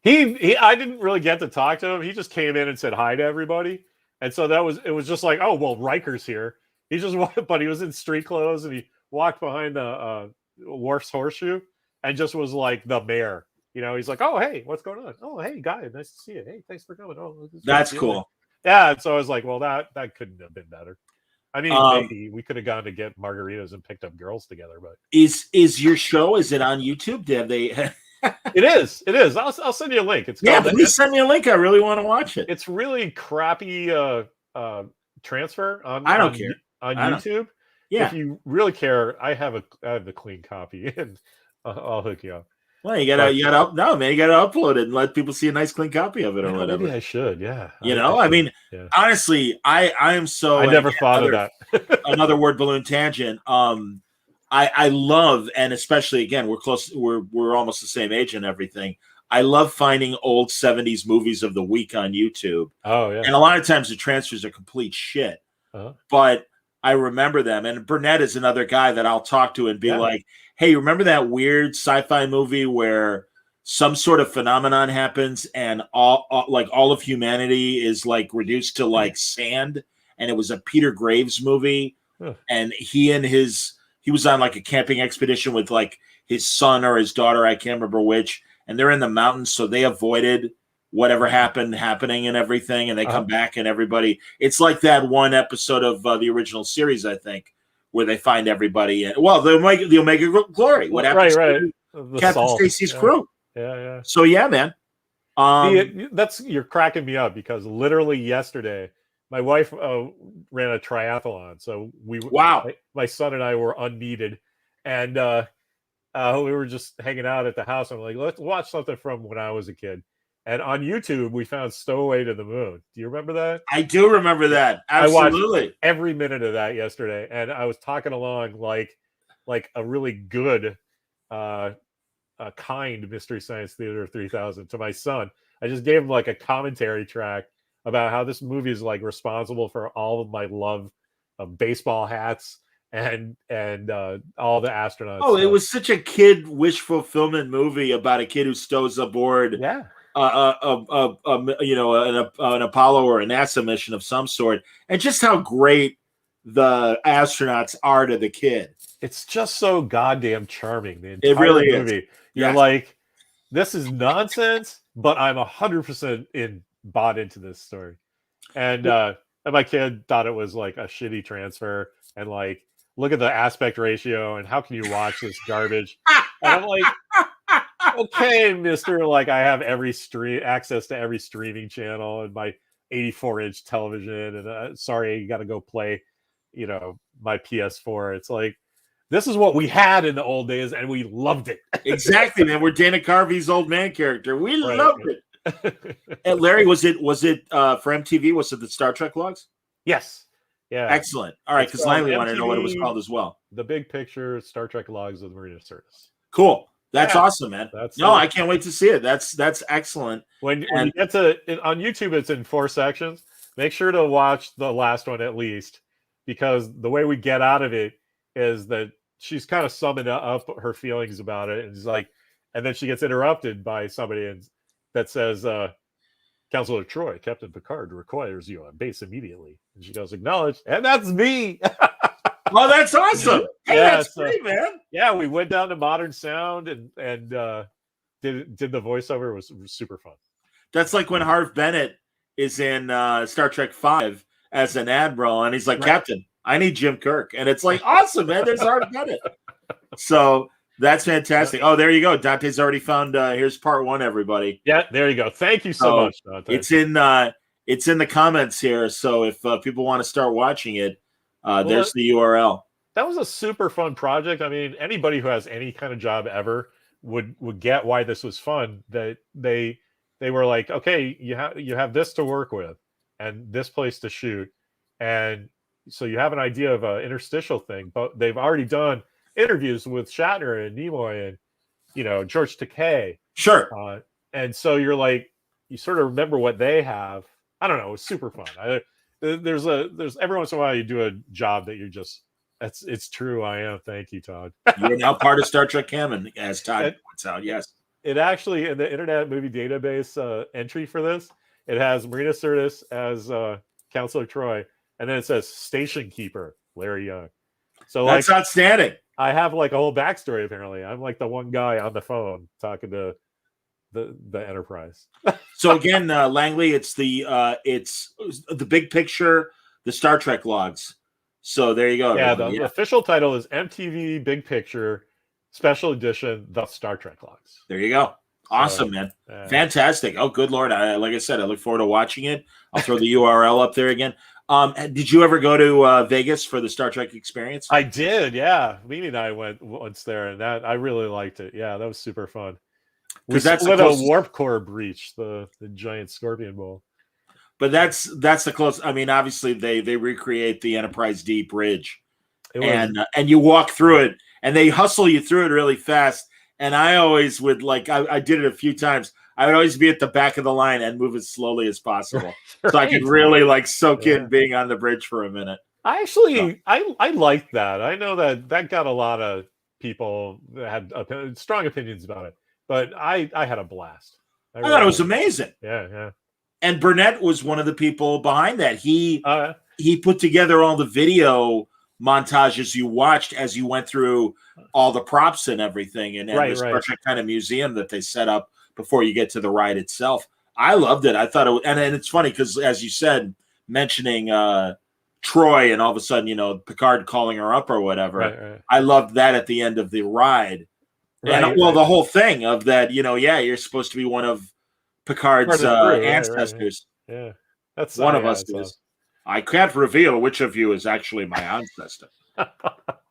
Speaker 4: I didn't really get to talk to him. He just came in and said hi to everybody. And so it was just like, oh, well, Riker's here. He just but he was in street clothes and he walked behind the Worf's horseshoe and just was like the mayor. He's like, oh, hey, what's going on? Oh, hey, guy, nice to see you. Hey, thanks for coming. Oh,
Speaker 2: that's cool.
Speaker 4: Yeah. And so I was like, well, that couldn't have been better. I mean, maybe we could have gone to get margaritas and picked up girls together, but
Speaker 2: is your show? Is it on YouTube? Have they?
Speaker 4: It is. I'll send you a link.
Speaker 2: Please send me a link. I really want to watch it.
Speaker 4: It's really crappy transfer on.
Speaker 2: I don't care
Speaker 4: on YouTube.
Speaker 2: Yeah,
Speaker 4: if you really care, I have the clean copy, and I'll hook you up.
Speaker 2: Well, you gotta upload it and let people see a nice clean copy of it or whatever.
Speaker 4: Maybe I should. Yeah.
Speaker 2: Honestly, I am so.
Speaker 4: I never thought of that.
Speaker 2: Another word balloon tangent. I love, and especially again, we're close. We're almost the same age and everything. I love finding old 70s movies of the week on YouTube.
Speaker 4: Oh yeah.
Speaker 2: And a lot of times the transfers are complete shit. But I remember them. And Burnett is another guy that I'll talk to and be like, hey, remember that weird sci-fi movie where some sort of phenomenon happens and all of humanity is like reduced to like sand? And it was a Peter Graves movie. And he was on like a camping expedition with like his son or his daughter. I can't remember which. And they're in the mountains. So they avoided whatever happening and everything. And they come back and everybody, it's like that one episode of the original series, I think, where they find everybody. The Omega Glory. What happens to Captain Stacy's crew.
Speaker 4: Yeah.
Speaker 2: So yeah, man.
Speaker 4: You're cracking me up because literally yesterday, my wife ran a triathlon. So my son and I were unneeded. And we were just hanging out at the house. I'm like, let's watch something from when I was a kid. And on YouTube, we found Stowaway to the Moon. Do you remember that?
Speaker 2: I do remember that. Absolutely.
Speaker 4: I watched every minute of that yesterday. And I was talking along like a really good, kind Mystery Science Theater 3000 to my son. I just gave him like a commentary track about how this movie is like responsible for all of my love of baseball hats and all the astronauts.
Speaker 2: Oh, it was such a kid wish fulfillment movie about a kid who stows aboard.
Speaker 4: Yeah.
Speaker 2: An Apollo or a NASA mission of some sort, and just how great the astronauts are to the kid.
Speaker 4: It's just so goddamn charming. The entire movie.
Speaker 2: Is.
Speaker 4: You're like, this is nonsense, but I'm 100% bought into this story. And my kid thought it was like a shitty transfer, and like, look at the aspect ratio, and how can you watch this garbage? And I'm like, okay, mister, like I have access to every streaming channel and my 84-inch television, and sorry, you got to go play, my PS4. It's like, this is what we had in the old days, and we loved it.
Speaker 2: Exactly, man. We're Dana Carvey's old man character. We loved it. And Larry, was it for MTV? Was it the Star Trek logs?
Speaker 4: Yes. Yeah.
Speaker 2: Excellent. All right, because Langley wanted to know what it was called as well.
Speaker 4: The Big Picture Star Trek logs of the Marina Sirtis.
Speaker 2: Cool. That's awesome, man. I can't wait to see it. That's excellent.
Speaker 4: When you get to on YouTube, it's in 4 sections. Make sure to watch the last one at least, because the way we get out of it is that she's kind of summing up her feelings about it, and it's like, and then she gets interrupted by somebody that says, "Counselor Troy, Captain Picard requires you on base immediately," and she goes, "Acknowledged," and that's me.
Speaker 2: Oh, that's awesome! Hey, that's great, man.
Speaker 4: Yeah, we went down to Modern Sound and did the voiceover. It was super fun.
Speaker 2: That's like when Harv Bennett is in Star Trek V as an admiral, and he's like, "Captain, I need Jim Kirk," and it's like, awesome, man. There's Harv Bennett. So that's fantastic. Oh, there you go. Dante's already found. Here's part 1, everybody.
Speaker 4: Yeah, there you go. Thank you so much, Dante.
Speaker 2: It's in the comments here. So if people want to start watching it. There's the URL.
Speaker 4: That was a super fun project. I mean, anybody who has any kind of job ever would get why this was fun. That they were like, okay, you have this to work with, and this place to shoot, and so you have an idea of an interstitial thing, but they've already done interviews with Shatner and Nimoy and George Takei.
Speaker 2: Sure.
Speaker 4: And so you're like, you sort of remember what they have. I don't know. It's super fun. There's every once in a while you do a job that you're just, it's true. I am. Thank you, Todd.
Speaker 2: You're now part of Star Trek canon, as Todd points out. Yes.
Speaker 4: It actually, in the Internet Movie Database entry for this, it has Marina Sirtis as Counselor Troy, and then it says Station Keeper Larry Young. So
Speaker 2: that's outstanding.
Speaker 4: I have like a whole backstory. Apparently, I'm like the one guy on the phone talking to the Enterprise.
Speaker 2: So again, Langley, it's the big picture, the Star Trek logs. So there you go.
Speaker 4: Yeah, the official title is MTV Big Picture Special Edition: The Star Trek Logs.
Speaker 2: There you go. Awesome, man. Fantastic. Oh, good Lord. Like I said, I look forward to watching it. I'll throw the URL up there again. Did you ever go to Vegas for the Star Trek experience?
Speaker 4: I did, yeah. Mimi and I went once there, and I really liked it. Yeah, that was super fun. Because that's a warp core breach, the giant scorpion bowl.
Speaker 2: But that's the close. I mean, obviously they recreate the Enterprise D bridge, and you walk through it, and they hustle you through it really fast. And I always would I did it a few times. I would always be at the back of the line and move as slowly as possible, so I could really soak in being on the bridge for a minute.
Speaker 4: I actually I liked that. I know that got a lot of people that had strong opinions about it, but I had a blast.
Speaker 2: I thought it was amazing.
Speaker 4: Yeah.
Speaker 2: And Burnett was one of the people behind that. He put together all the video montages you watched as you went through all the props and everything, and the Star Trek kind of museum that they set up before you get to the ride itself. I loved it. I thought it, and it's funny because, as you said, mentioning Troy, and all of a sudden, Picard calling her up or whatever.
Speaker 4: Right.
Speaker 2: I loved that at the end of the ride. The whole thing of that, you're supposed to be one of Picard's ancestors.
Speaker 4: Right. Yeah, that's
Speaker 2: one of us is. I can't reveal which of you is actually my ancestor.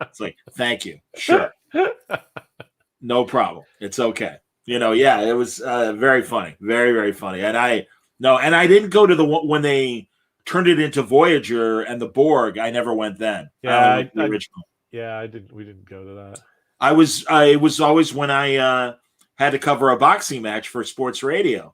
Speaker 2: It's like, thank you. Sure. No problem. It's okay. It was very funny. Very, very funny. And I didn't go to when they turned it into Voyager and the Borg. I never went then.
Speaker 4: Yeah,
Speaker 2: the original.
Speaker 4: Yeah, we didn't go to that.
Speaker 2: It was always when I had to cover a boxing match for sports radio.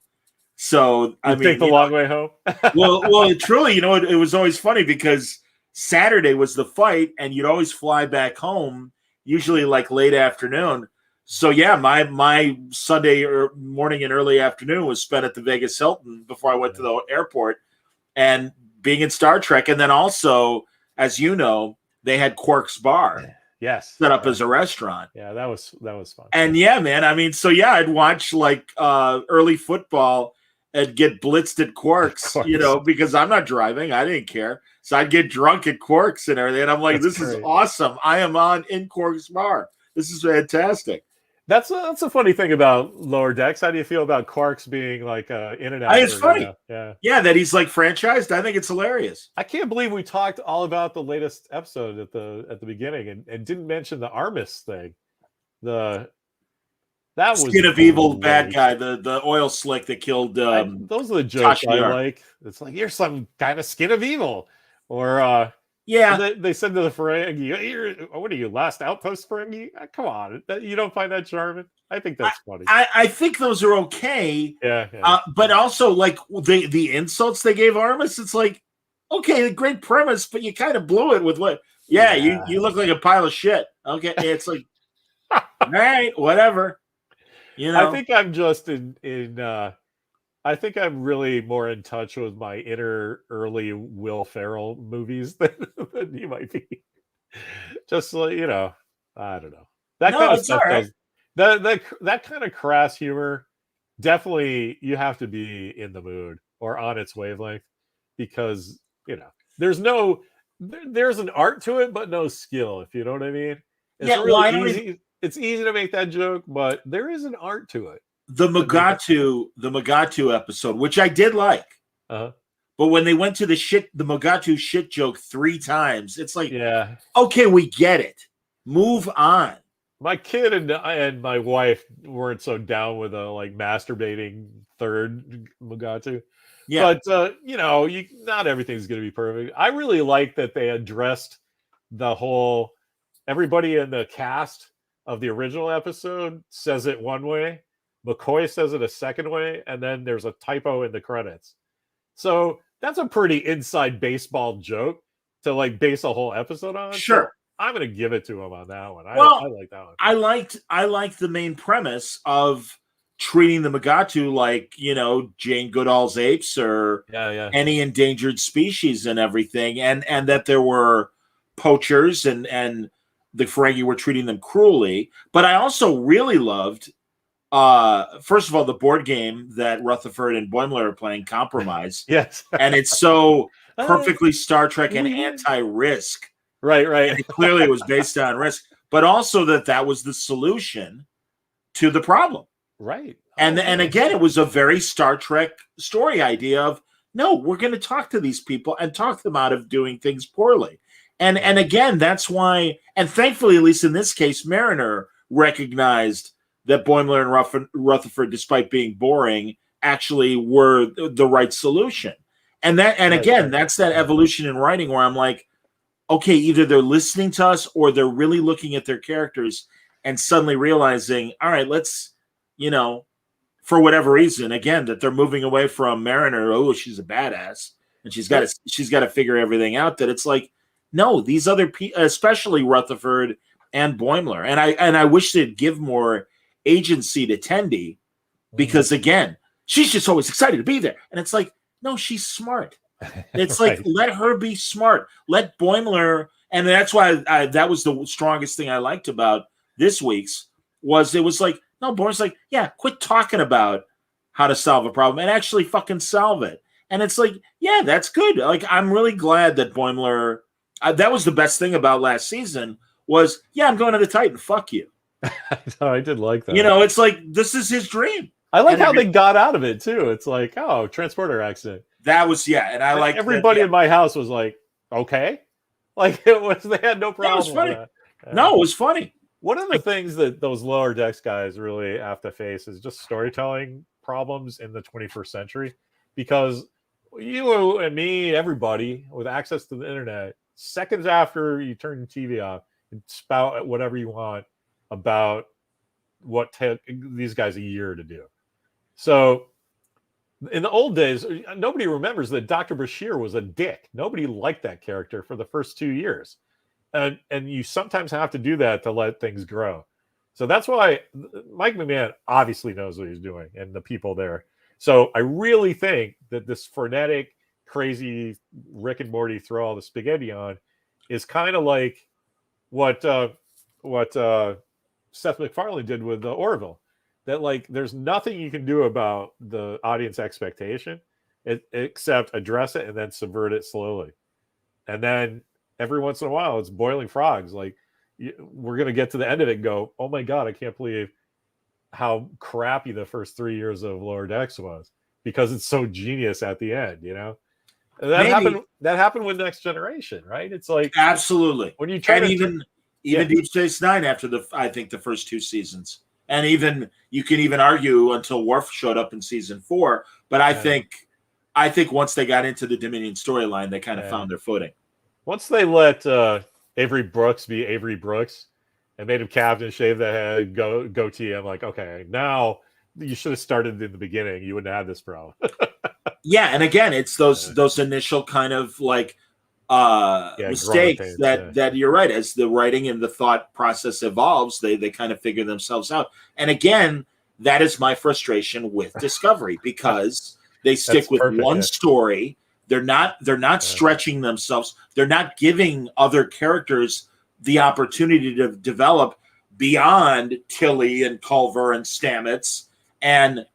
Speaker 2: So I mean,
Speaker 4: take the long way home.
Speaker 2: well, truly, it was always funny because Saturday was the fight, and you'd always fly back home, usually late afternoon. So yeah, my Sunday morning and early afternoon was spent at the Vegas Hilton before I went to the airport, and being in Star Trek, and then also, as you know, they had Quark's Bar.
Speaker 4: Yes,
Speaker 2: set up as a restaurant.
Speaker 4: Yeah, that was fun.
Speaker 2: And yeah, man, I mean, so yeah, I'd watch early football and get blitzed at Quark's, because I'm not driving. I didn't care. So I'd get drunk at Quark's and everything. And I'm like, this is awesome. I am in Quark's Bar. This is fantastic.
Speaker 4: That's a funny thing about Lower Decks. How do you feel about Quark's being in and out?
Speaker 2: It's funny. Yeah, that he's franchised. I think it's hilarious.
Speaker 4: I can't believe we talked all about the latest episode at the beginning and didn't mention the Armis thing. That was
Speaker 2: Skin of Evil bad guy, the oil slick that killed.
Speaker 4: Those are the jokes I like. It's like, you're some kind of Skin of Evil, or they said to the Ferengi, "What are you, last outpost Ferengi?" Come on, you don't find that charming? I think that's funny.
Speaker 2: I think those are okay.
Speaker 4: Yeah.
Speaker 2: But also the insults they gave Armis, it's like, okay, great premise, but you kind of blew it with what? Yeah, you look like a pile of shit. Okay, it's like, all right, whatever.
Speaker 4: I think I'm just I think I'm really more in touch with my inner early Will Ferrell movies than you might be. Just I don't know. That kind of stuff does that kind of crass humor. Definitely, you have to be in the mood or on its wavelength, because there's an art to it, but no skill. If you know what I mean. It's easy. It's easy to make that joke, but there is an art to it.
Speaker 2: The Mugatu episode, which I did like, but when they went to the Mugatu shit joke 3 times, it's like, okay, we get it. Move on.
Speaker 4: My kid and my wife weren't so down with a masturbating third Mugatu,
Speaker 2: Yeah.
Speaker 4: But not everything's going to be perfect. I really like that they addressed the whole. Everybody in the cast of the original episode says it one way, McCoy says it a second way, and then there's a typo in the credits. So that's a pretty inside baseball joke to like base a whole episode on.
Speaker 2: Sure.
Speaker 4: So I'm going to give it to him on that one.
Speaker 2: Well,
Speaker 4: I like that one.
Speaker 2: I liked the main premise of treating the Mugatu like, Jane Goodall's apes or any endangered species and everything, and that there were poachers and the Ferengi were treating them cruelly. But I also really loved, first of all, the board game that Rutherford and Boimler are playing, Compromise.
Speaker 4: Yes.
Speaker 2: And it's so perfectly Star Trek and anti-Risk.
Speaker 4: Right.
Speaker 2: And clearly it was based on Risk, but also that was the solution to the problem.
Speaker 4: Right.
Speaker 2: And again, it was a very Star Trek story idea of, no, we're going to talk to these people and talk them out of doing things poorly. And again, that's why, and thankfully, at least in this case, Mariner recognized that Boimler and Rutherford, despite being boring, actually were the right solution. And again, that's that evolution in writing where I'm like, okay, either they're listening to us or they're really looking at their characters and suddenly realizing, all right, let's, for whatever reason, again, that they're moving away from Mariner. Oh, she's a badass, and she's got to figure everything out. That it's like, no, these other people, especially Rutherford and Boimler, and I wish they'd give more agency to Tendi, because again, she's just always excited to be there, and it's like, no, she's smart. It's like, let her be smart. Let Boimler, and that's why that was the strongest thing I liked about this week's was it was like, no, Boimler's like, yeah, quit talking about how to solve a problem and actually fucking solve it. And it's like, yeah, that's good. Like, I'm really glad that Boimler. That was the best thing about last season was, yeah, I'm going to the Titan. Fuck you.
Speaker 4: I did like that.
Speaker 2: It's like, this is his dream.
Speaker 4: I like how they got out of it too. It's like, oh, transporter accident.
Speaker 2: That was, and I like
Speaker 4: everybody in my house was like, okay, like they had no problem.
Speaker 2: That was funny.
Speaker 4: With that.
Speaker 2: No, it was funny.
Speaker 4: One of the things that those lower decks guys really have to face is just storytelling problems in the 21st century, because you and me, everybody with access to the internet, seconds after you turn the TV off and spout whatever you want about what took these guys a year to do. So in the old days, nobody remembers that Dr. Bashir was a dick. Nobody liked that character for the first 2 years. And you sometimes have to do that to let things grow. So that's why Mike McMahon obviously knows what he's doing and the people there. So I really think that this frenetic, crazy Rick and Morty throw all the spaghetti on is kind of like what Seth MacFarlane did with the Orville. That like there's nothing you can do about the audience expectation except address it and then subvert it slowly. And then every once in a while it's boiling frogs. Like we're going to get to the end of it and go, oh my God, I can't believe how crappy the first 3 years of Lower Decks was, because it's so genius at the end, And that happened with Next Generation, right? It's like,
Speaker 2: absolutely.
Speaker 4: When you try
Speaker 2: even Deep Space Nine after I think the first 2 seasons. And even you can even argue until Worf showed up in season 4. But I think once they got into the Dominion storyline, they kind of found their footing.
Speaker 4: Once they let Avery Brooks be Avery Brooks and made him captain, shave the head, goatee, I'm like, okay, now you should have started in the beginning. You wouldn't have had this problem.
Speaker 2: Yeah, and again, it's those initial kind of like mistakes that you're right. As the writing and the thought process evolves, they kind of figure themselves out. And again, that is my frustration with Discovery, because they stick with one story. They're not stretching themselves. They're not giving other characters the opportunity to develop beyond Tilly and Culver and Stamets, and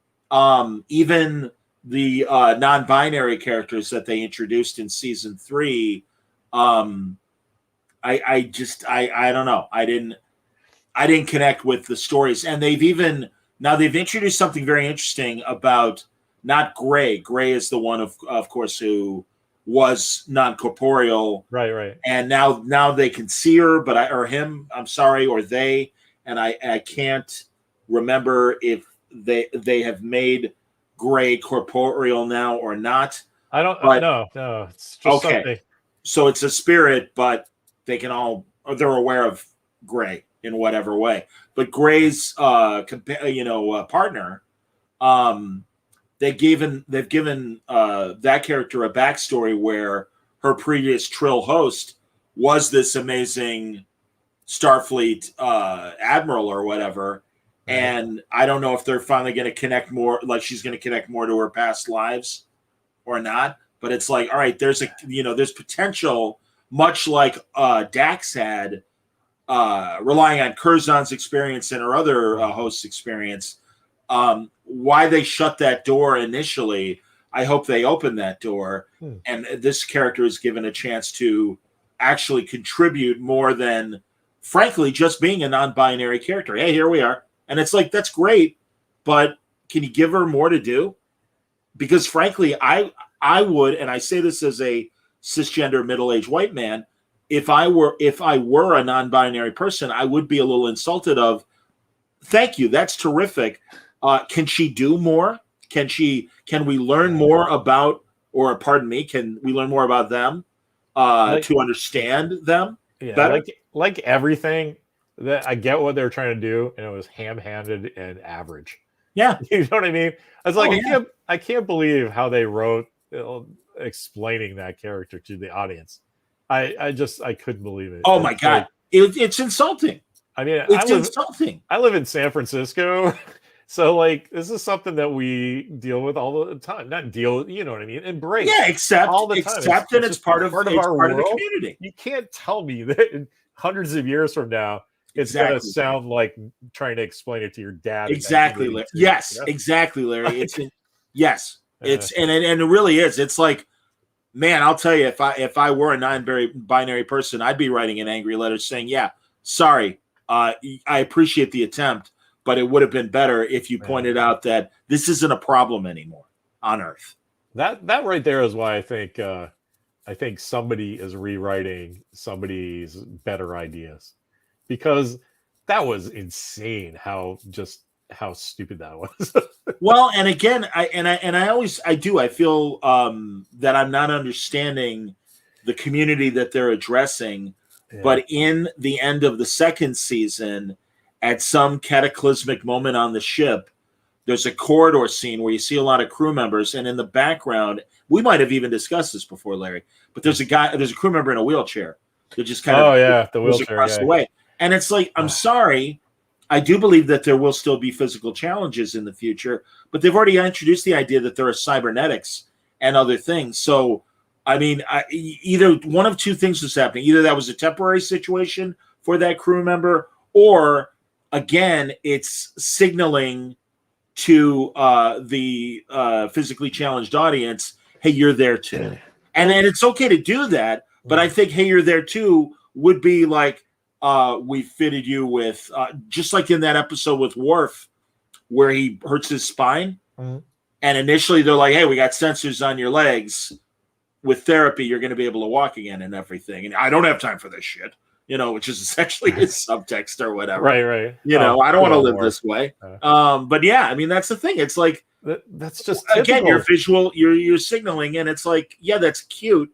Speaker 2: even the non-binary characters that they introduced in season 3. I don't know. I didn't connect with the stories. And they've introduced something very interesting about not Gray. Gray is the one of course who was non-corporeal.
Speaker 4: Right.
Speaker 2: And now they can see her, or him, I'm sorry, or they, and I can't remember if they have made Gray corporeal now or not.
Speaker 4: I don't
Speaker 2: But-
Speaker 4: no. It's just
Speaker 2: Okay.
Speaker 4: something.
Speaker 2: So it's a spirit, but they're aware of Gray in whatever way. But Gray's partner, they've given that character a backstory where her previous Trill host was this amazing Starfleet admiral or whatever.
Speaker 4: Right.
Speaker 2: And I don't know if they're finally going to connect more, like she's going to connect more to her past lives or not. But it's like, all right, there's potential, much like Dax had, relying on Curzon's experience and her other host's experience. Why they shut that door initially, I hope they open that door. And this character is given a chance to actually contribute more than, frankly, just being a non-binary character. Hey, here we are. And it's like, that's great, but can you give her more to do? Because frankly, I would, and I say this as a cisgender middle-aged white man, if I were a non-binary person, I would be a little insulted of, thank you, that's terrific. Can she do more? Can we learn more about, or pardon me, can we learn more about them to understand them better?
Speaker 4: Like everything, that I get what they're trying to do, and it was ham-handed and average.
Speaker 2: Yeah.
Speaker 4: You know what I mean? I was like, I can't believe how they wrote explaining that character to the audience. I couldn't believe it.
Speaker 2: Oh my God. It's insulting.
Speaker 4: I mean,
Speaker 2: it's insulting.
Speaker 4: I live in San Francisco. So like this is something that we deal with all the time. Not deal, you know what I mean? Embrace.
Speaker 2: Yeah, accept
Speaker 4: all the time.
Speaker 2: It's part of our world. The community.
Speaker 4: You can't tell me that in hundreds of years from now it's going to sound like trying to explain it to your dad.
Speaker 2: Exactly, Larry. Yes, exactly, Larry. It's yes. It's and it really is. It's like, man, I'll tell you, if I were a non-binary person, I'd be writing an angry letter saying, "Yeah, sorry, I appreciate the attempt, but it would have been better if you pointed out that this isn't a problem anymore on Earth."
Speaker 4: That right there is why I think somebody is rewriting somebody's better ideas, because that was insane how stupid that was.
Speaker 2: Well, and again, I feel that I'm not understanding the community that they're addressing. Yeah. But in the end of the second season, at some cataclysmic moment on the ship, there's a corridor scene where you see a lot of crew members, and in the background, we might have even discussed this before, Larry, but there's a crew member in a wheelchair that just kind of
Speaker 4: the wheelchair
Speaker 2: across the way. And it's like, I'm sorry, I do believe that there will still be physical challenges in the future, but they've already introduced the idea that there are cybernetics and other things. So, I mean, either one of two things was happening. Either that was a temporary situation for that crew member, or again, it's signaling to the physically challenged audience, hey, you're there too. And it's okay to do that, but I think, hey, you're there too would be like, we fitted you with, just like in that episode with Worf, where he hurts his spine. Mm-hmm. And initially they're like, hey, we got sensors on your legs. With therapy, you're going to be able to walk again and everything. And I don't have time for this shit, which is essentially his subtext or whatever.
Speaker 4: Right.
Speaker 2: I don't want to live this way. But yeah, I mean, that's the thing. It's like,
Speaker 4: that's just
Speaker 2: again, your visual, you're signaling, and it's like, yeah, that's cute.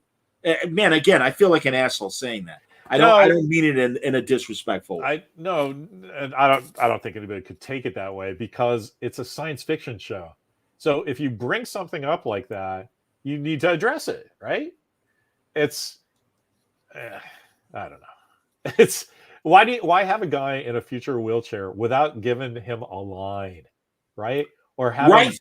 Speaker 2: Man, again, I feel like an asshole saying that. I don't mean it in a disrespectful way.
Speaker 4: And I don't think anybody could take it that way, because it's a science fiction show. So if you bring something up like that, you need to address it, right? It's I don't know. It's why have a guy in a future wheelchair without giving him a line, right? Or having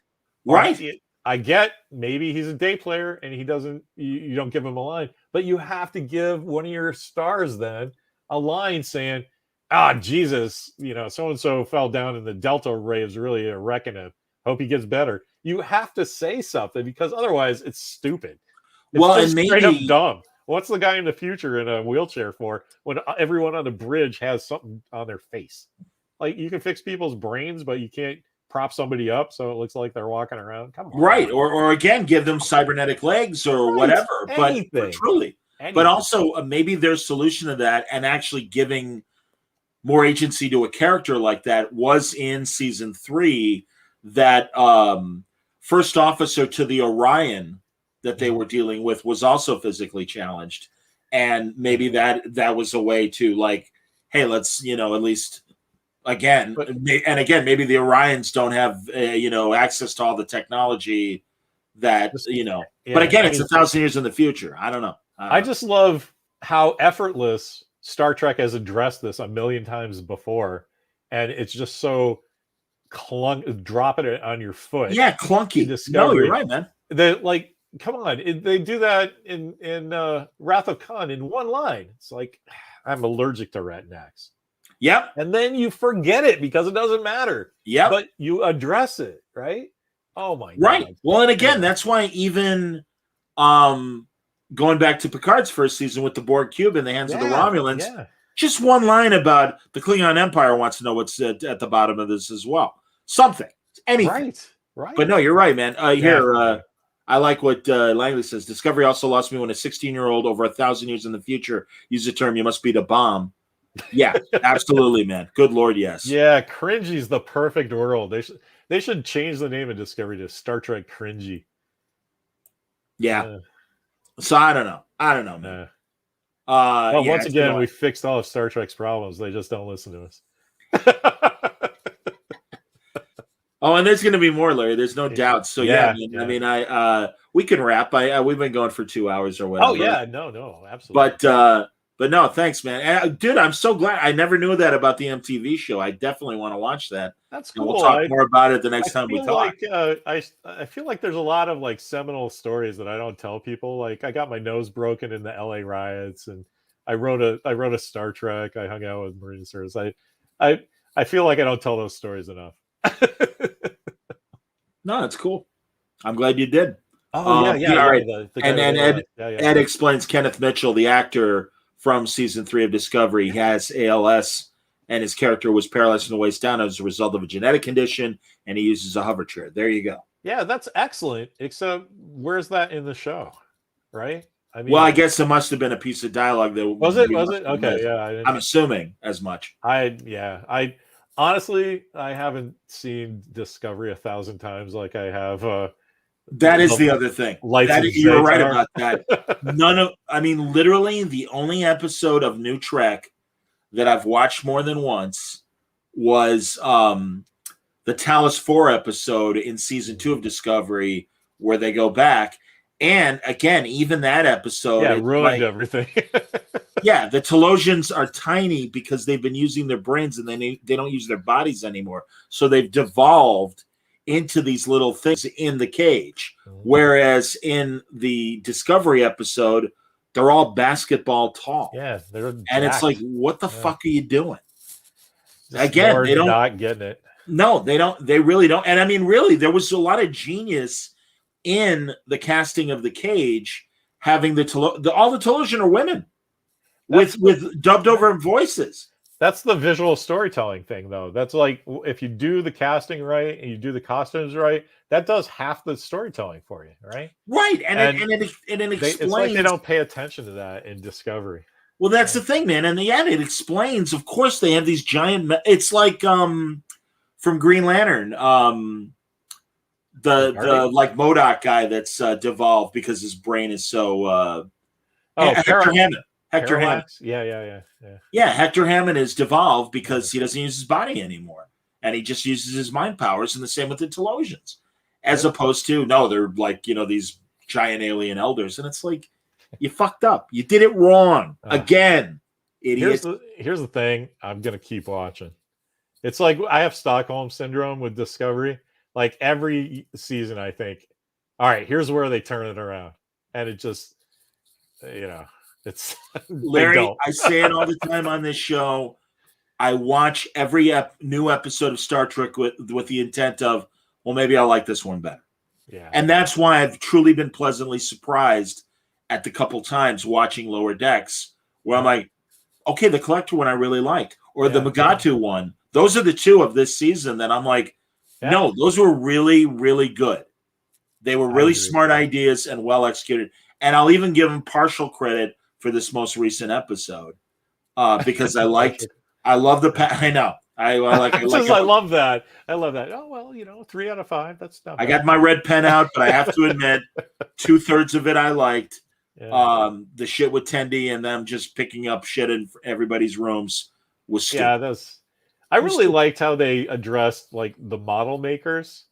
Speaker 2: right.
Speaker 4: I get maybe he's a day player and he doesn't. You don't give him a line, but you have to give one of your stars then a line saying, Jesus, so and so fell down in the Delta Ray is really a reckoning. Hope he gets better. You have to say something, because otherwise it's stupid. It's just straight up dumb. What's the guy in the future in a wheelchair for when everyone on the bridge has something on their face? Like, you can fix people's brains, but you can't prop somebody up so it looks like they're walking around. Come on.
Speaker 2: Right. Or again, give them cybernetic legs or whatever. But truly. Anything. But also maybe there's solution to that, and actually giving more agency to a character like that was in season 3, that first officer to the Orion that they were dealing with was also physically challenged. And maybe that was a way to like, hey, let's, at least again, maybe the Orions don't have, access to all the technology that, but again, it's 1,000 years in the future. I don't know.
Speaker 4: I just love how effortless Star Trek has addressed this a million times before. And it's just so dropping it on your foot.
Speaker 2: Yeah, clunky. No, you're right, man.
Speaker 4: Like, come on, they do that in Wrath of Khan in one line. It's like, I'm allergic to rednecks.
Speaker 2: Yep.
Speaker 4: And then you forget it because it doesn't matter.
Speaker 2: Yep.
Speaker 4: But you address it, right? Oh my God.
Speaker 2: Right. Well, and again, that's why even going back to Picard's first season with the Borg cube in the hands of the Romulans, just one line about the Klingon Empire wants to know what's at the bottom of this as well. Something. Anything.
Speaker 4: Right.
Speaker 2: But no, you're right, man. I like what Langley says. Discovery also lost me when a 16-year-old over 1,000 years in the future used the term, "You must beat a bomb." Yeah, absolutely, man. Good Lord, yes.
Speaker 4: Yeah, cringy's the perfect world. They should change the name of Discovery to Star Trek Cringy.
Speaker 2: Yeah. So I don't know, man.
Speaker 4: Well, once again, we fixed all of Star Trek's problems. They just don't listen to us.
Speaker 2: Oh, and there's going to be more, Larry. There's no doubt. So I mean, we can wrap. We've been going for 2 hours or whatever.
Speaker 4: Oh yeah, no, absolutely.
Speaker 2: But no, thanks, man. Dude, I'm so glad. I never knew that about the MTV show. I definitely want to watch that.
Speaker 4: That's cool.
Speaker 2: We'll talk more about it the next time we talk.
Speaker 4: I feel like there's a lot of like seminal stories that I don't tell people. Like I got my nose broken in the LA riots, and I wrote a Star Trek. I hung out with Marine Service. I feel like I don't tell those stories enough.
Speaker 2: No, it's cool. I'm glad you did.
Speaker 4: Oh yeah.
Speaker 2: Right. And then Ed explains Kenneth Mitchell, the actor from season 3 of Discovery, has ALS, and his character was paralyzed from the waist down as a result of a genetic condition, and he uses a hover chair. There you go.
Speaker 4: Yeah, that's excellent. Except where's that in the show, right? I mean,
Speaker 2: well, I guess there must have been a piece of dialogue that
Speaker 4: was it? Okay, yeah.
Speaker 2: I'm assuming as much.
Speaker 4: I honestly, I haven't seen Discovery 1,000 times like I have.
Speaker 2: That is the other thing. You're right about that. Literally the only episode of New Trek that I've watched more than once was the Talos 4 episode in season 2 of Discovery, where they go back. And again, even that episode
Speaker 4: ruined everything.
Speaker 2: Yeah, the Telosians are tiny because they've been using their brains and they don't use their bodies anymore. So they've devolved into these little things in the cage. Whereas in the Discovery episode, they're all basketball tall.
Speaker 4: Yeah,
Speaker 2: and it's like, what the fuck are you doing? Again, they don't
Speaker 4: not getting it.
Speaker 2: No, they don't. They really don't. And I mean, really, there was a lot of genius in the casting of the cage, having all the Telosian are women with dubbed over voices.
Speaker 4: That's the visual storytelling thing, though. That's like, if you do the casting right and you do the costumes right, that does half the storytelling for you, right?
Speaker 2: Right, and it explains.
Speaker 4: It's like they don't pay attention to that in Discovery.
Speaker 2: Well, that's the thing, man. And it explains. Of course, they have these giant. It's like from Green Lantern, the like MODOK guy that's devolved because his brain is so. Hector Hammond. Hector Hammond. Yeah, Hector Hammond is devolved because he doesn't use his body anymore, and he just uses his mind powers. And the same with the Telosians, as opposed to they're like these giant alien elders, and it's like you fucked up. You did it wrong again, idiot.
Speaker 4: Here's the thing. I'm gonna keep watching. It's like I have Stockholm syndrome with Discovery. Like every season, I think, all right, here's where they turn it around, and it just, it's
Speaker 2: Larry. I say it all the time on this show. I watch every new episode of Star Trek with the intent of, well, maybe I'll like this one better.
Speaker 4: Yeah,
Speaker 2: and that's why I've truly been pleasantly surprised at the couple times watching Lower Decks, where I'm like, okay, the Collector one I really liked, or the Megatu one. Those are the two of this season that I'm like, no, those were really, really good. They were really smart ideas and well executed. And I'll even give them partial credit for this most recent episode because I love the I I love
Speaker 4: that. I love that. Oh well, 3 out of 5. That's not bad.
Speaker 2: I got my red pen out, but I have to admit, 2/3 of it I liked.
Speaker 4: Yeah.
Speaker 2: The shit with Tendi and them just picking up shit in everybody's rooms was stupid.
Speaker 4: Yeah, I really liked how they addressed like the model makers.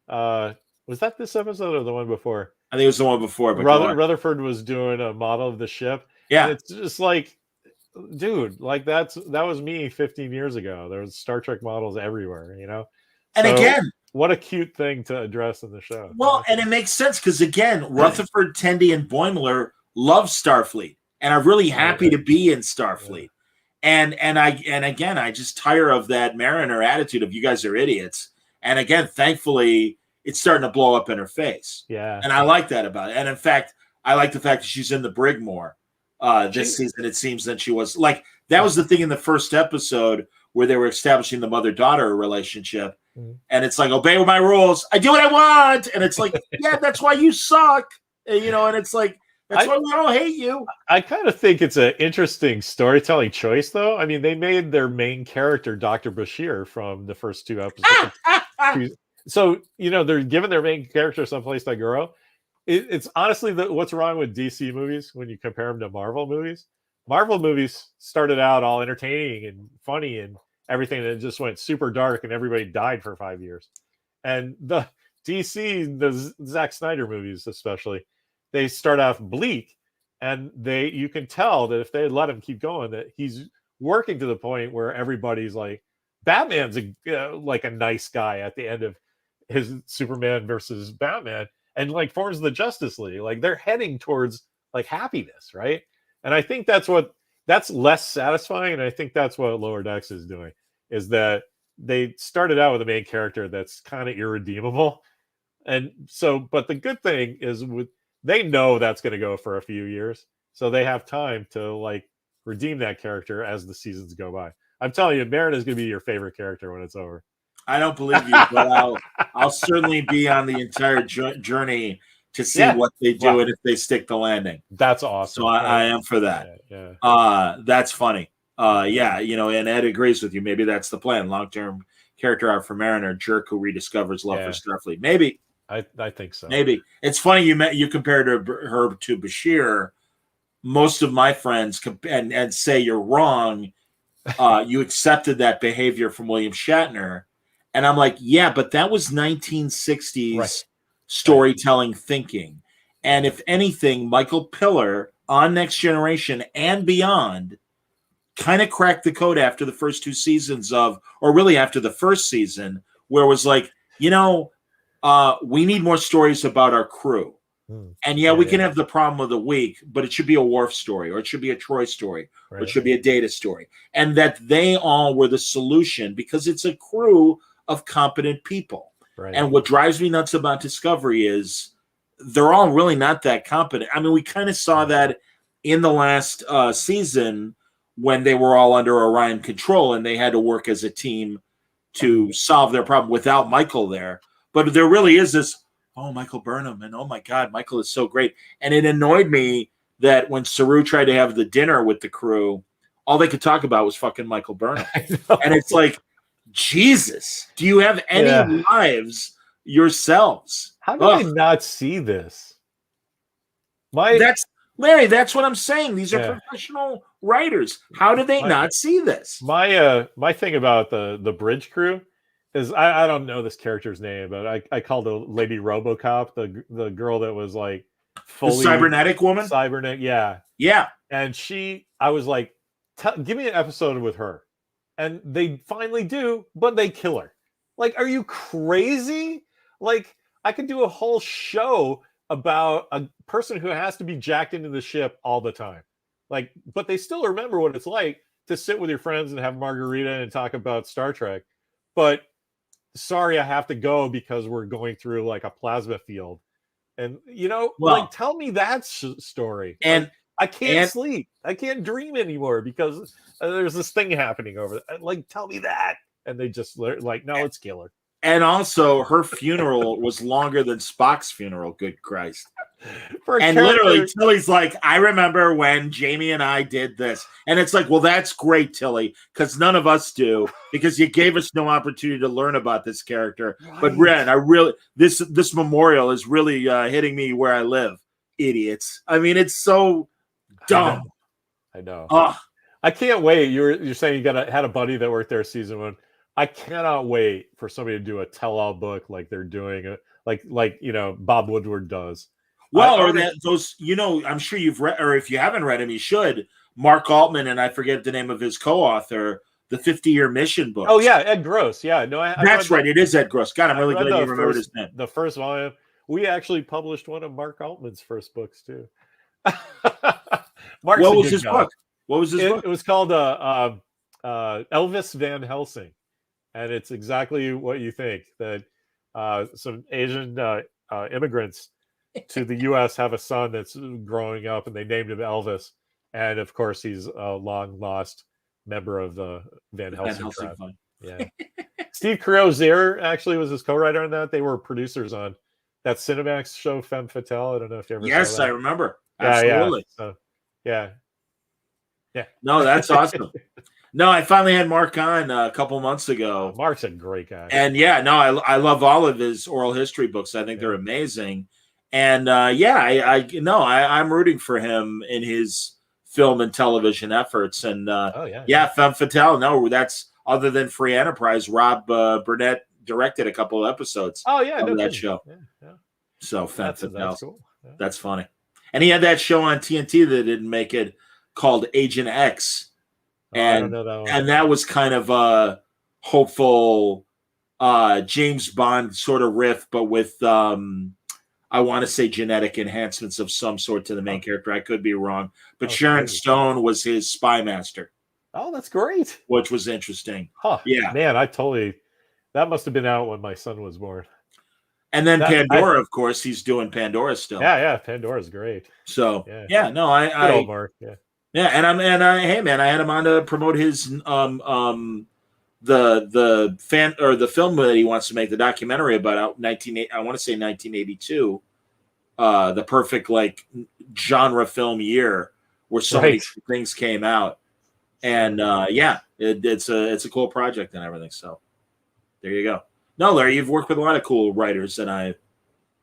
Speaker 4: Was that this episode or the one before?
Speaker 2: I think it was the one before. But
Speaker 4: Rutherford was doing a model of the ship.
Speaker 2: Yeah,
Speaker 4: and it's just like, dude, like that was me 15 years ago. There was Star Trek models everywhere,
Speaker 2: And
Speaker 4: so,
Speaker 2: again,
Speaker 4: what a cute thing to address in the show.
Speaker 2: Well, and it makes sense because again, Rutherford, Tendi, and Boimler love Starfleet and are really happy to be in Starfleet. Yeah. And again, I just tire of that Mariner attitude of you guys are idiots. And again, thankfully, it's starting to blow up in her face.
Speaker 4: Yeah.
Speaker 2: And I like that about it. And in fact, I like the fact that she's in the brig more this season, it seems, than she was. Like, that was the thing in the first episode where they were establishing the mother-daughter relationship. Mm-hmm. And it's like, obey my rules. I do what I want. And it's like, yeah, that's why you suck. And it's like, that's why we all hate you.
Speaker 4: I kind of think it's an interesting storytelling choice, though. I mean, they made their main character Dr. Bashir from the first 2 episodes. So, they're giving their main character someplace to grow. It's honestly what's wrong with DC movies when you compare them to Marvel movies. Marvel movies started out all entertaining and funny and everything, and it just went super dark and everybody died for 5 years. And the DC, the Zack Snyder movies especially, they start off bleak, and you can tell that if they let him keep going, that he's working to the point where everybody's like, Batman's like a nice guy at the end of his Superman versus Batman, and like forms the Justice League. Like they're heading towards like happiness, right? And I think that's less satisfying, and I think that's what Lower Decks is doing, is that they started out with a main character that's kind of irredeemable. And so, but the good thing is they know that's going to go for a few years, so they have time to like redeem that character as the seasons go by. I'm telling you, Marin is going to be your favorite character when it's over.
Speaker 2: I don't believe you, but I'll certainly be on the entire journey to see what they do and if they stick the landing.
Speaker 4: That's awesome.
Speaker 2: So I am for that.
Speaker 4: Yeah.
Speaker 2: That's funny. And Ed agrees with you. Maybe that's the plan. Long-term character arc for Mariner, jerk who rediscovers love for Starfleet. Maybe.
Speaker 4: I think so.
Speaker 2: Maybe. It's funny you compared her to Bashir. Most of my friends and say you're wrong. You accepted that behavior from William Shatner. And I'm like, yeah, but that was 1960s storytelling thinking. And if anything, Michael Piller on Next Generation and beyond kind of cracked the code after the first 2 seasons or really after the first season, where it was like, we need more stories about our crew. And we can have the problem of the week, but it should be a Worf story, or it should be a Troy story, or it should be a Data story. And that they all were the solution because it's a crew of competent people. Right. And what drives me nuts about Discovery is they're all really not that competent. I mean, we kind of saw that in the last season when they were all under Orion control and they had to work as a team to solve their problem without Michael there. But there really is this, Michael Burnham, and oh my God, Michael is so great. And it annoyed me that when Saru tried to have the dinner with the crew, all they could talk about was fucking Michael Burnham. And it's like, Jesus, do you have any lives yourselves?
Speaker 4: How do they not see this?
Speaker 2: That's Larry. That's what I'm saying. These are professional writers. How do they not see this?
Speaker 4: My thing about the bridge crew is I don't know this character's name, but I called the lady RoboCop, the girl that was like fully
Speaker 2: the cybernetic woman.
Speaker 4: Yeah. And I was like, give me an episode with her. And they finally do, but they kill her. Like, are you crazy? Like, I could do a whole show about a person who has to be jacked into the ship all the time. Like, but they still remember what it's like to sit with your friends and have margarita and talk about Star Trek. But sorry, I have to go because we're going through like a plasma field. And, tell me that story.
Speaker 2: And
Speaker 4: I can't sleep. I can't dream anymore because there's this thing happening over there. Like, tell me that. And they just like, no, it's killer.
Speaker 2: And also, her funeral was longer than Spock's funeral. Good Christ.
Speaker 4: For a
Speaker 2: And
Speaker 4: character-
Speaker 2: literally, Tilly's like, I remember when Jamie and I did this. And it's like, well, that's great, Tilly, because none of us do, because you gave us no opportunity to learn about this character. But Ren, I really, this memorial is really hitting me where I live. Idiots. I mean, it's so dumb.
Speaker 4: I know.
Speaker 2: Ugh.
Speaker 4: I can't wait. You're saying you had a buddy that worked there season 1. I cannot wait for somebody to do a tell-all book like they're doing, like Bob Woodward does.
Speaker 2: Well, those, I'm sure you've read, or if you haven't read them, you should. Mark Altman, and I forget the name of his co-author, the 50-Year Mission book.
Speaker 4: Oh yeah, Ed Gross. Yeah, no,
Speaker 2: that's right. It is Ed Gross. God, I'm really glad you remembered his name.
Speaker 4: The first volume. We actually published one of Mark Altman's first books too.
Speaker 2: What was his book? What was his book?
Speaker 4: It was called Elvis Van Helsing, and it's exactly what you think, that some Asian immigrants to the U.S. have a son that's growing up, and they named him Elvis. And of course, he's a long lost member of the Van Helsing tribe. Yeah, Steve Carell actually was his co-writer on that. They were producers on that Cinemax show Femme Fatale. I don't know if you ever.
Speaker 2: Yes,
Speaker 4: saw that.
Speaker 2: I remember. Absolutely.
Speaker 4: Yeah.
Speaker 2: No, that's awesome. No, I finally had Mark on a couple months ago.
Speaker 4: Mark's a great guy.
Speaker 2: And I love all of his oral history books. I think they're amazing. And I'm rooting for him in his film and television efforts. And Femme Fatale. No, that's, other than Free Enterprise, Rob Burnett directed a couple of episodes.
Speaker 4: Oh yeah,
Speaker 2: of that show.
Speaker 4: Yeah.
Speaker 2: So Femme Fatale.
Speaker 4: That's cool. Yeah.
Speaker 2: That's funny. And he had that show on TNT that didn't make it, called Agent X.
Speaker 4: I don't know that one.
Speaker 2: And that was kind of a hopeful James Bond sort of riff, but with I want to say genetic enhancements of some sort to the main character. I could be wrong, but Sharon Stone was his spy master.
Speaker 4: Oh, that's great.
Speaker 2: Which was interesting.
Speaker 4: Huh.
Speaker 2: Yeah,
Speaker 4: man, that must have been out when my son was born.
Speaker 2: And then Pandora, of course, he's doing Pandora still.
Speaker 4: Yeah, Pandora's great.
Speaker 2: So
Speaker 4: I
Speaker 2: Mark, yeah, and hey man, I had him on to promote his the film that he wants to make, the documentary about I want to say 1982, the perfect genre film year where so many things came out, and it's a cool project and everything. So there you go. No, Larry, you've worked with a lot of cool writers, and I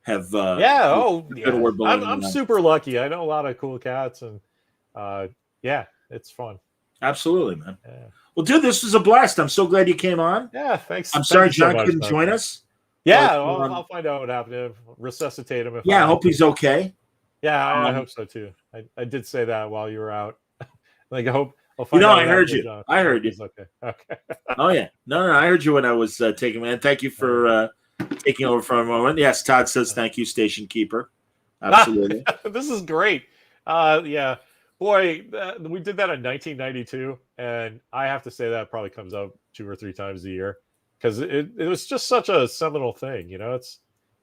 Speaker 2: have.
Speaker 4: I'm super lucky. I know a lot of cool cats, and it's fun.
Speaker 2: Absolutely, man. Yeah. Well, dude, this was a blast. I'm so glad you came on.
Speaker 4: Yeah, thanks.
Speaker 2: I'm sorry John couldn't join us.
Speaker 4: Yeah, I'll find out what happened. Resuscitate him.
Speaker 2: I hope he's okay.
Speaker 4: Yeah, I hope so too. I did say that while you were out. I hope.
Speaker 2: I heard you. John. I heard you.
Speaker 4: Okay.
Speaker 2: Oh yeah, no, I heard you when I was taking. Man, thank you for taking over for a moment. Yes, Todd says thank you, Station Keeper. Absolutely.
Speaker 4: This is great. Yeah, boy, we did that in 1992, and I have to say that probably comes out 2 or 3 times a year because it was just such a seminal thing.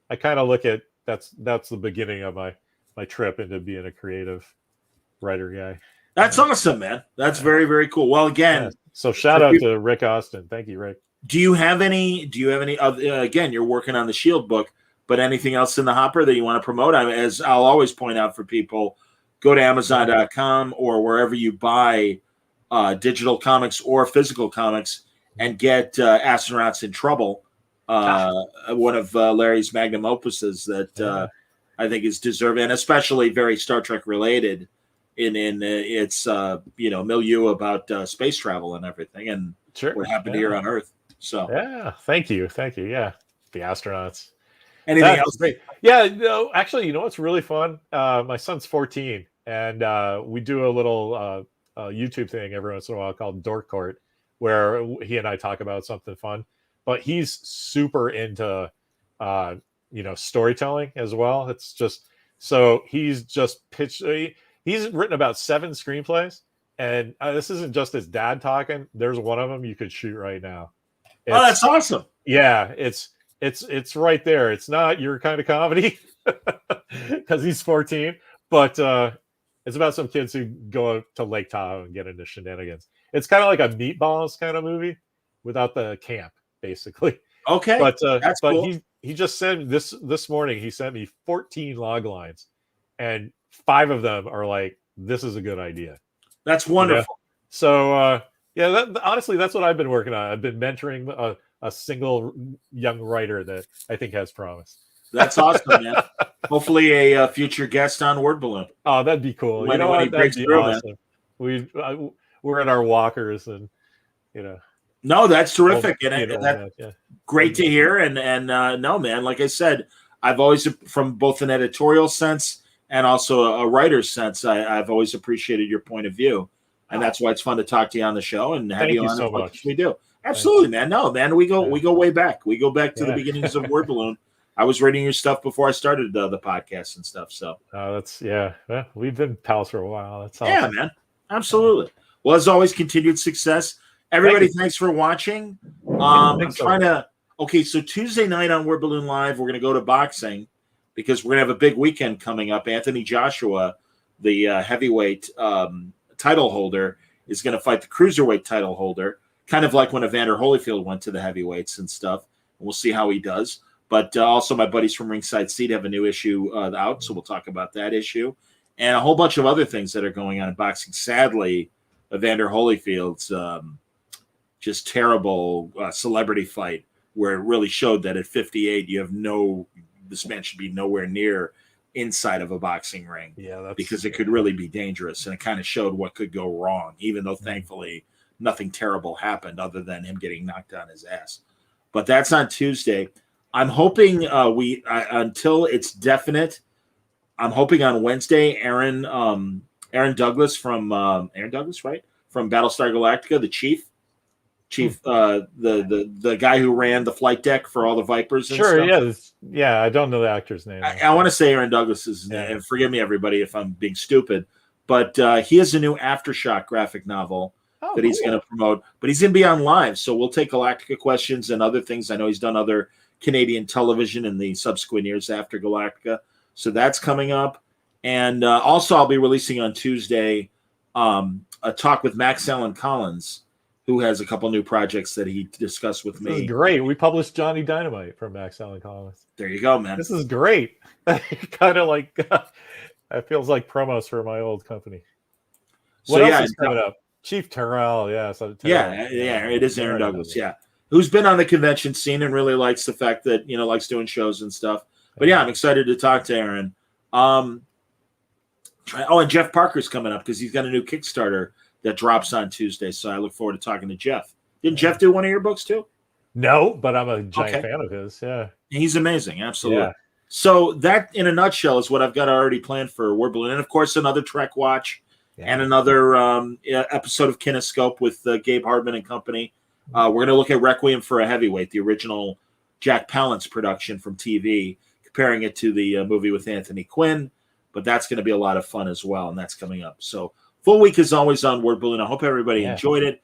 Speaker 4: I kind of look at that's the beginning of my trip into being a creative writer guy.
Speaker 2: That's awesome, man. That's very, very cool. Well, again,
Speaker 4: so shout out to Rick Austin. Thank you, Rick.
Speaker 2: Do you have any again, you're working on the Shield book, but anything else in the hopper that you want to promote? As I'll always point out for people, go to Amazon.com or wherever you buy digital comics or physical comics and get Astronauts in Trouble, one of Larry's magnum opuses that I think is deserving, and especially very Star Trek related in its milieu about space travel and everything, and what happened here on Earth. So
Speaker 4: thank you. Yeah, the astronauts.
Speaker 2: Anything else?
Speaker 4: Great. Yeah, no, actually, what's really fun? My son's 14, and we do a little YouTube thing every once in a while called Dork Court, where he and I talk about something fun. But he's super into storytelling as well. It's just so he's just pitched. He's written about 7 screenplays, and this isn't just his dad talking. There's one of them you could shoot right now.
Speaker 2: That's awesome.
Speaker 4: Yeah, it's right there. It's not your kind of comedy because he's 14, but it's about some kids who go to Lake Tahoe and get into shenanigans. It's kind of like a Meatballs kind of movie without the camp, basically.
Speaker 2: Okay,
Speaker 4: but
Speaker 2: that's cool.
Speaker 4: he just sent this morning. He sent me 14 log lines. and 5 of them are like, this is a good idea.
Speaker 2: That's wonderful.
Speaker 4: So honestly, that's what I've been working on. I've been mentoring a single young writer that I think has promise.
Speaker 2: That's awesome, man. Hopefully a future guest on Word Balloon.
Speaker 4: Oh, that'd be cool.
Speaker 2: When he
Speaker 4: That'd
Speaker 2: breaks
Speaker 4: be
Speaker 2: through,
Speaker 4: awesome. We're in our walkers, and
Speaker 2: No, that's terrific, that's
Speaker 4: yeah.
Speaker 2: great to hear. And no, man, like I said, I've always, from both an editorial sense and also a writer's sense, I've always appreciated your point of view, and that's why it's fun to talk to you on the show and have
Speaker 4: Thank
Speaker 2: you
Speaker 4: you
Speaker 2: on
Speaker 4: so
Speaker 2: as much
Speaker 4: much.
Speaker 2: as we do. Absolutely, man. No, man, we go way back. We go back to the beginnings of Word Balloon. I was reading your stuff before I started the podcast and stuff. So
Speaker 4: Well, we've been pals for a while. That's awesome.
Speaker 2: yeah, man. Absolutely. Well, as always, continued success. Everybody, thanks for watching. I'm trying to. Okay, so Tuesday night on Word Balloon Live, we're going to go to boxing because we're going to have a big weekend coming up. Anthony Joshua, the heavyweight title holder, is going to fight the cruiserweight title holder, kind of like when Evander Holyfield went to the heavyweights and stuff. We'll see how he does. But also my buddies from Ringside Seat have a new issue out, so we'll talk about that issue. And a whole bunch of other things that are going on in boxing. Sadly, Evander Holyfield's just terrible celebrity fight, where it really showed that at 58, this man should be nowhere near inside of a boxing ring.
Speaker 4: Yeah,
Speaker 2: because it could really be dangerous. And it kind of showed what could go wrong, even though thankfully nothing terrible happened other than him getting knocked on his ass. But that's on Tuesday. I'm hoping until it's definite, I'm hoping on Wednesday, Aaron Douglas from Aaron Douglas, right? From Battlestar Galactica, the chief, the guy who ran the flight deck for all the Vipers. And
Speaker 4: stuff. Yeah. I don't know the actor's name.
Speaker 2: I want to say Aaron Douglas's name, and forgive me, everybody, if I'm being stupid, but he has a new Aftershock graphic novel that he's going to promote. But he's going to be on live, so we'll take Galactica questions and other things. I know he's done other Canadian television in the subsequent years after Galactica. So that's coming up. And also I'll be releasing on Tuesday a talk with Max Allen Collins, who has a couple new projects that he discussed with me.
Speaker 4: This is great. We published Johnny Dynamite from Max Allen Collins.
Speaker 2: There you go, man.
Speaker 4: This is great. Kind of like it feels like promos for my old company. What else is coming up? Chief Terrell,
Speaker 2: it is Aaron Douglas, who's been on the convention scene and really likes the fact that, likes doing shows and stuff. But I'm excited to talk to Aaron. And Jeff Parker's coming up because he's got a new Kickstarter that drops on Tuesday. So I look forward to talking to Jeff. Didn't Jeff do one of your books too?
Speaker 4: No, but I'm a giant fan of his. Yeah.
Speaker 2: He's amazing. Absolutely.
Speaker 4: Yeah.
Speaker 2: So that, in a nutshell, is what I've got already planned for Word Balloon. And, of course, another Trek Watch and another episode of Kinescope with Gabe Hardman and company. We're going to look at Requiem for a Heavyweight, the original Jack Palance production from TV, comparing it to the movie with Anthony Quinn. But that's going to be a lot of fun as well, and that's coming up. So full week is always on Word Balloon. I hope everybody enjoyed it.